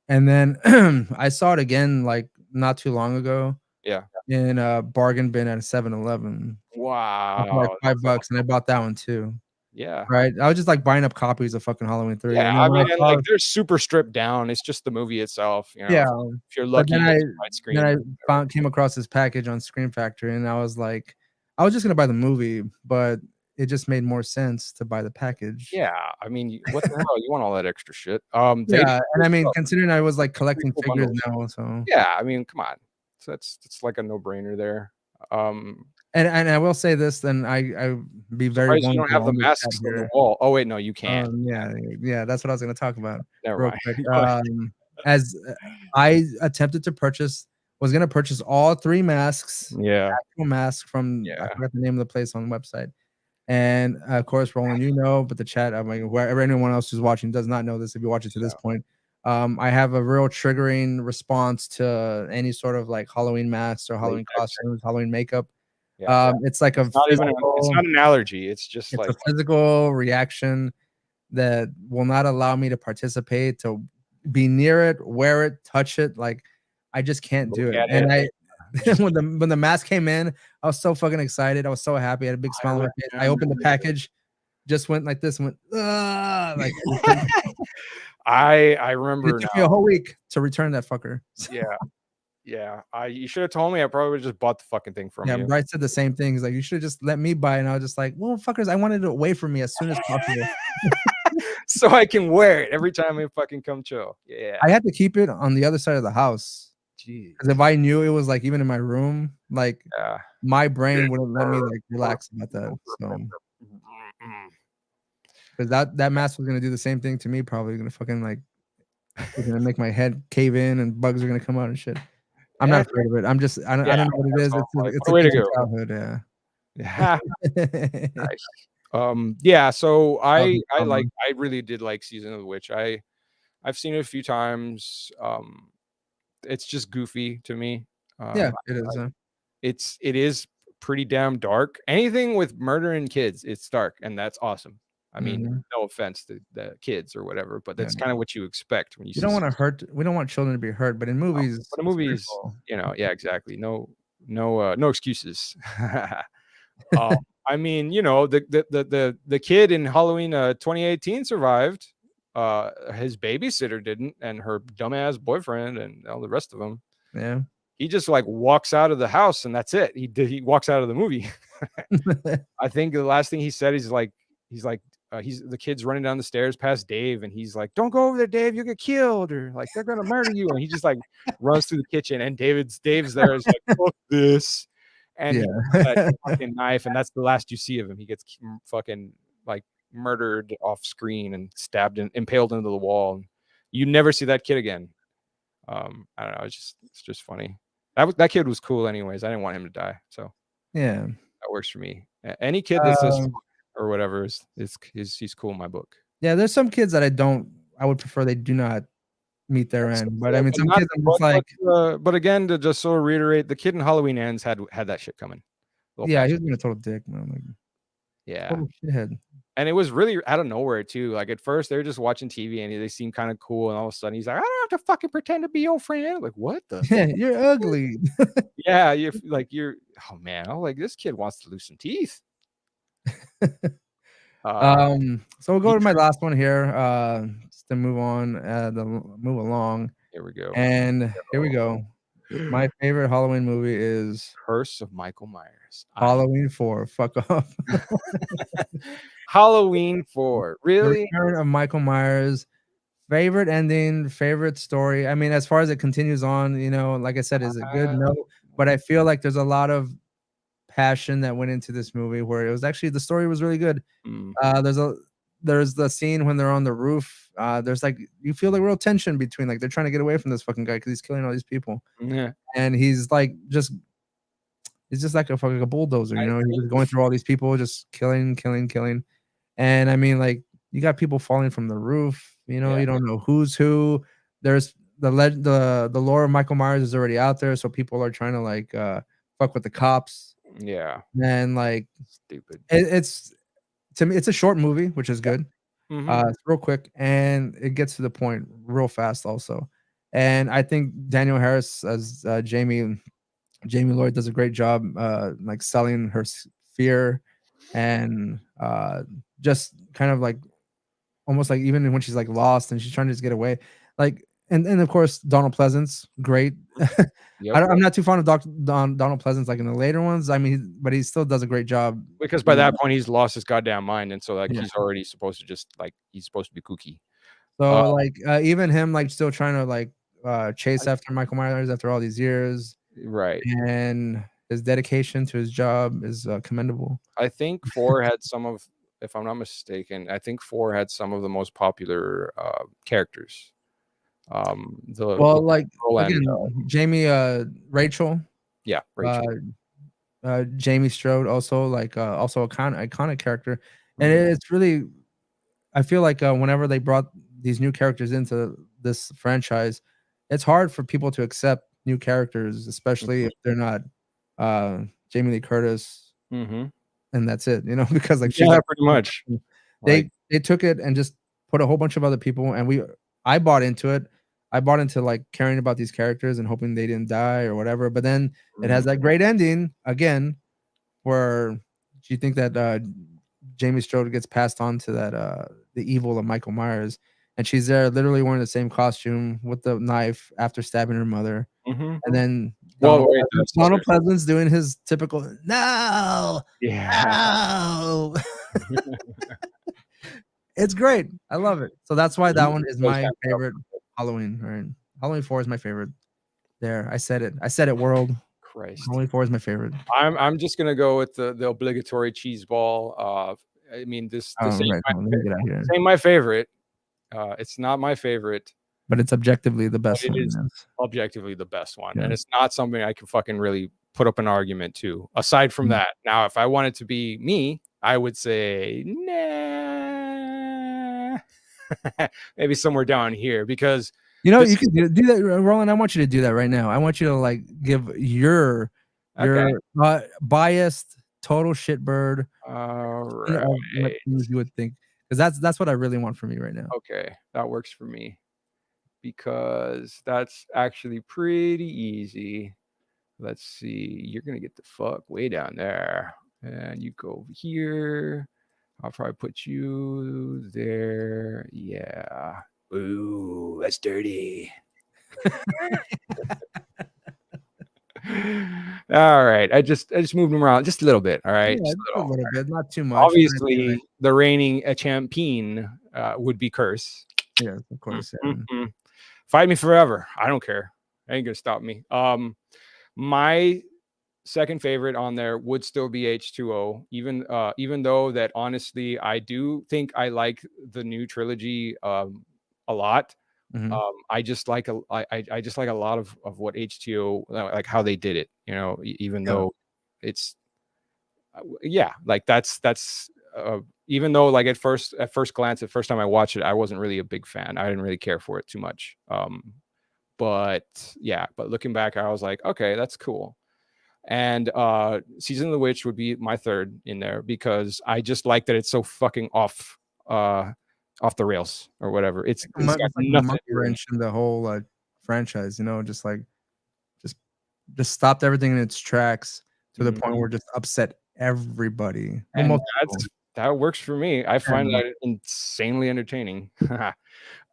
and then I saw it again, like, not too long ago yeah. in a bargain bin at a 7-Eleven for, like, Wow, that's 5 bucks, and I bought that one too, yeah. right? I was just, like, buying up copies of fucking Halloween 3, Yeah, and then I when I mean, and saw like they're super stripped down. It's just the movie itself, yeah, if you're but lucky, you get some then widescreen I or whatever. came across this package on Scream Factory, and I was like I was just gonna buy the movie, but it just made more sense to buy the package. Yeah, I mean, what the hell? You want all that extra shit. They do Yeah, and cool I mean, stuff. considering I was, like, They have pretty collecting cool figures bundles. now, so Yeah, I mean, come on. So that's like a no-brainer there. Um, And I will say this, then I be very Surprised you don't have vulnerable the on the chat masks on the here. wall. Oh wait, no, you can't. Yeah, yeah, that's what I was gonna talk about Never real mind. quick. Go ahead. As I attempted to was gonna purchase all 3 masks, Yeah. actual masks from I Yeah. forgot the name of the place on the website. And of course, Roland, you know, but the chat, I'm like, wherever anyone else who's watching does not know this, if you watch it to this point, I have a real triggering response to any sort of like Halloween masks or Halloween costumes, Halloween makeup. Yeah. It's like a It's not an allergy. It's just it's a like physical reaction that will not allow me to participate, to be near it, wear it, touch it. Like I just can't look do it. at And it. I Just when the mask came in, I was so fucking excited. I was so happy. I had a big smile on my face. I opened the package, just went like this and went, like I it remember took me a now. whole week to return that fucker. Yeah. Yeah. You should have told me. I probably would just bought the fucking thing from Yeah, you. Bright said the same thing. He's like, you should have just let me buy it. And I was just like, well, fuckers, I wanted it away from me as soon as possible. So I can wear it every time I fucking come chill. Yeah. I had to keep it on the other side of the house. Jeez. Because if I knew it was like even in my room, like Yeah. my brain wouldn't let me like relax about that. So because that mask was gonna do the same thing to me, probably gonna fucking like it's gonna make my head cave in and bugs are gonna come out and shit. I'm not afraid of it. I'm just I don't know what it is. It's a way to piece of go. childhood, yeah. Yeah. Nice. Yeah, so I Um, really did like Season of the Witch. I've seen it a few times. It's just goofy to me. yeah, Um, it is. it is pretty damn dark. Anything with murder and kids, it's dark, and that's awesome. I mean, Mhm. no offense to the kids or whatever, but that's Yeah. kind of what you expect when you You see. don't want to hurt. We don't want children to be hurt, but in movies, But the it's pretty movies, cool. yeah, exactly. No excuses. Um, I mean, the kid in Halloween 2018 survived. His babysitter didn't, and her dumbass boyfriend and all the rest of them. Yeah. He just like walks out of the house and that's it. He walks out of the movie. I think the last thing he said is like he's the kid's running down the stairs past Dave and he's like, "Don't go over there, Dave. You'll get killed," or like they're gonna murder you. And he just like runs through the kitchen and Dave's there is like, "Fuck this," and Yeah. he pulls that fucking knife and that's the last you see of him. He gets fucking like murdered off screen and stabbed and impaled into the wall. And you never see that kid again. I don't know. It's just funny. That kid was cool anyways. I didn't want him to die, so Yeah. that works for me. Any kid that's this Um, or whatever is he's cool in my book. yeah, there's some kids that I would prefer they do not meet their end. But I mean, But some not, kids I'm just like, but again, to just sort of reiterate, the kid in Halloween Ends had that shit coming. Little yeah, he bastard. was being a total dick, man. Like, Yeah. total shithead. And it was really out of nowhere too. Like at first they were just watching TV and they seemed kind of cool, and all of a sudden he's like, "I don't have to fucking pretend to be your friend." Like, what the? Yeah, you're ugly. Yeah, you're. Oh man, I'm like, this kid wants to lose some teeth. So we'll go to my last one here. Just to move on, move along. Here we go. And here we go. My favorite Halloween movie is Curse of Michael Myers. Halloween 4. Fuck off. Halloween 4. The Really? Return of Michael Myers. Favorite ending, favorite story. I mean, as far as it continues on, you know, like I said, is a good note. But I feel like there's a lot of passion that went into this movie where it was actually the story was really good. Mm. There's the scene when they're on the roof. There's like you feel the real tension between like they're trying to get away from this fucking guy because he's killing all these people. Yeah. And he's just like a bulldozer, you know. He's just going through all these people, just killing. And I mean, like you got people falling from the roof. You know, Yeah. you don't know who's who. There's the lore of Michael Myers is already out there, so people are trying to like fuck with the cops. Yeah. And like Stupid. it's to me, it's a short movie, which is good. Mhm. It's real quick and it gets to the point real fast also. And I think Daniel Harris as Jamie Lloyd does a great job like selling her fear and just kind of like almost like even when she's like lost and she's trying to just get away. Like and of course Donald Pleasance, great. Yep. I'm not too fond of Donald Pleasance like in the later ones. I mean, but he still does a great job. Because by that point he's lost his goddamn mind, and so like Yeah. he's already supposed to just like he's supposed to be kooky. So like even him like still trying to like chase after Michael Myers after all these years. Right. And his dedication to his job is commendable. I think 4 had some of, if I'm not mistaken, I think 4 had some of the most popular characters. The Well, like Roland, again, Jamie, Rachel, yeah, uh, Rachel. Jamie Strode, also like also a iconic character, and Mhm. it's really, I feel like whenever they brought these new characters into this franchise, it's hard for people to accept new characters, especially Mhm. if they're not Jamie Lee Curtis, Mhm. and that's it, you know, because like she's Yeah, like pretty much. Like, they took it and just put a whole bunch of other people, and I bought into it. I bought into like caring about these characters and hoping they didn't die or whatever. But then it has mhm. that great ending again, where do you think that Jamie Strode gets passed on to that the evil of Michael Myers, and she's there literally wearing the same costume with the knife after stabbing her mother, Mhm. and then Well, wait, the Donald sisters. Pleasant's doing his typical no, Yeah. no. It's great. I love it. So that's why that He one is really my stands out. favorite Halloween. Right? Halloween 4 is my favorite. There, I said it. I said it. World. Christ. Halloween 4 is my favorite. I'm just gonna go with the obligatory cheese ball. I mean, Oh, this ain't right. Hold on, let me get out here. my favorite. It's not my favorite, But it's objectively the but best it one. is Yes. objectively the best one, Yeah. and it's not something I can fucking really put up an argument to. Aside from Mm. that, now if I wanted to be me, I would say nah, maybe somewhere down here because You know, this. you can do that, Roland. I want you to do that right now. I want you to like give Okay, your biased total shitbird all of what right, things you would think, because that's what I really want from you right now. okay, that works for me because that's actually pretty easy. Let's see. You're gonna get the fuck way down there, and you go over here. I'll probably put you there. Yeah. Ooh, that's dirty. All right. I just moved them around just a little bit. All right. Yeah, Just just a a little. little bit, not too much. But Obviously, the reigning champion would be Curse. yes, of course. Yeah. Mhm. Fight me forever. I don't care. Ain't gonna stop me. My second favorite on there would still be H2O, even though that honestly I do think I like the new trilogy a lot. Mhm. I just like I just like a lot of what H2O, like how they did it, you know, even Yeah. though it's yeah, like that's even though like at first glance, at first time I watched it, I wasn't really a big fan. I didn't really care for it too much. But yeah, but looking back, I was like, okay, that's cool. And Season of the Witch would be my third in there because I just like that it's so fucking off the rails or whatever. It's got It's like a nothing to monkey do with wrench in the whole franchise. You know, just like just just stopped everything in its tracks to the anything. point where it just upset everybody. Well, And most people. that works for me. I find Yeah. that insanely entertaining.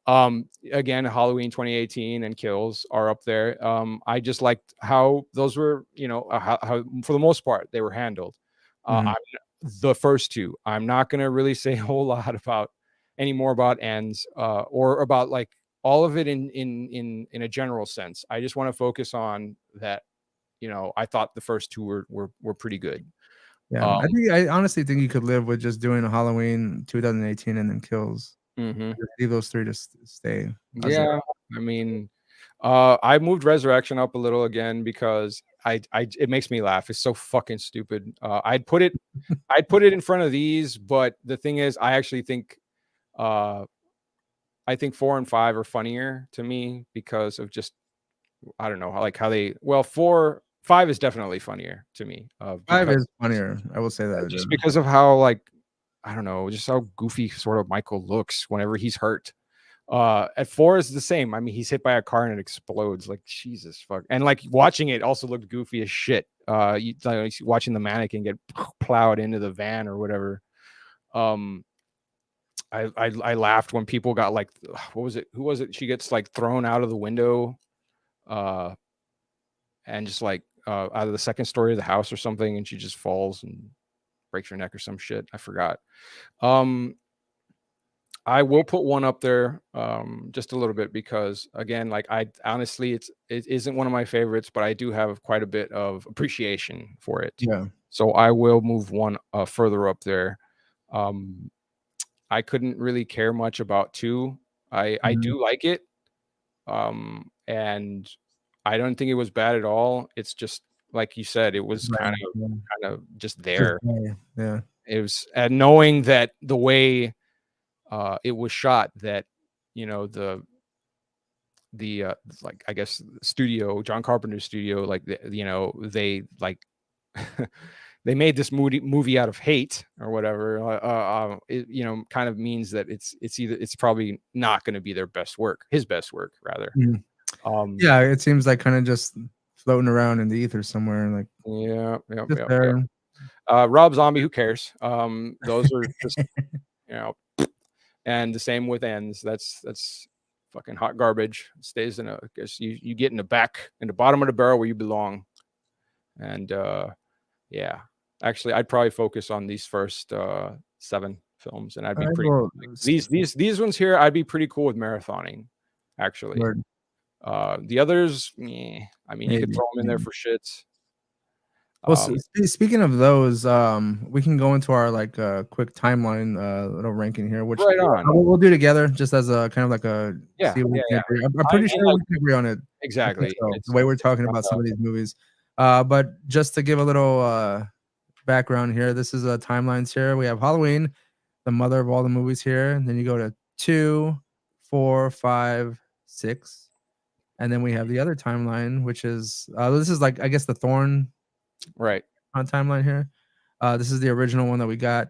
Again, Halloween 2018 and Kills are up there. I just liked how those were, you know, how for the most part they were handled. Mhm. I'm the first two. I'm not gonna really say a whole lot about any more about ends or about like all of it in a general sense. I just want to focus on that. You know, I thought the first two were pretty good. Yeah. Um, I honestly think you could live with just doing a Halloween 2018 and then Kills. mhm. Just leave those 3 to stay as they Yeah, I mean, I moved Resurrection up a little again because I it makes me laugh. It's so fucking stupid. I'd put it in front of these, but the thing is, uh, I think 4 and 5 are funnier to me because of just I don't know how they well 5 is definitely funnier to me 5 because is funnier. I will say that. just because of how like I don't know just how goofy sort of Michael looks whenever he's hurt. At 4 is the same. I mean, he's hit by a car and it explodes. Like Jesus fuck. And like watching it also looked goofy as shit. Watching the mannequin get plowed into the van or whatever. Um, I laughed when people got like, what was it? Who was it? She gets like thrown out of the window, uh, and just like out of the second story of the house or something, and she just falls and breaks her neck or some shit. I forgot. Um, I will put one up there, just a little bit because again, like I honestly, it isn't one of my favorites, but I do have quite a bit of appreciation for it. Yeah. So I will move one further up there. Um, I couldn't really care much about two. I Mhm. do like it, and I don't think it was bad at all. It's just like you said, it was Right. Yeah. kind of just Just there. yeah. It was, and knowing that the way it was shot, that the like I guess studio, John Carpenter's studio, like they like they made this movie out of hate or whatever. It kind of means that it's probably not going to be their best work, his best work rather. Mhm. Um, Yeah, it seems like kind of just floating around in the ether somewhere, like yeah, just yeah. there. Rob Zombie, who cares? Those are just you know, and the same with ends. That's fucking hot garbage. It stays in a, I guess you get in the bottom of the barrel where you belong. And yeah, actually, I'd probably focus on these first 7 films, and I'd All be right, pretty well, like, these ones here. I'd be pretty cool with marathoning, actually. word, The others, I mean, you could maybe. throw them in there Maybe. for shits. Well, Um, speaking of those, we can go into our like quick timeline, little ranking here, which right on. we'll do together, just as a kind of like a Yeah, see what we yeah, can yeah. agree. I'm I pretty mean, sure like we can agree on it. I think exactly. so. The It's way we're talking about some of these movies, but just to give a little background here, this is timelines here. We have Halloween, the mother of all the movies here, and then you go to 2, 4, 5, 6, and then we have the other timeline, which is this is like I guess the Thorn right. on timeline here. This is the original one that we got,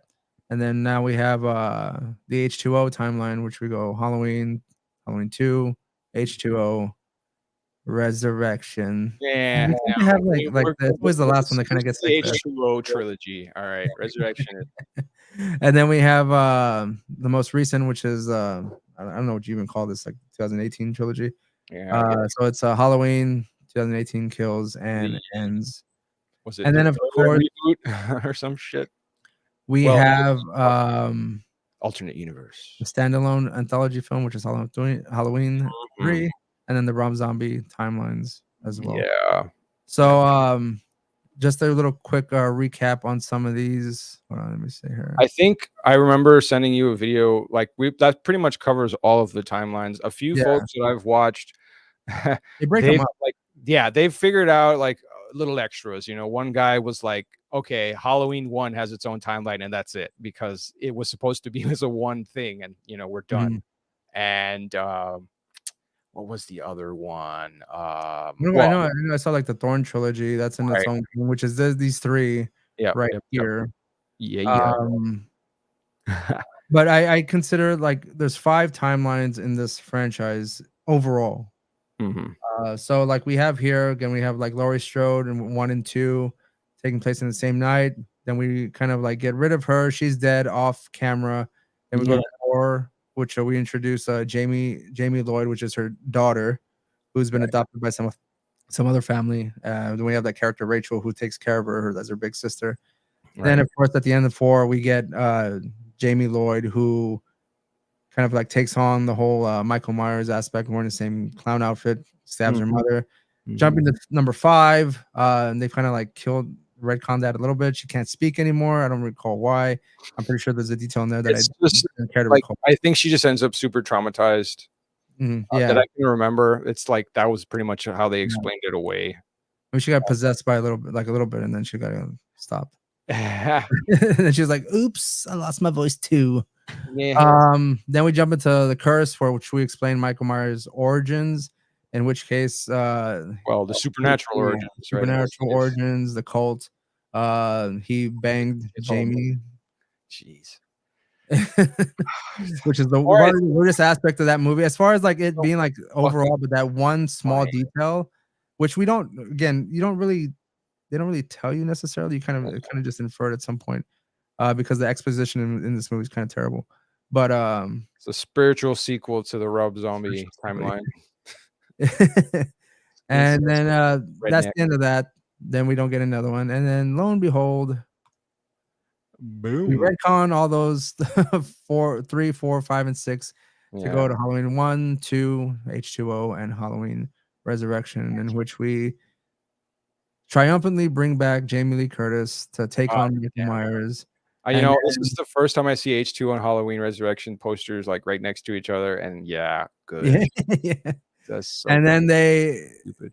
and then now we have the H2O timeline, which we go Halloween, Halloween 2, H2O, Resurrection. Yeah, We yeah. seem to have like that's always the last one that kind This of is gets the like the H2O trilogy. All right, Resurrection is and then we have the most recent, which is I don't know what you even call this, like 2018 trilogy. yeah, I guess So it's Halloween, 2018 kills the and ends, was it and the then of third course reboot or some shit? we Well, have alternate the universe. standalone anthology film, which is Halloween Mhm. 3, and then the Rob Zombie timelines as well. Yeah, yeah. So just a little quick recap on some of these. Hold on, let me see here. I think I remember sending you a video, like that pretty much covers all of the timelines. A few Yeah, folks that I've watched, they break them they've up. like, yeah, they've figured out like little extras. One guy was like, okay, Halloween 1 has its own timeline, and that's it, because it was supposed to be as a one thing, and we're done. Mhm. And what was the other one? No, Well, I know I saw like the Thorn trilogy. That's in its right, own thing, which is these three yep, right yep, yep. here. Yeah, yeah. Um, but I consider like there's 5 timelines in this franchise overall. Mhm. So like we have here again, we have like Laurie Strode in 1 and 2 taking place in the same night. Then we kind of like get rid of her. She's dead off camera. Then we go Yeah, to 4, which we introduce Jamie Lloyd, which is her daughter, who's been right. adopted by some other family. Then we have that character Rachel, who takes care of her as her big sister. Then Right. of course at the end of 4, we get Jamie Lloyd, who kind of like takes on the whole Michael Myers aspect, wearing the same clown outfit, stabs her Mhm, mother. mhm. Jumping to number 5, and they kind of like killed retconned that a little bit. She can't speak anymore. I don't recall why. I'm pretty sure there's a detail in there that I It's just didn't care to like, recall. I think she just ends up super traumatized, that Yeah, I can remember. It's like that was pretty much how they yeah. explained it away. I mean, she got possessed by a little bit, like a little bit, and then she got stopped. And then she was like, "Oops, I lost my voice too." Yeah. Then we jump into the curse, for which we explain Michael Myers' origins, in which case, Well, the supernatural yeah, origins, right, in this supernatural case. origins, the cult. He banged It's all Jamie, jeez. which is All right. probably the weirdest aspect of that movie, as far as like it So being like fucking overall, but that one small funny. detail, which we don't, again, you don't really, they don't really tell you necessarily. You kind of just infer it at some point, because the exposition in this movie is kind of terrible. But It's a spiritual sequel to the Rob Zombie timeline. and then that's Redneck. the end of that. Then we don't get another one, and then lo and behold, We Boom. retcon all those 3, 4, 5, and 6 to go Yeah. to Halloween 1, 2, H2O, and Halloween Resurrection, in which we triumphantly bring back Jamie Lee Curtis to take on Michael Damn. Myers. You And know, this then, is the first time I see H2 on Halloween Resurrection posters like right next to each other, and yeah, good. yeah, yeah. That's so And then they stupid.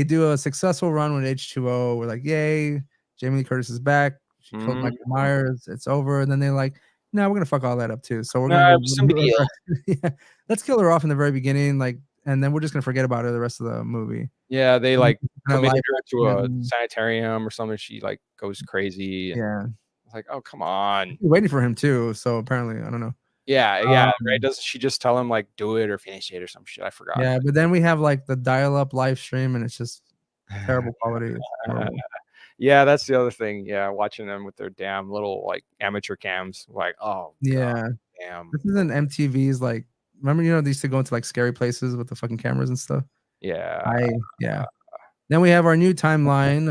do a successful run with H2O. We're like, yay, Jamie Lee Curtis is back. She killed Michael Myers. It's over. And then they're like, no, we're gonna fuck all that up too. So we're No, gonna it was somebody else. yeah, let's kill her off in the very beginning, like, and then we're just gonna forget about her the rest of the movie. Yeah, they And like kinda committed live her to a action. sanitarium or something. She like goes crazy, and Yeah, it's like, oh come on. waiting for him too. So apparently, I don't know. Yeah, yeah, right. Um, Doesn't she just tell him like do it or finish it or some shit? I forgot. yeah, but then we have like the dial-up live stream, and it's just terrible quality. It's horrible. Yeah, that's the other thing. Yeah, watching them with their damn little like amateur cams, like, oh god, Yeah, damn. this isn't MTV's like. Remember, they used to go into like scary places with the fucking cameras and stuff. Yeah. Yeah. Then we have our new timeline.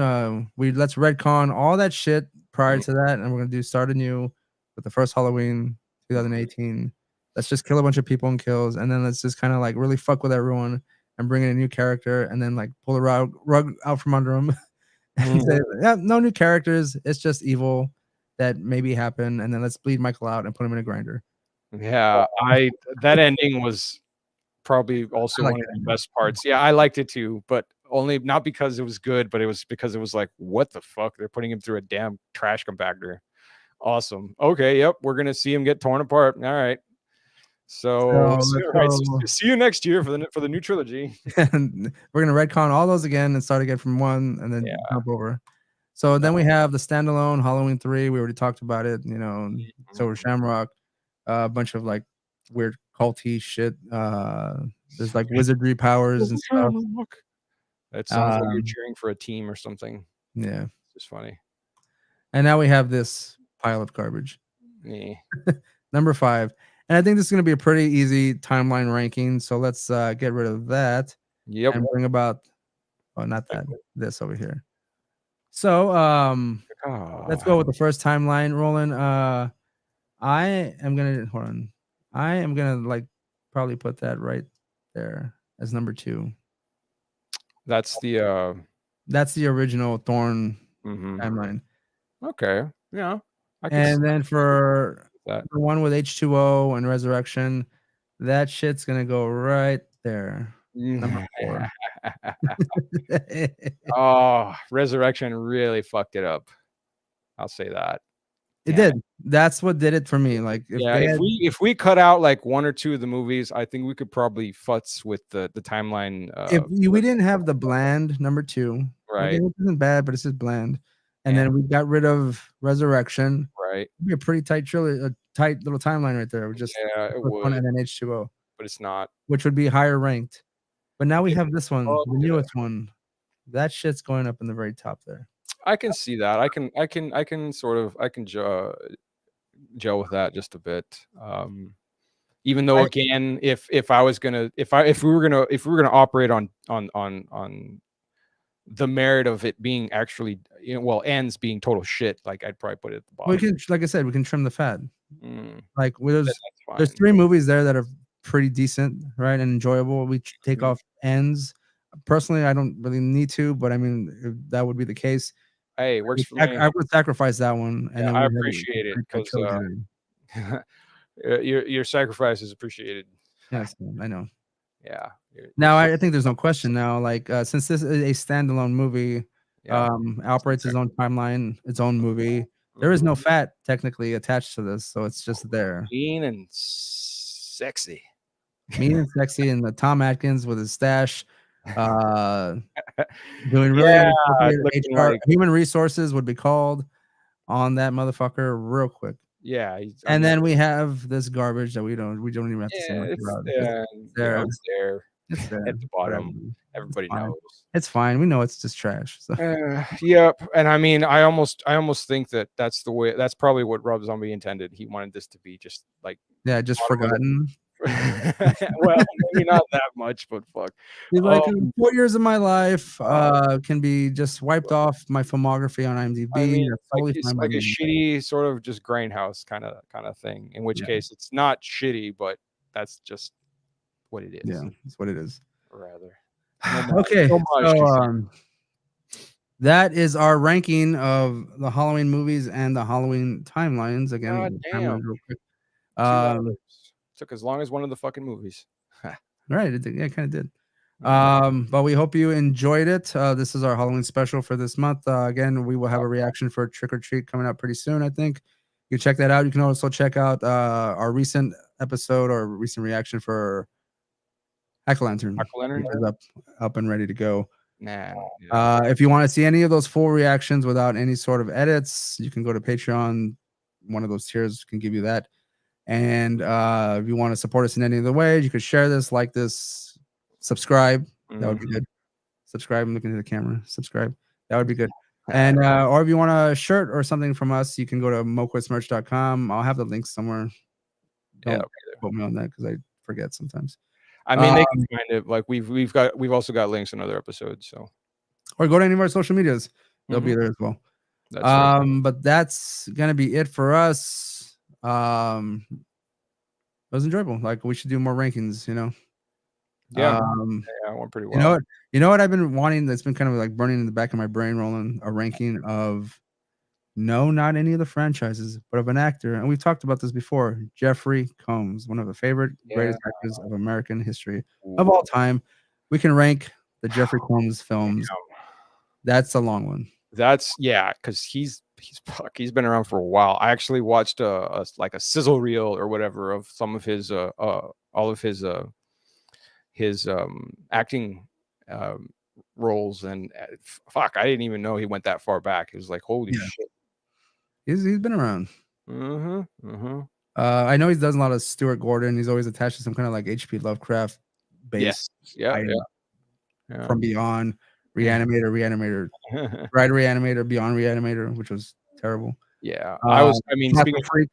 Let's retcon all that shit prior to that, and we're gonna start anew with the first Halloween 2018. Let's just kill a bunch of people and kills, and then let's just kind of like really fuck with everyone and bring in a new character, and then like pull the rug out from under them and say, yeah, no new characters. It's just evil that maybe happened, and then let's bleed Michael out and put him in a grinder. Yeah, that ending was probably also like one of that the ending. best parts. Yeah, I liked it too, but only not because it was good, but it was because it was like, what the fuck? They're putting him through a damn trash compactor. Awesome. Okay, yep, we're gonna see him get torn apart. All right. So, So see you next year for the new trilogy. and we're gonna retcon all those again and start again from 1 and then Yeah. jump over. So then we have the standalone Halloween 3. We already talked about it, Silver Shamrock, a bunch of like weird culty shit. There's like wizardry powers and stuff. It sounds like you're Um, cheering for a team or something. yeah. It's just funny. And now we have this pile of garbage. Yeah. Number 5. And I think this is gonna be a pretty easy timeline ranking. So let's get rid of that Yep. and bring about not that, this over here. So let's go with the first timeline, Roland. I am gonna hold on. I am gonna like probably put that right there as number 2. That's the That's the original Thorn timeline. Okay. Yeah. And then for that. the one with H2O and Resurrection, that shit's gonna go right there. Number 4. Oh, Resurrection really fucked it up. I'll say that. It did. That's what did it for me. Like if we cut out like 1 or 2 of the movies, I think we could probably futz with the timeline. If we didn't have the bland number 2, right? Okay, it isn't bad, but it's just bland. And then we got rid of Resurrection. Right. It'd be a pretty tight a tight little timeline right there. Just it would. And then H2O, but it's not. Which would be higher ranked. But now we have this one, the newest one. That shit's going up in the very top there. I can see that. I can gel with that just a bit. Even though again, if we were gonna operate on the merit of it being actually, ends being total shit, like I'd probably put it at the bottom. We can, like I said, we can trim the fat. Like there's 3 movies there that are pretty decent, right, and enjoyable. We take off ends. Personally, I don't really need to, but I mean, if that would be the case, hey, works for me. I would sacrifice that one, and then I appreciate it because your sacrifice is appreciated. Yes, I know. Yeah. Now I think there's no question now. Like since this is a standalone movie, operates its own timeline, its own movie. There is no fat technically attached to this, so it's just there. Mean and sexy. Mean and sexy, and the Tom Atkins with his stash, doing really human resources would be called on that motherfucker real quick. Yeah, and then we have this garbage that we don't even have to say much about. It's there. It's there at the bottom. Everybody knows. It's fine. We know it's just trash. So. Yep. And I mean, I almost think that that's probably what Rob Zombie intended. He wanted this to be just like just forgotten. Well, maybe not that much, but fuck. He's like, Um, 4 years of my life uh, can be just wiped off my filmography on I IMDb. mean, That's like totally it's fine by like a me. shitty sort of just grindhouse kind of thing. In which Yeah, case, it's not shitty, but that's just what it is. yeah, that's what it is. Rather, no Okay, homage so to shit. that is our ranking of the Halloween movies and the Halloween timelines. God Again, damn, timelines real quick. 2 hours took as long as one of the fucking movies. Right, yeah, it kind of did. Mhm. But we hope you enjoyed it. This is our Halloween special for this month. Again, we will have a reaction for Trick or Treat coming up pretty soon, I think. You can check that out. You can also check out our recent episode or recent reaction for Hack Lantern, which Jack-o'-lantern? is up and ready to go. Nah. Yeah. If you want to see any of those full reactions without any sort of edits, you can go to Patreon. One of those tiers can give you that. And if you want to support us in any other way, you could share this, like this, subscribe. That would be good. Subscribe. I'm looking at the camera. Subscribe. That would be good. And or if you want a shirt or something from us, you can go to moquismerch.com. I'll have the link somewhere. Don't quote me on that because I forget sometimes. I mean, they can find it. Like we've also got links in other episodes. So, or go to any of our social medias. They'll be Mhm. there as well. That's right. But that's gonna be it for us. It was enjoyable. Like we should do more rankings, you know. Yeah, yeah, it went pretty You know well. what? You know what I've been wanting that's been kind of like burning in the back of my brain, Roland, a ranking of not any of the franchises, but of an actor. And we've talked about this before. Jeffrey Combs, one of the favorite, greatest actors of American history of all time. We can rank the Jeffrey Combs films. That's a long one. That's because he's been around for a while. I actually watched like a sizzle reel or whatever of some of his all of his acting roles, and fuck, I didn't even know he went that far back. It was like, holy shit. He's been around. I know he does a lot of Stuart Gordon. He's always attached to some kind of like H.P. Lovecraft base. From Beyond, Reanimator, Bride Reanimator, Beyond Reanimator, which was terrible. Yeah, I mean, speaking Freak.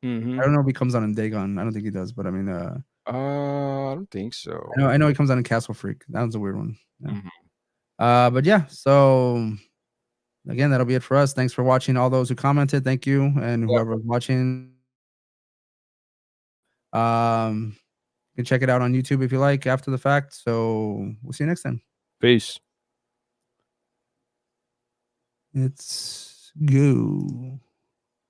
I don't know if he comes on in Dagon. I don't think he does, but I mean, I don't think so. I know he comes on in Castle Freak. That was a weird one. Yeah. But yeah, so again, that'll be it for us. Thanks for watching. All those who commented, thank you, and whoever was watching. You can check it out on YouTube if you like after the fact. So we'll see you next time. Peace. It's go.